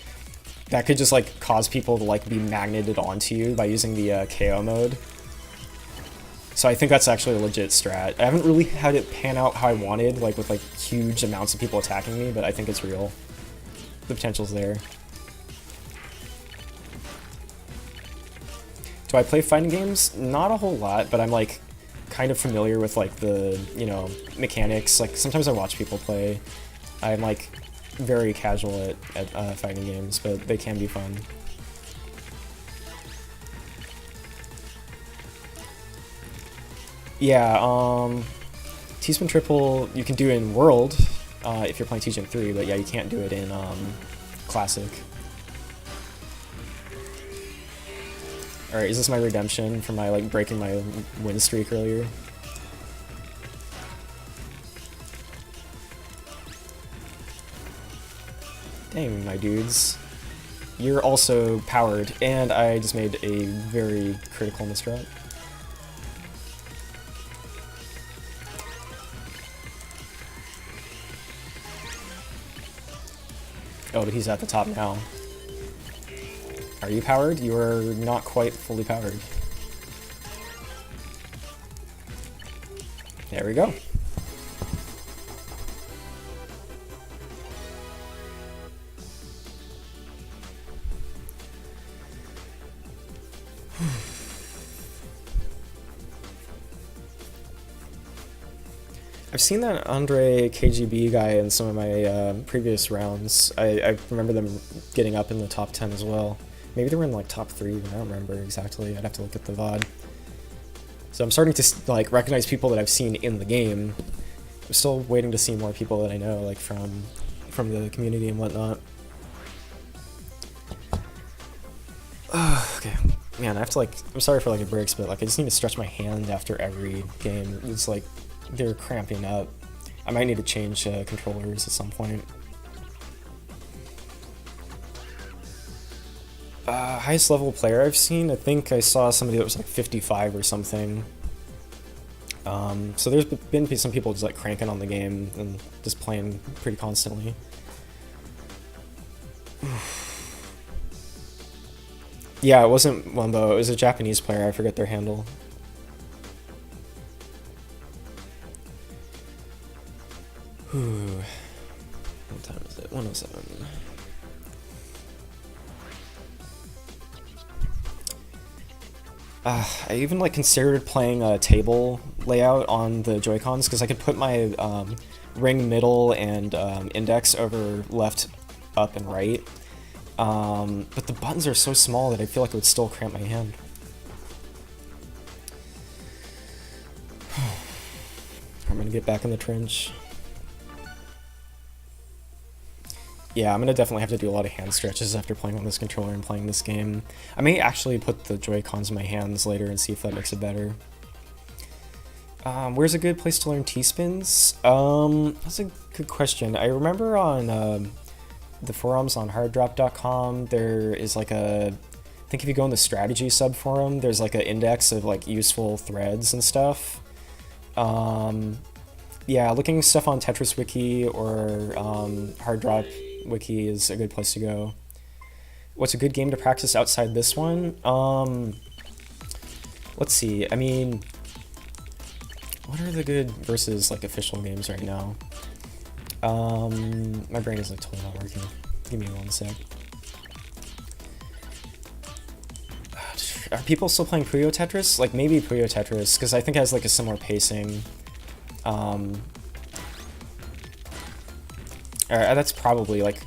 that could just like cause people to like be magneted onto you by using the KO mode. So I think that's actually a legit strat. I haven't really had it pan out how I wanted, like with like huge amounts of people attacking me, but I think it's real. The potential's there. Do I play fighting games? Not a whole lot, but I'm like kind of familiar with like the, mechanics. Like sometimes I watch people play. I'm like very casual at fighting games, but they can be fun. Yeah, T-spin triple you can do in World if you're playing TGM3, but yeah, you can't do it in Classic. Alright, is this my redemption for my like breaking my win streak earlier? Dang, my dudes. You're also powered, and I just made a very critical misdrop. Oh, but he's at the top now. Are you powered? You are not quite fully powered. There we go. I've seen that Andre KGB guy in some of my previous rounds. I remember them getting up in the top 10 as well. Maybe they were in like top 3, but I don't remember exactly. I'd have to look at the VOD. So I'm starting to like recognize people that I've seen in the game. I'm still waiting to see more people that I know, like from the community and whatnot. Okay, man, I have to like, I'm sorry for like it breaks, but like I just need to stretch my hand after every game. It's like they're cramping up. I might need to change controllers at some point. Highest level player I've seen, I think I saw somebody that was like 55 or something. So there's been some people just like cranking on the game and just playing pretty constantly. Yeah, it wasn't Wumbo, it was a Japanese player, I forget their handle. What time is it? 1:07. I even like considered playing a table layout on the Joy-Cons because I could put my ring, middle, and index over left, up, and right. But the buttons are so small that I feel like it would still cramp my hand. I'm gonna get back in the trench. Yeah, I'm gonna definitely have to do a lot of hand stretches after playing on this controller and playing this game. I may actually put the Joy-Cons in my hands later and see if that makes it better. Where's a good place to learn T-spins? That's a good question. I remember on the forums on harddrop.com, there is like I think if you go in the strategy sub-forum, there's like an index of like useful threads and stuff. Yeah, looking stuff on Tetris Wiki or Harddrop Wiki is a good place to go. What's a good game to practice outside this one? Let's see, I mean, what are the good versus like official games right now? My brain is like totally not working. Give me 1 sec. Are people still playing Puyo Tetris? Like maybe Puyo Tetris, because I think it has like a similar pacing. That's probably like,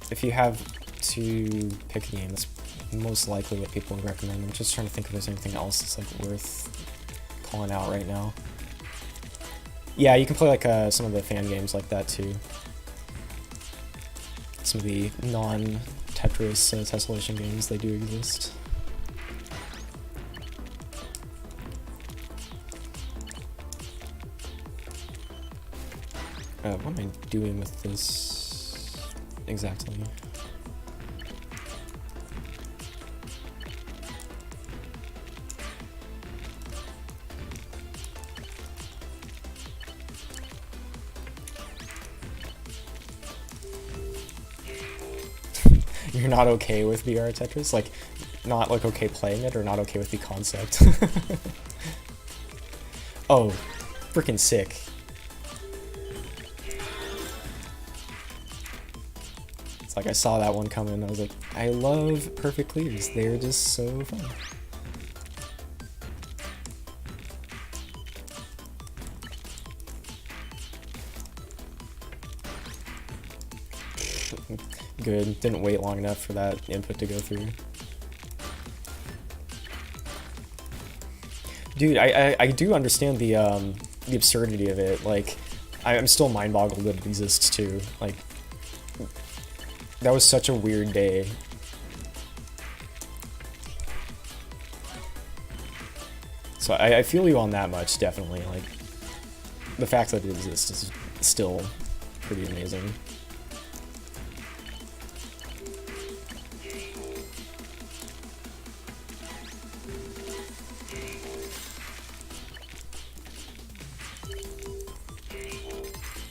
if you have to pick a game, that's most likely what people would recommend. I'm just trying to think if there's anything else that's like worth calling out right now. Yeah, you can play like some of the fan games like that too. Some of the non-Tetris tessellation games, they do exist. What am I doing with this exactly? You're not okay with VR Tetris? Like, not like okay playing it, or not okay with the concept? Oh, freaking sick. It's like I saw that one coming, I was like, I love perfect clears, they're just so fun. Good, didn't wait long enough for that input to go through. Dude, I do understand the absurdity of it. Like, I'm still mind-boggled that it exists too. Like, that was such a weird day. So I feel you on that much, definitely. Like, the fact that it exists is still pretty amazing.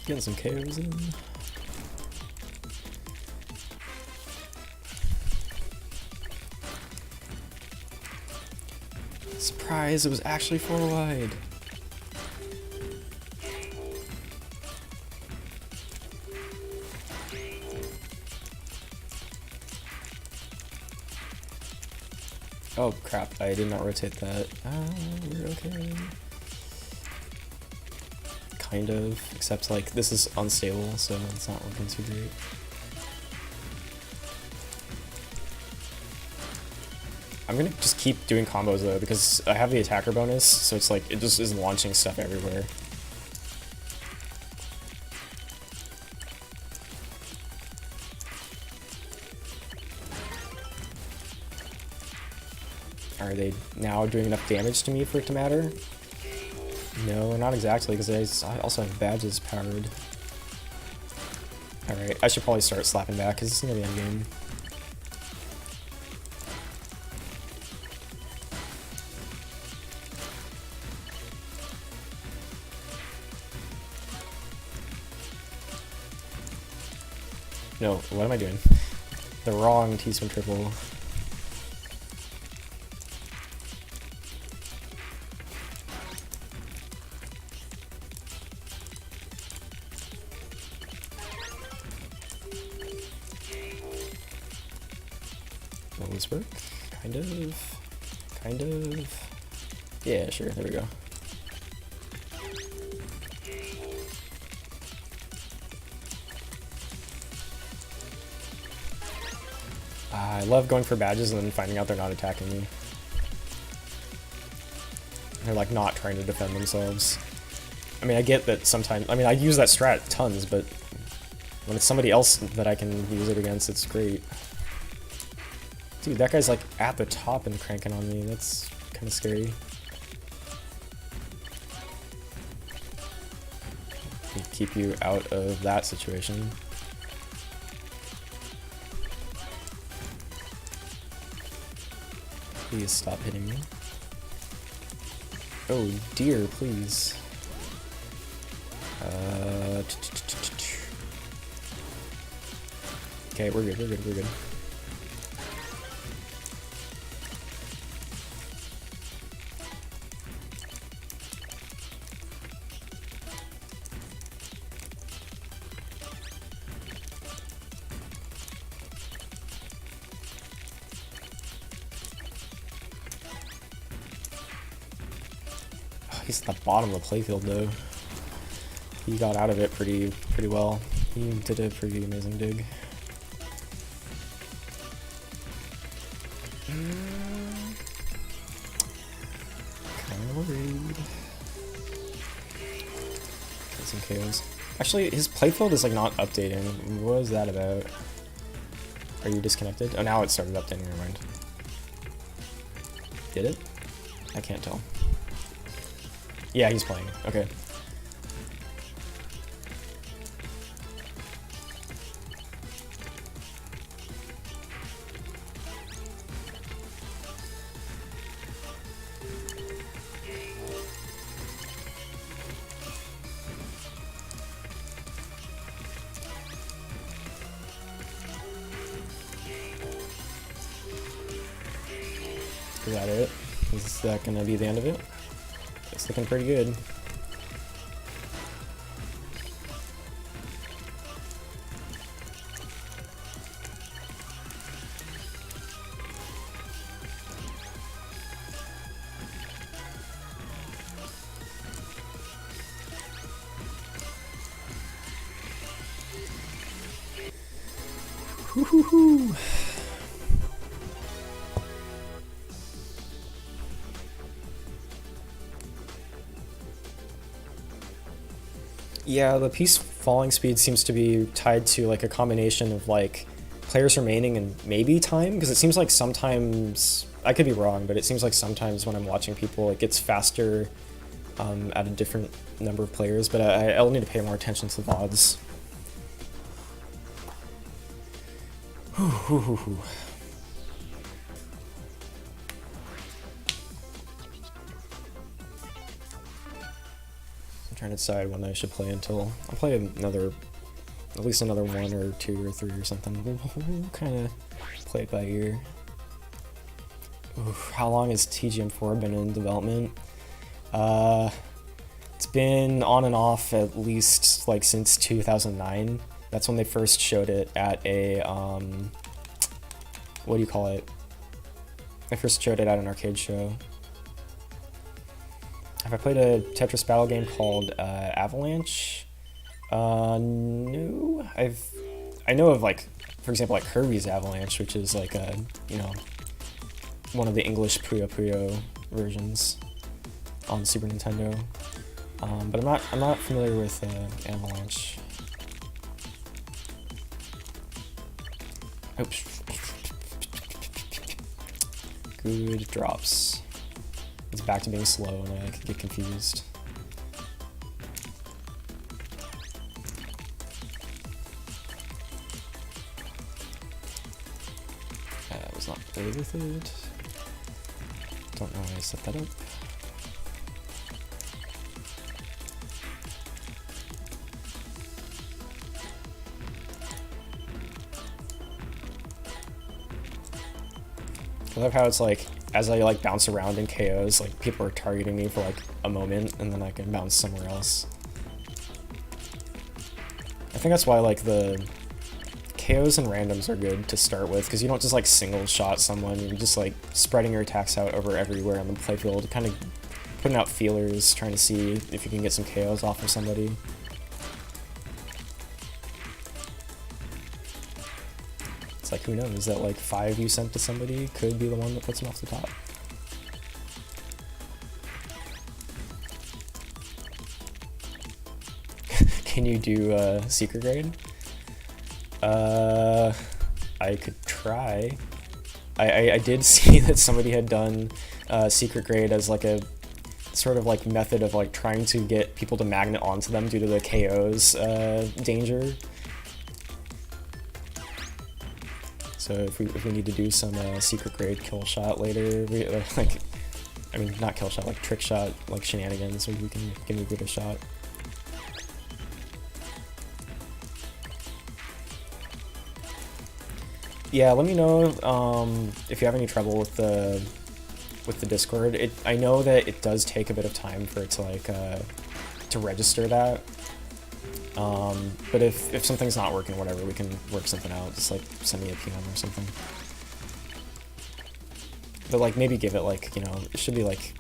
Getting some KOs in. Surprise, it was actually 4 wide. Oh crap, I did not rotate that. We're okay. Kind of, except like this is unstable, so it's not working too great. I'm gonna just keep doing combos though, because I have the attacker bonus, so it's like, it just is launching stuff everywhere. Are they now doing enough damage to me for it to matter? No, not exactly, because I also have badges powered. Alright, I should probably start slapping back, because it's gonna be endgame. No, what am I doing? The wrong T-spin triple. Will this work? Kind of. Kind of. Yeah, sure, there we go. I love going for badges and then finding out they're not attacking me. They're like not trying to defend themselves. I mean, I get that sometimes, I mean, I use that strat tons, but when it's somebody else that I can use it against, it's great. Dude, that guy's like at the top and cranking on me. That's kind of scary. Keep you out of that situation. Please stop hitting me. Oh dear, please. Okay, we're good, we're good, we're good. He's at the bottom of the playfield though. He got out of it pretty well. He did a pretty amazing dig. Kinda worried. Get some KOs. Actually, his playfield is like not updating. What is that about? Are you disconnected? Oh, now it started updating, never mind. Did it? I can't tell. Yeah, he's playing. Okay. Is that it? Is that gonna be the end of it? It's looking pretty good. Woo-hoo-hoo. Yeah, the piece falling speed seems to be tied to like a combination of like players remaining and maybe time, because it seems like sometimes, I could be wrong, but it seems like sometimes when I'm watching people it gets faster at a different number of players, but I'll need to pay more attention to the VODs. I'm trying to decide when I should play until I'll play another, at least another 1 or 2 or 3 or something. We'll kind of play it by ear. Oof, how long has TGM4 been in development? It's been on and off at least like since 2009. That's when they first showed it at a what do you call it? I first showed it at an arcade show. Have I played a Tetris battle game called Avalanche? No. I know of like, for example, like Kirby's Avalanche, which is like a, you know, one of the English Puyo Puyo versions on Super Nintendo. But I'm not familiar with Avalanche. Oops. Good drops. It's back to being slow and I could get confused. That was not really worth it. Don't know how I set that up. I love how it's like, as I like bounce around in KOs, like people are targeting me for like a moment and then I can bounce somewhere else. I think that's why like the KOs and randoms are good to start with, because you don't just like single shot someone, you're just like spreading your attacks out over everywhere on the playfield, kind of putting out feelers, trying to see if you can get some KOs off of somebody. It's like, who knows, that like 5 you sent to somebody could be the one that puts them off the top. Can you do secret grade? I could try. I did see that somebody had done secret grade as like a sort of like method of like trying to get people to magnet onto them due to the KOs danger. So if we need to do some secret grade kill shot later, like, I mean not kill shot, like trick shot, like shenanigans, where you can give me a good shot. Yeah, let me know if you have any trouble with the Discord. I know that it does take a bit of time for it to like to register that. But if something's not working, whatever, we can work something out. Just like send me a PM or something. But like maybe give it like, you know, it should be like,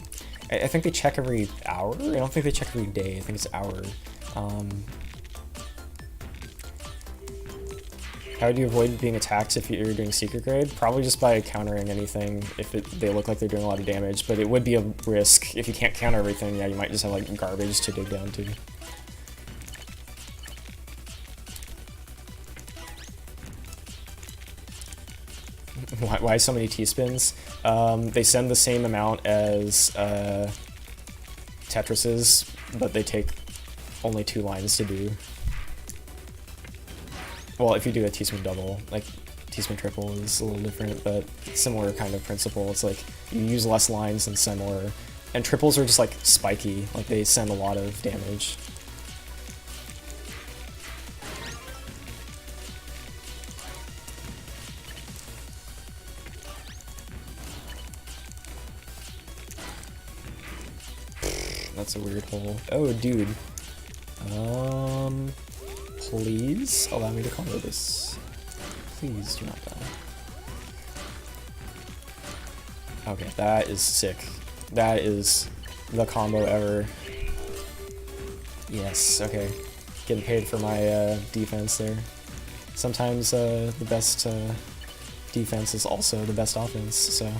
I think they check every hour. I don't think they check every day. I think it's hour. How would you avoid being attacked if you're doing secret grade? Probably just by countering anything if they look like they're doing a lot of damage, but it would be a risk. If you can't counter everything, yeah, you might just have like garbage to dig down to. Why so many T-spins? They send the same amount as Tetris's, but they take only 2 lines to do. Well, if you do a T-spin double, like T-spin triple is a little different, but similar kind of principle. It's like you use less lines and send more. And triples are just like spiky, like they send a lot of damage. That's a weird hole. Oh, dude. Please allow me to combo this. Please do not die. Okay, that is sick. That is the combo ever. Yes, okay. Getting paid for my defense there. Sometimes the best defense is also the best offense, so...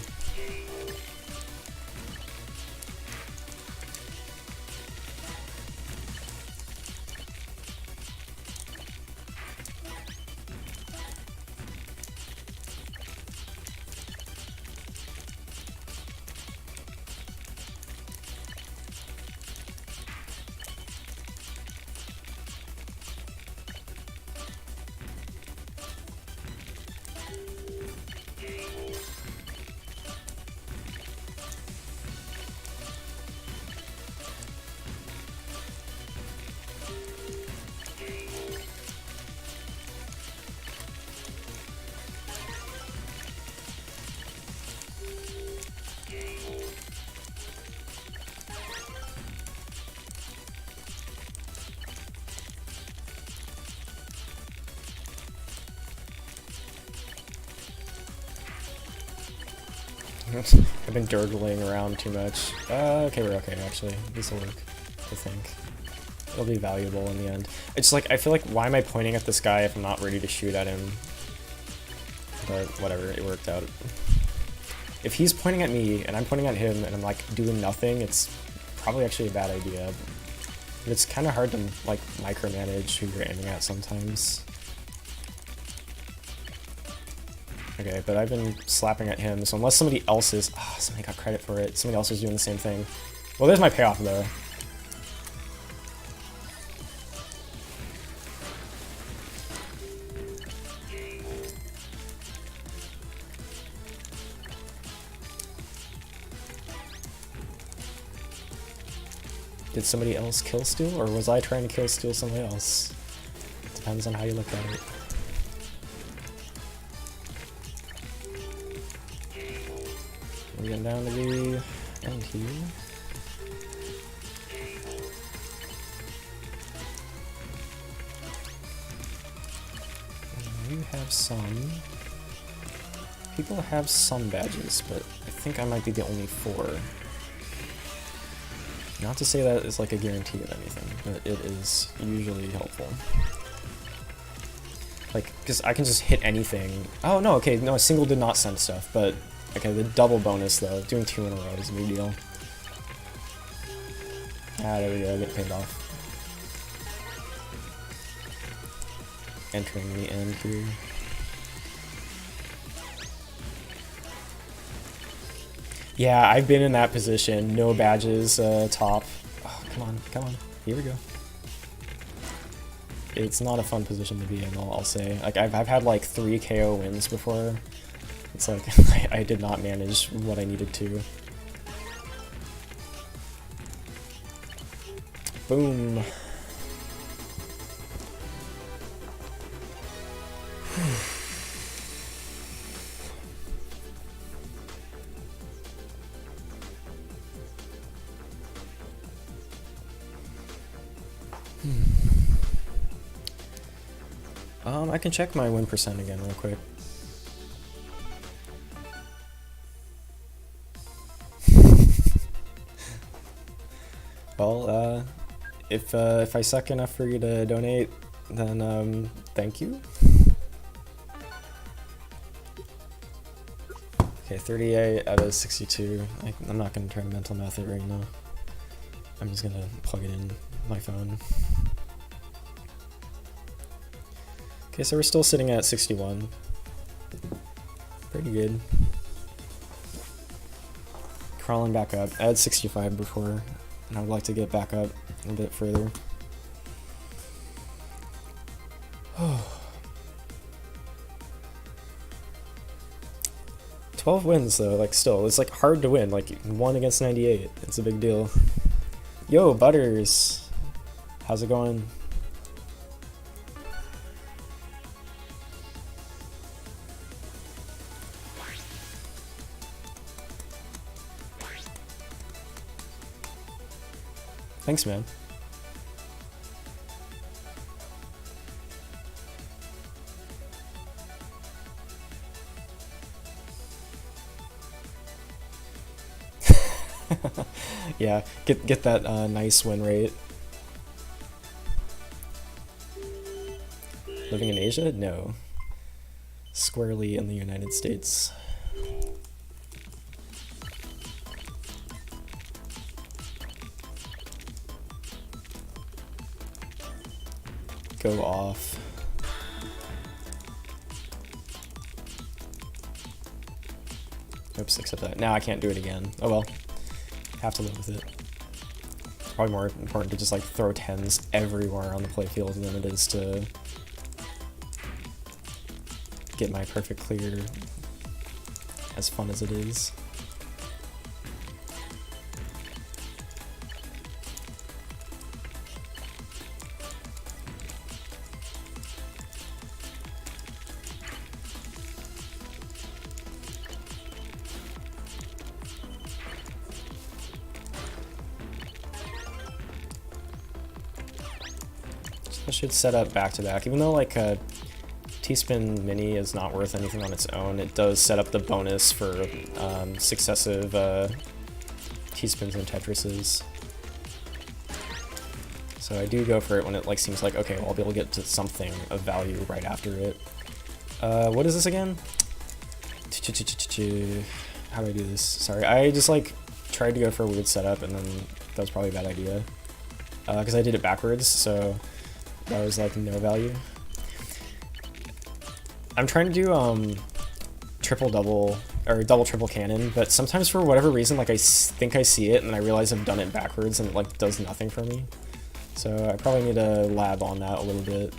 I've been dirtling around too much. Okay, we're okay, actually. This will work, I think. It'll be valuable in the end. It's like, I feel like, why am I pointing at this guy if I'm not ready to shoot at him? But whatever, it worked out. if he's pointing at me and I'm pointing at him and I'm like doing nothing, it's probably actually a bad idea. But it's kind of hard to like micromanage who you're aiming at sometimes. Okay, but I've been slapping at him, so unless somebody else is... Ah, somebody got credit for it. Somebody else is doing the same thing. Well, there's my payoff, though. Did somebody else kill steal, or was I trying to kill steal somebody else? Depends on how you look at it. We're getting down to the end here. You have some. People have some badges, but I think I might be the only 4. Not to say that is like a guarantee of anything, but it is usually helpful. Like, because I can just hit anything. Oh no, okay, no, a single did not send stuff, but okay, the double bonus though, doing 2 in a row is a big deal. Ah, there we go, get paid off. Entering the end here. Yeah, I've been in that position. No badges, top. Oh, come on, come on. Here we go. It's not a fun position to be in, I'll say. Like, I've had like 3 KO wins before. It's like, I did not manage what I needed to. Boom. I can check my win percent again real quick. Well, if I suck enough for you to donate, then thank you. Okay, 38 out of 62. I'm not gonna try to mental math it right now. I'm just gonna plug it in my phone. Okay, so we're still sitting at 61. Pretty good. Crawling back up. I had 65 before, and I would like to get back up a bit further. 12 wins though, like still, it's like hard to win, like 1 against 98, it's a big deal. Yo, Butters, how's it going? Thanks, man. Yeah, get that nice win rate. Living in Asia? No. Squarely in the United States. Go off. Oops, accept that. Now I can't do it again. Oh well. Have to live with it. It's probably more important to just like throw 10s everywhere on the playfield than it is to get my perfect clear, as fun as it is. I should set up back-to-back, even though like T-Spin Mini is not worth anything on its own. It does set up the bonus for successive T-Spins and Tetrises. So I do go for it when it like seems like, okay, well, I'll be able to get to something of value right after it. What is this again? how do I do this? Sorry, I just like tried to go for a weird setup and then that was probably a bad idea. Because I did it backwards, so that was like no value. I'm trying to do triple double or double triple cannon, but sometimes for whatever reason, like I think I see it and I realize I've done it backwards and it like does nothing for me. So I probably need to lab on that a little bit.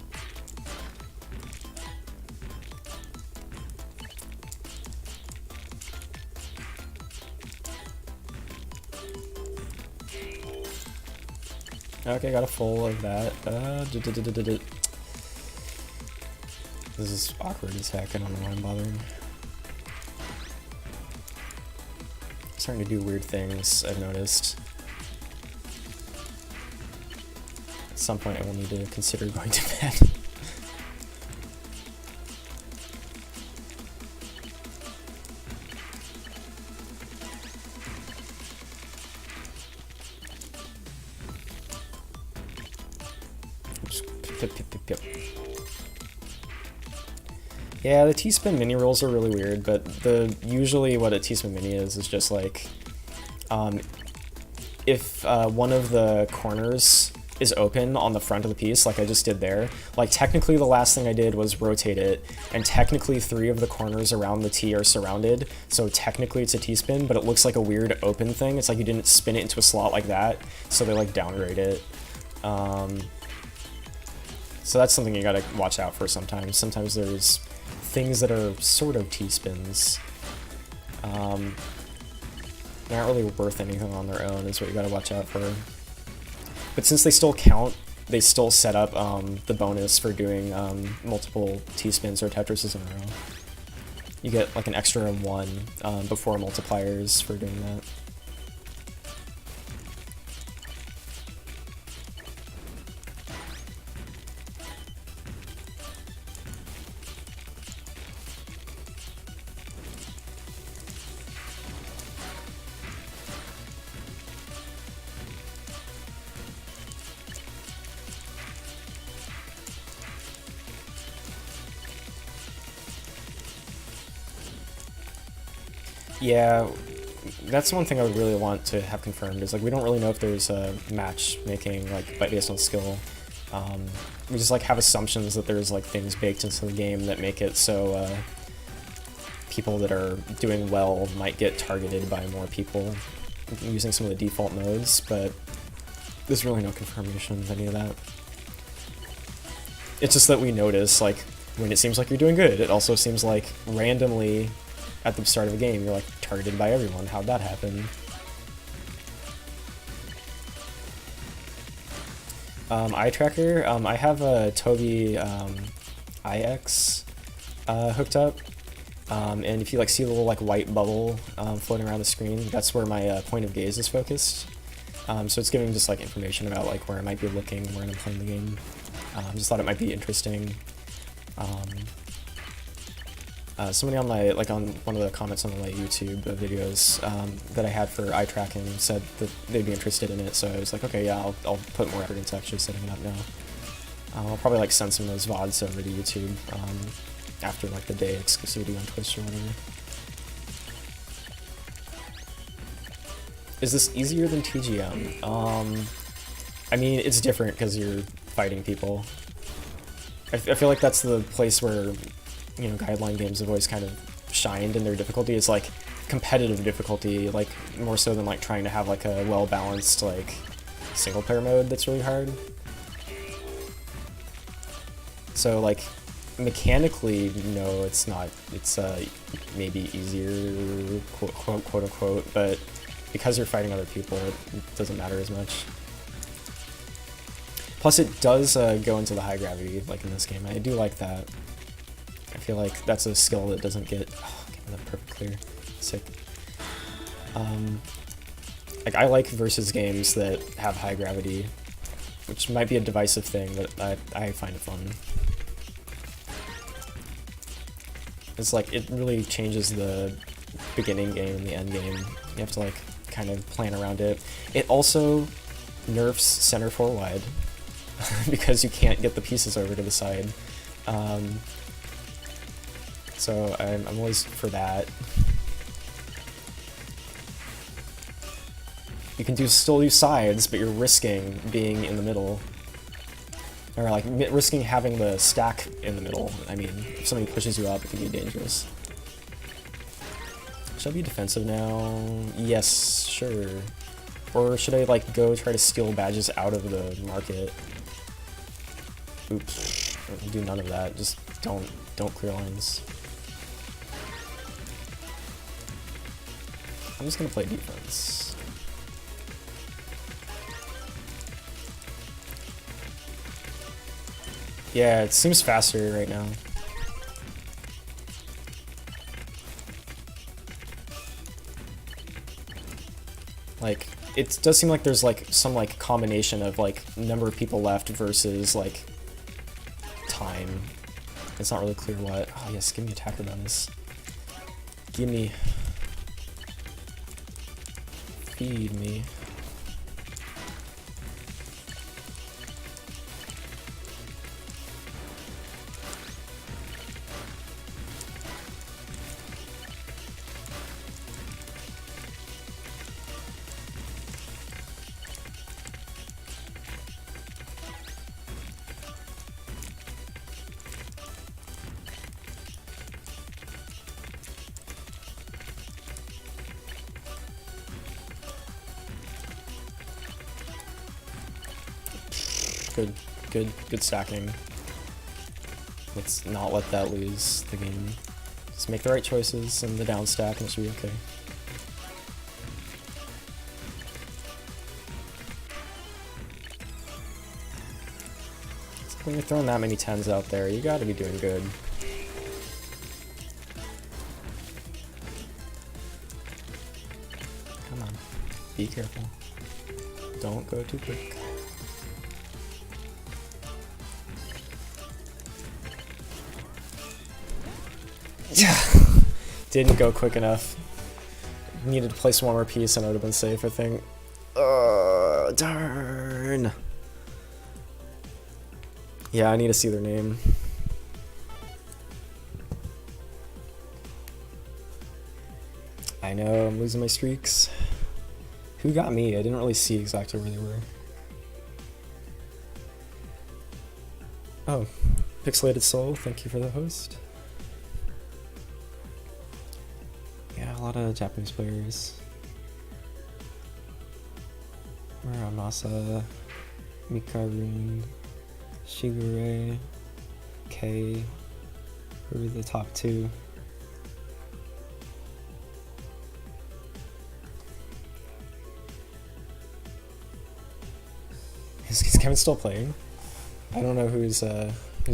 Okay, got a full of that. This is awkward as heck, I don't know why I'm bothering. Starting to do weird things, I've noticed. At some point I will need to consider going to bed. Yeah, the T-spin mini rolls are really weird, but usually what a T-spin mini is just like, if one of the corners is open on the front of the piece, like I just did there, like technically the last thing I did was rotate it, and technically 3 of the corners around the T are surrounded, so technically it's a T-spin, but it looks like a weird open thing. It's like you didn't spin it into a slot like that, so they like downgrade it. So that's something you gotta watch out for sometimes. Sometimes there's things that are sort of T-spins. They're not really worth anything on their own is what you gotta watch out for. But since they still count, they still set up the bonus for doing multiple T-spins or Tetrises in a row. You get like an extra 1 before multipliers for doing that. Yeah, that's one thing I would really want to have confirmed, is like we don't really know if there's matchmaking like based on skill. We just like have assumptions that there's like things baked into the game that make it so people that are doing well might get targeted by more people using some of the default modes, but there's really no confirmation of any of that. It's just that we notice, like, when it seems like you're doing good, it also seems like randomly at the start of the game you're like targeted by everyone. How'd that happen? Eye tracker, I have a Tobii EyeX hooked up, and if you like see the little like white bubble floating around the screen, that's where my point of gaze is focused. So it's giving just like information about like where I might be looking when I'm playing the game. Just thought it might be interesting. Somebody on my, like on one of the comments on my YouTube videos that I had for eye tracking said that they'd be interested in it, so I was like, okay, yeah, I'll put more effort into actually setting it up now. I'll probably like send some of those VODs over to YouTube after like the day exclusivity on Twitch or whatever. Is this easier than TGM? I mean, it's different because you're fighting people. I feel like that's the place where, you know, guideline games have always kind of shined in their difficulty. It's like competitive difficulty, like more so than like trying to have like a well-balanced like single player mode that's really hard. So like mechanically, no, it's not. It's maybe easier, quote unquote, but because you're fighting other people, it doesn't matter as much. Plus, it does go into the high gravity, like in this game. I do like that. I feel like that's a skill that doesn't get... Oh, give me that perfect clear. Sick. Like, I like versus games that have high gravity, which might be a divisive thing, but I find it fun. It's like, it really changes the beginning game and the end game. You have to, like, kind of plan around it. It also nerfs center forward because you can't get the pieces over to the side. So I'm always for that. You can still do sides, but you're risking being in the middle. Or like risking having the stack in the middle. I mean, if somebody pushes you up, it can be dangerous. Should I be defensive now? Yes, sure. Or should I like go try to steal badges out of the market? Oops. I'll do none of that. Just don't clear lines. I'm just gonna play defense. Yeah, it seems faster right now. Like, it does seem like there's like some like combination of like number of people left versus like time. It's not really clear what. Oh yes, give me attacker bonus. Give me. Feed me. Good stacking. Let's not let that lose the game. Just make the right choices in the down stack and it should be okay. When you're throwing that many 10s out there, you gotta be doing good. Come on. Be careful. Don't go too quick. Yeah, didn't go quick enough. Needed to place one more piece and I would have been safe, I think. Darn. Yeah, I need to see their name. I know, I'm losing my streaks. Who got me? I didn't really see exactly where they were. Oh, Pixelated Soul, thank you for the host. Yeah, a lot of Japanese players. Muramasa, Mikarun, Shigure, Kei, who are the top two? Is Kevin still playing? I don't know who's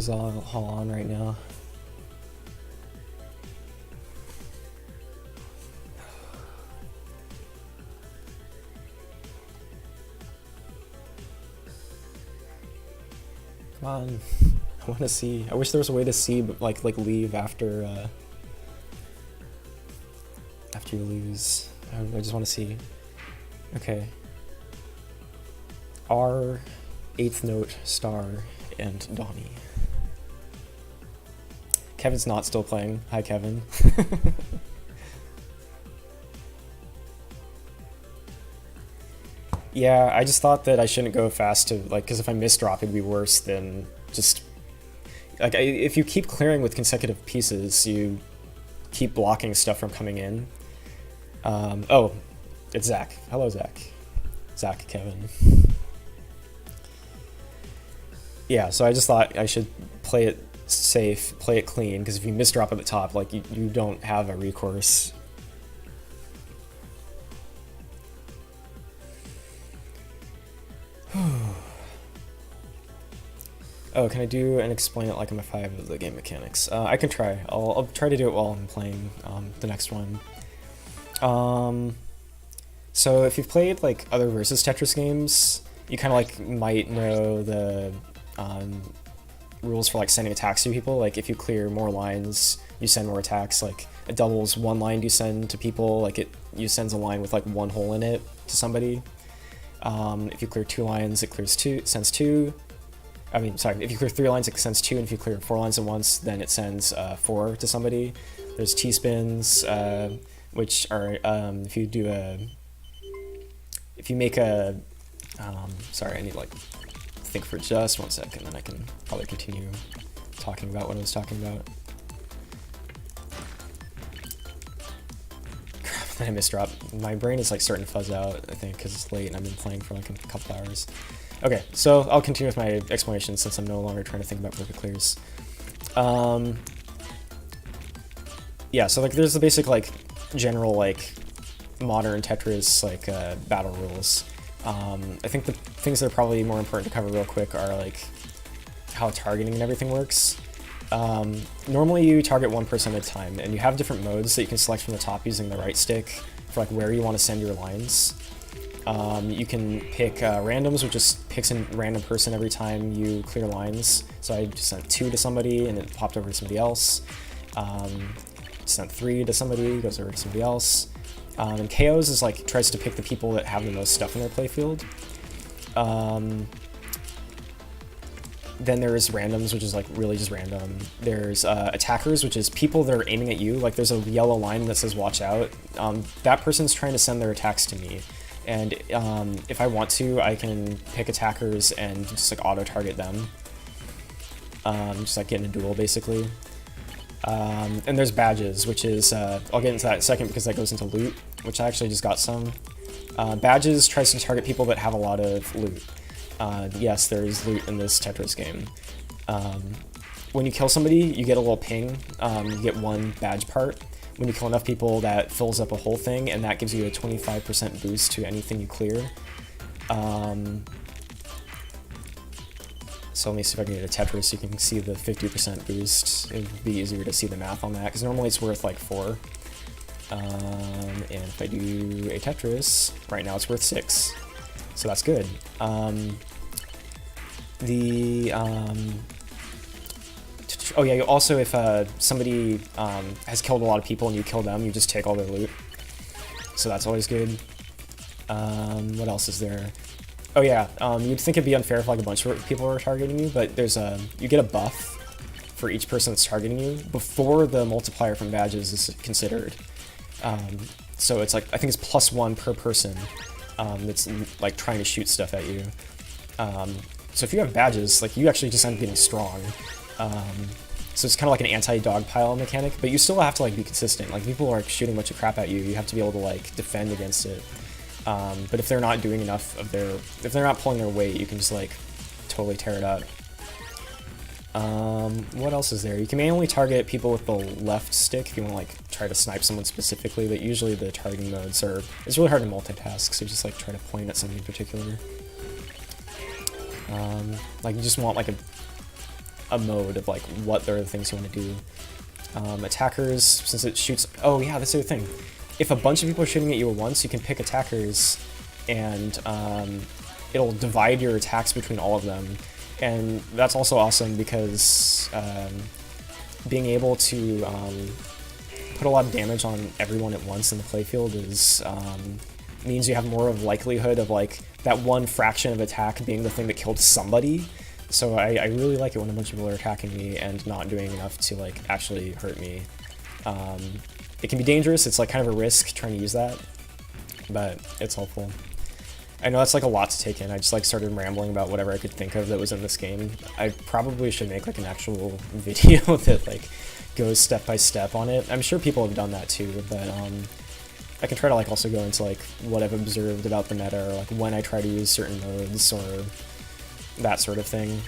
all on right now. Come on, I want to see. I wish there was a way to see, but like leave after after you lose. I just want to see. Okay. R, 8th Note, Star, and Donnie. Kevin's not still playing. Hi, Kevin. Yeah, I just thought that I shouldn't go fast to, like, because if I miss drop, it'd be worse than just, like, if you keep clearing with consecutive pieces, you keep blocking stuff from coming in. Oh, it's Zach. Hello, Zach. Zach, Kevin. Yeah, so I just thought I should play it safe, play it clean, because if you miss drop at the top, like, you don't have a recourse. Oh, can I do and explain it like I'm a 5 of the game mechanics? I can try. I'll try to do it while I'm playing the next one. So if you've played like other versus Tetris games, you kind of like might know the rules for like sending attacks to people. Like if you clear more lines, you send more attacks. Like it doubles one line you send to people. Like you sends a line with like one hole in it to somebody. If you clear 2 lines, it sends 2. I mean, sorry, if you clear 3 lines, it sends 2, and if you clear 4 lines at once, then it sends 4 to somebody. There's T-spins, which are, if if you make a, sorry, I need to like think for just 1 second, then I can probably continue talking about what I was talking about. Crap, then I misdropped. My brain is like starting to fuzz out, I think, because it's late and I've been playing for like a couple hours. Okay, so I'll continue with my explanation since I'm no longer trying to think about perfect clears. Yeah, so like there's the basic like general like modern Tetris like battle rules. I think the things that are probably more important to cover real quick are like how targeting and everything works. Normally you target one person at a time, and you have different modes that you can select from the top using the right stick for like where you want to send your lines. You can pick randoms, which just picks a random person every time you clear lines. So I just sent 2 to somebody and it popped over to somebody else. Sent 3 to somebody, goes over to somebody else. And KOs is like tries to pick the people that have the most stuff in their playfield. Then there's randoms, which is like really just random. There's attackers, which is people that are aiming at you. Like there's a yellow line that says watch out. That person's trying to send their attacks to me. And if I want to, I can pick attackers and just like auto target them. Just like get in a duel basically. And there's badges, which is, I'll get into that in a second because that goes into loot, which I actually just got some. Badges tries to target people that have a lot of loot. Yes, there is loot in this Tetris game. When you kill somebody, you get a little ping. You get 1 badge part. When you kill enough people, that fills up a whole thing, and that gives you a 25% boost to anything you clear. So let me see if I can get a Tetris so you can see the 50% boost. It would be easier to see the math on that, because normally it's worth like 4. And if I do a Tetris, right now it's worth 6. So that's good. Oh yeah, also if somebody has killed a lot of people and you kill them, you just take all their loot. So that's always good. What else is there? Oh yeah, you'd think it'd be unfair if like a bunch of people are targeting you, but there's you get a buff for each person that's targeting you before the multiplier from badges is considered. So it's like, I think it's +1 per person that's like trying to shoot stuff at you. So if you have badges, like you actually just end up getting strong. So it's kind of like an anti-dogpile mechanic, but you still have to like be consistent. Like people are shooting a bunch of crap at you, you have to be able to like defend against it. But if they're not doing enough of if they're not pulling their weight, you can just like totally tear it up. What else is there? You can manually target people with the left stick if you want to like try to snipe someone specifically, but usually the targeting modes it's really hard to multitask, so just like try to point at something in particular. Like you just want like a mode of like what are the things you want to do. Attackers, since it shoots, oh yeah, that's the other thing. If a bunch of people are shooting at you at once, you can pick attackers and it'll divide your attacks between all of them. And that's also awesome because being able to put a lot of damage on everyone at once in the playfield means you have more of likelihood of like that one fraction of attack being the thing that killed somebody. So I really like it when a bunch of people are attacking me and not doing enough to like actually hurt me. It can be dangerous, it's like kind of a risk trying to use that, but it's helpful. I know that's like a lot to take in. I just like started rambling about whatever I could think of that was in this game. I probably should make like an actual video that like goes step by step on it. I'm sure people have done that too, but I can try to like also go into like what I've observed about the meta, or like when I try to use certain modes or that sort of thing.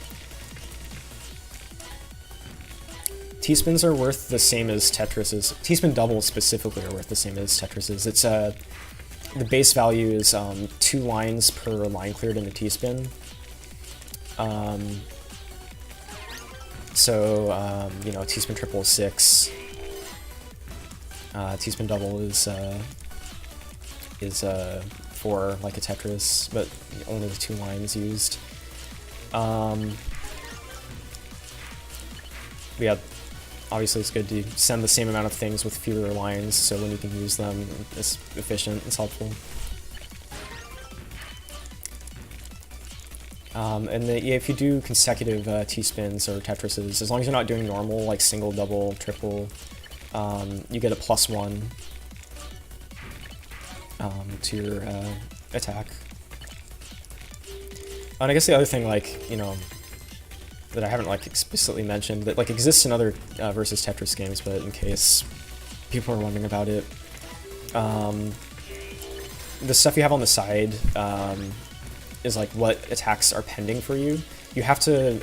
T-spins are worth the same as Tetris's. T-spin doubles specifically are worth the same as Tetris's. It's the base value is 2 lines per line cleared in a T-spin. You know, T-spin triple is 6. T-spin double is 4, like a Tetris, but only the 2 lines used. Yeah, obviously it's good to send the same amount of things with fewer lines, so when you can use them, it's efficient, it's helpful. Yeah, if you do consecutive T-spins or Tetrises, as long as you're not doing normal, like single, double, triple, you get a +1 to your attack. And I guess the other thing, like, you know, that I haven't like explicitly mentioned that like exists in other versus Tetris games, but in case people are wondering about it, the stuff you have on the side is like what attacks are pending for you. You have to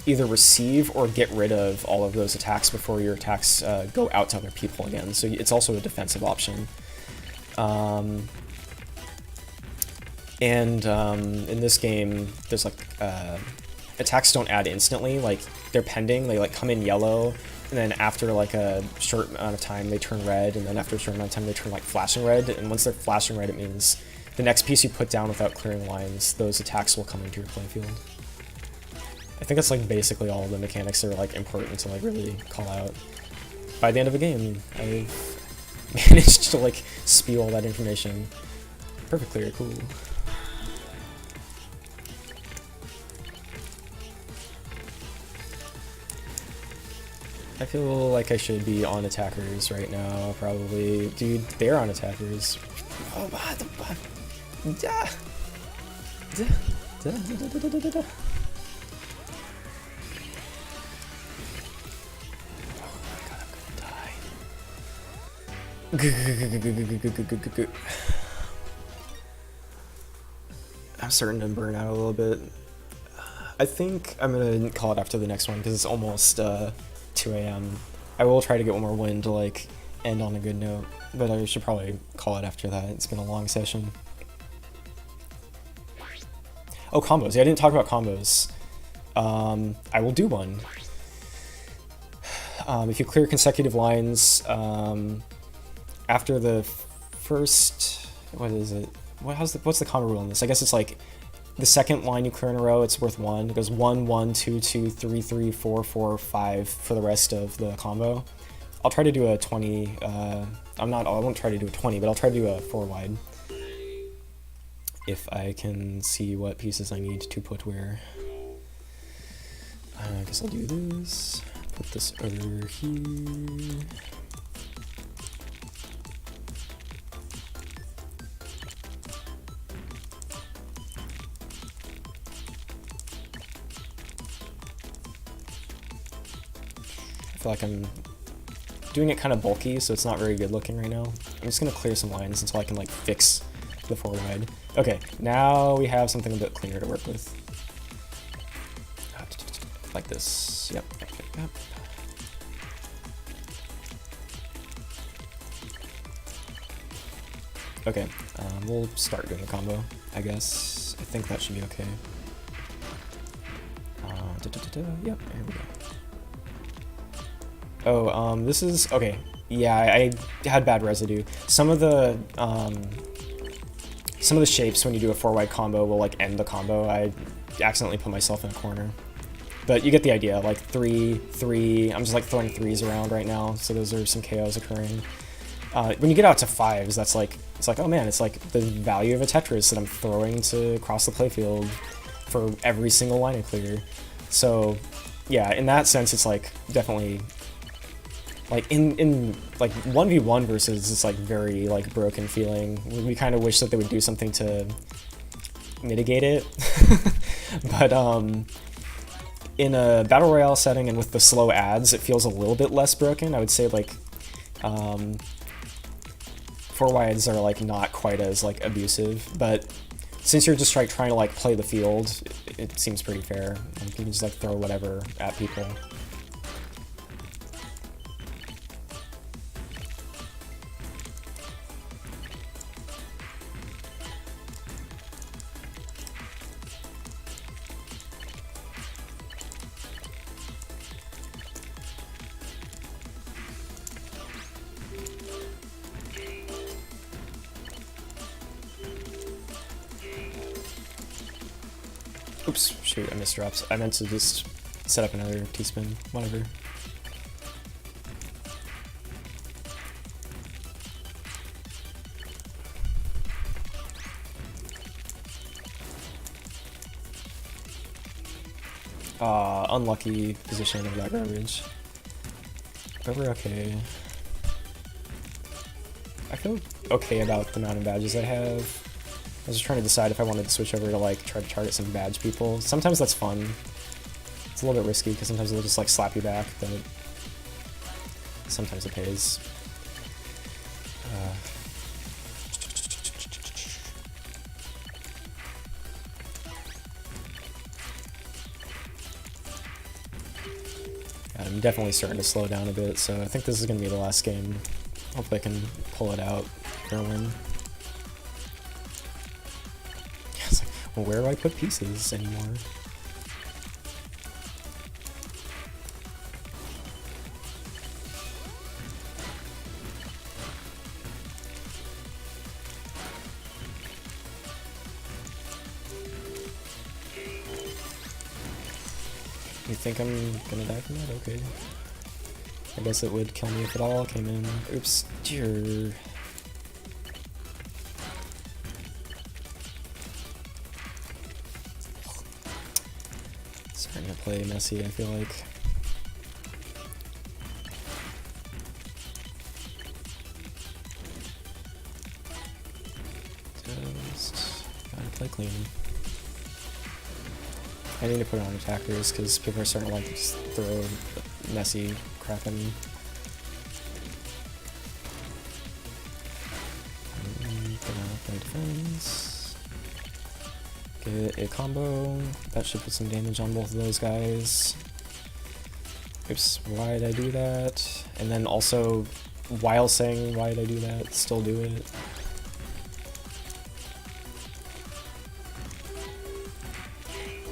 either receive or get rid of all of those attacks before your attacks go out to other people again. So it's also a defensive option. In this game, there's like attacks don't add instantly. Like they're pending. They like come in yellow, and then after like a short amount of time they turn red, and then after a short amount of time they turn like flashing red. And once they're flashing red, it means the next piece you put down without clearing lines, those attacks will come into your playfield. I think that's like basically all of the mechanics that are like important to like really call out. By the end of the game, I've managed to like spew all that information. Perfect clear, cool. I feel like I should be on attackers right now, probably. Dude, they're on attackers. Oh, what the fuck? Da. Da. Da. Da. Da. Da. Da. Da. Oh my god, I'm gonna die. I'm starting to burn out a little bit. I think I'm gonna call it after the next one because it's almost 2 a.m. I will try to get one more win to like end on a good note, but I should probably call it after that. It's been a long session. Oh, combos. Yeah, I didn't talk about combos. I will do one. If you clear consecutive lines after the first, what is it? What's the combo rule in this? I guess it's like the second line you clear in a row, it's worth 1. It goes 1, 1, 2, 2, 3, 3, 4, 4, 5 for the rest of the combo. I'll try to do a 20. I won't try to do a 20, but I'll try to do a 4 wide. If I can see what pieces I need to put where. I guess I'll do this. Put this over here. I feel like I'm doing it kind of bulky, so it's not very good looking right now. I'm just gonna clear some lines until I can like fix the 4 wide. Okay, now we have something a bit cleaner to work with. Like this. Yep. Yep. Okay, we'll start doing the combo, I guess. I think that should be okay. Yep, here we go. Oh, this is, okay. Yeah, I had bad residue. Some of the shapes when you do a 4 wide combo will like end the combo. I accidentally put myself in a corner. But you get the idea, like 3, 3, I'm just like throwing 3s around right now, so those are some KOs occurring. When you get out to 5s, that's like, it's like, oh man, it's like the value of a Tetris that I'm throwing to cross the playfield for every single line I clear. So yeah, in that sense, it's like definitely, like in like 1v1 versus it's like very like broken feeling. We kind of wish that they would do something to mitigate it. But in a battle royale setting and with the slow ads, it feels a little bit less broken. I would say like 4 wides are like not quite as like abusive, but since you're just like trying to like play the field, it seems pretty fair. Like, you can just like throw whatever at people. Oops, shoot, I missed drops. I meant to just set up another T-spin, whatever. Unlucky position of that garbage. But we're okay. I feel okay about the amount of badges I have. I was just trying to decide if I wanted to switch over to like try to target some badge people. Sometimes that's fun. It's a little bit risky because sometimes they'll just like slap you back, but sometimes it pays. I'm definitely starting to slow down a bit, so I think this is going to be the last game. Hopefully I can pull it out for a win. It's like, well, where do I put pieces anymore? You think I'm gonna die from that? Okay. I guess it would kill me if it all came in. Oops. Dear. Starting to play messy, I feel like. Just gotta play clean. I need to put on attackers because people are starting to like just throw messy crap at me. Gonna play defense. Get a combo. That should put some damage on both of those guys. Oops, why did I do that? And then also, while saying why did I do that, still do it.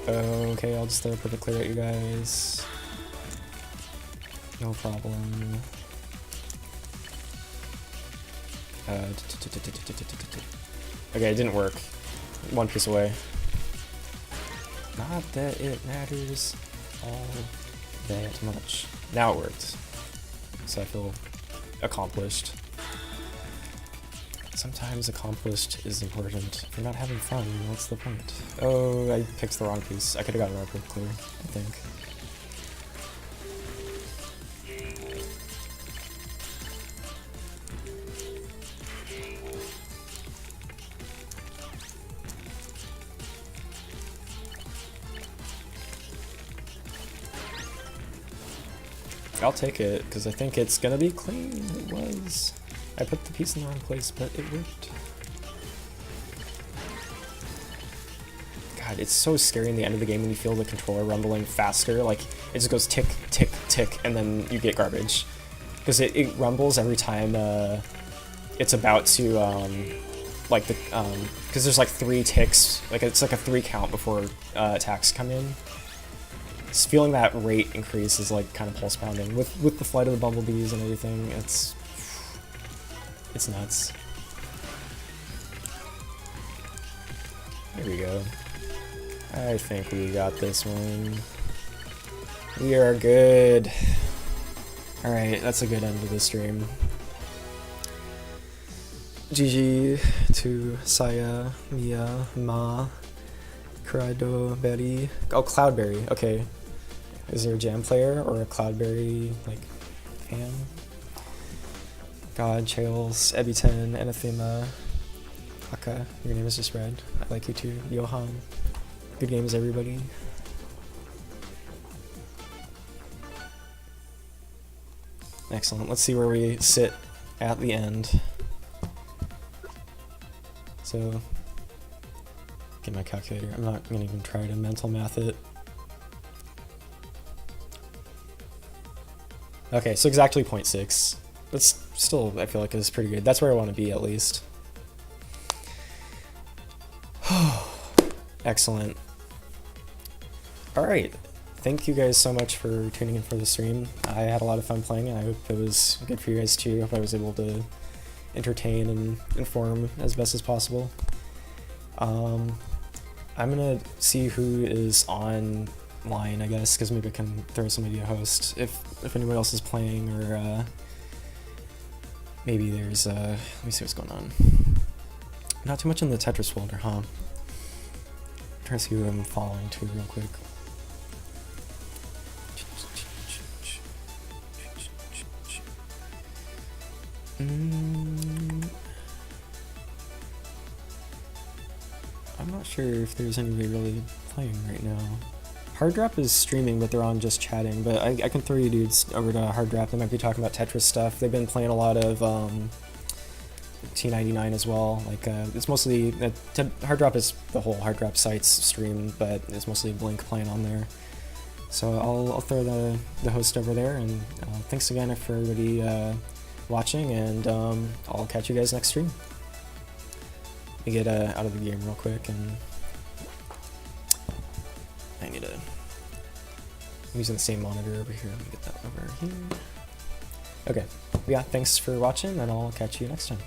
Okay, I'll just throw a perfect clear at you guys. No problem. Okay, it didn't work. One piece away. Not that it matters all that much. Now it worked. So I feel accomplished. Sometimes accomplished is important. If you're not having fun, what's the point? Oh, I picked the wrong piece. I could have gotten our perfect clear, I think. I'll take it, because I think it's gonna be clean. It was. I put the piece in the wrong place, but it worked. God, it's so scary in the end of the game when you feel the controller rumbling faster. Like, it just goes tick, tick, tick, and then you get garbage. Because it rumbles every time it's about to, like, because there's like 3 ticks. Like, it's like a 3 count before attacks come in. Just feeling that rate increase is like kind of pulse pounding. With the flight of the bumblebees and everything, it's nuts. There we go. I think we got this one. We are good. Alright, that's a good end to the stream. GG to Saya, Mia, Ma, Crado, Betty. Oh, Cloudberry, okay. Is there a Jam player or a Cloudberry, like, fan? God, Chaels, Ebiton, Anathema, Aka, your name is just red. I like you too. Johan. Good games, everybody. Excellent. Let's see where we sit at the end. So, get my calculator. I'm not gonna even try to mental math it. Okay, so exactly 0.6. That's still, I feel like, is pretty good. That's where I want to be, at least. Excellent. Alright, thank you guys so much for tuning in for the stream. I had a lot of fun playing, and I hope it was good for you guys too. I hope I was able to entertain and inform as best as possible. I'm gonna see who is online, I guess, because maybe I can throw somebody to host if anyone else is playing, or maybe there's let me see what's going on. Not too much in the Tetris folder, huh? Try to see who I'm following to real quick. not sure if there's anybody really playing right now. Hard Drop is streaming, but they're on just chatting. But I can throw you dudes over to Hard Drop. They might be talking about Tetris stuff. They've been playing a lot of T99 as well. Like it's mostly Hard Drop is the whole Hard Drop site's stream, but it's mostly Blink playing on there. So I'll throw the host over there, and thanks again for everybody watching, and I'll catch you guys next stream. Let me get out of the game real quick, and I need to. I'm using the same monitor over here. Let me get that over here. Okay, yeah, thanks for watching, and I'll catch you next time.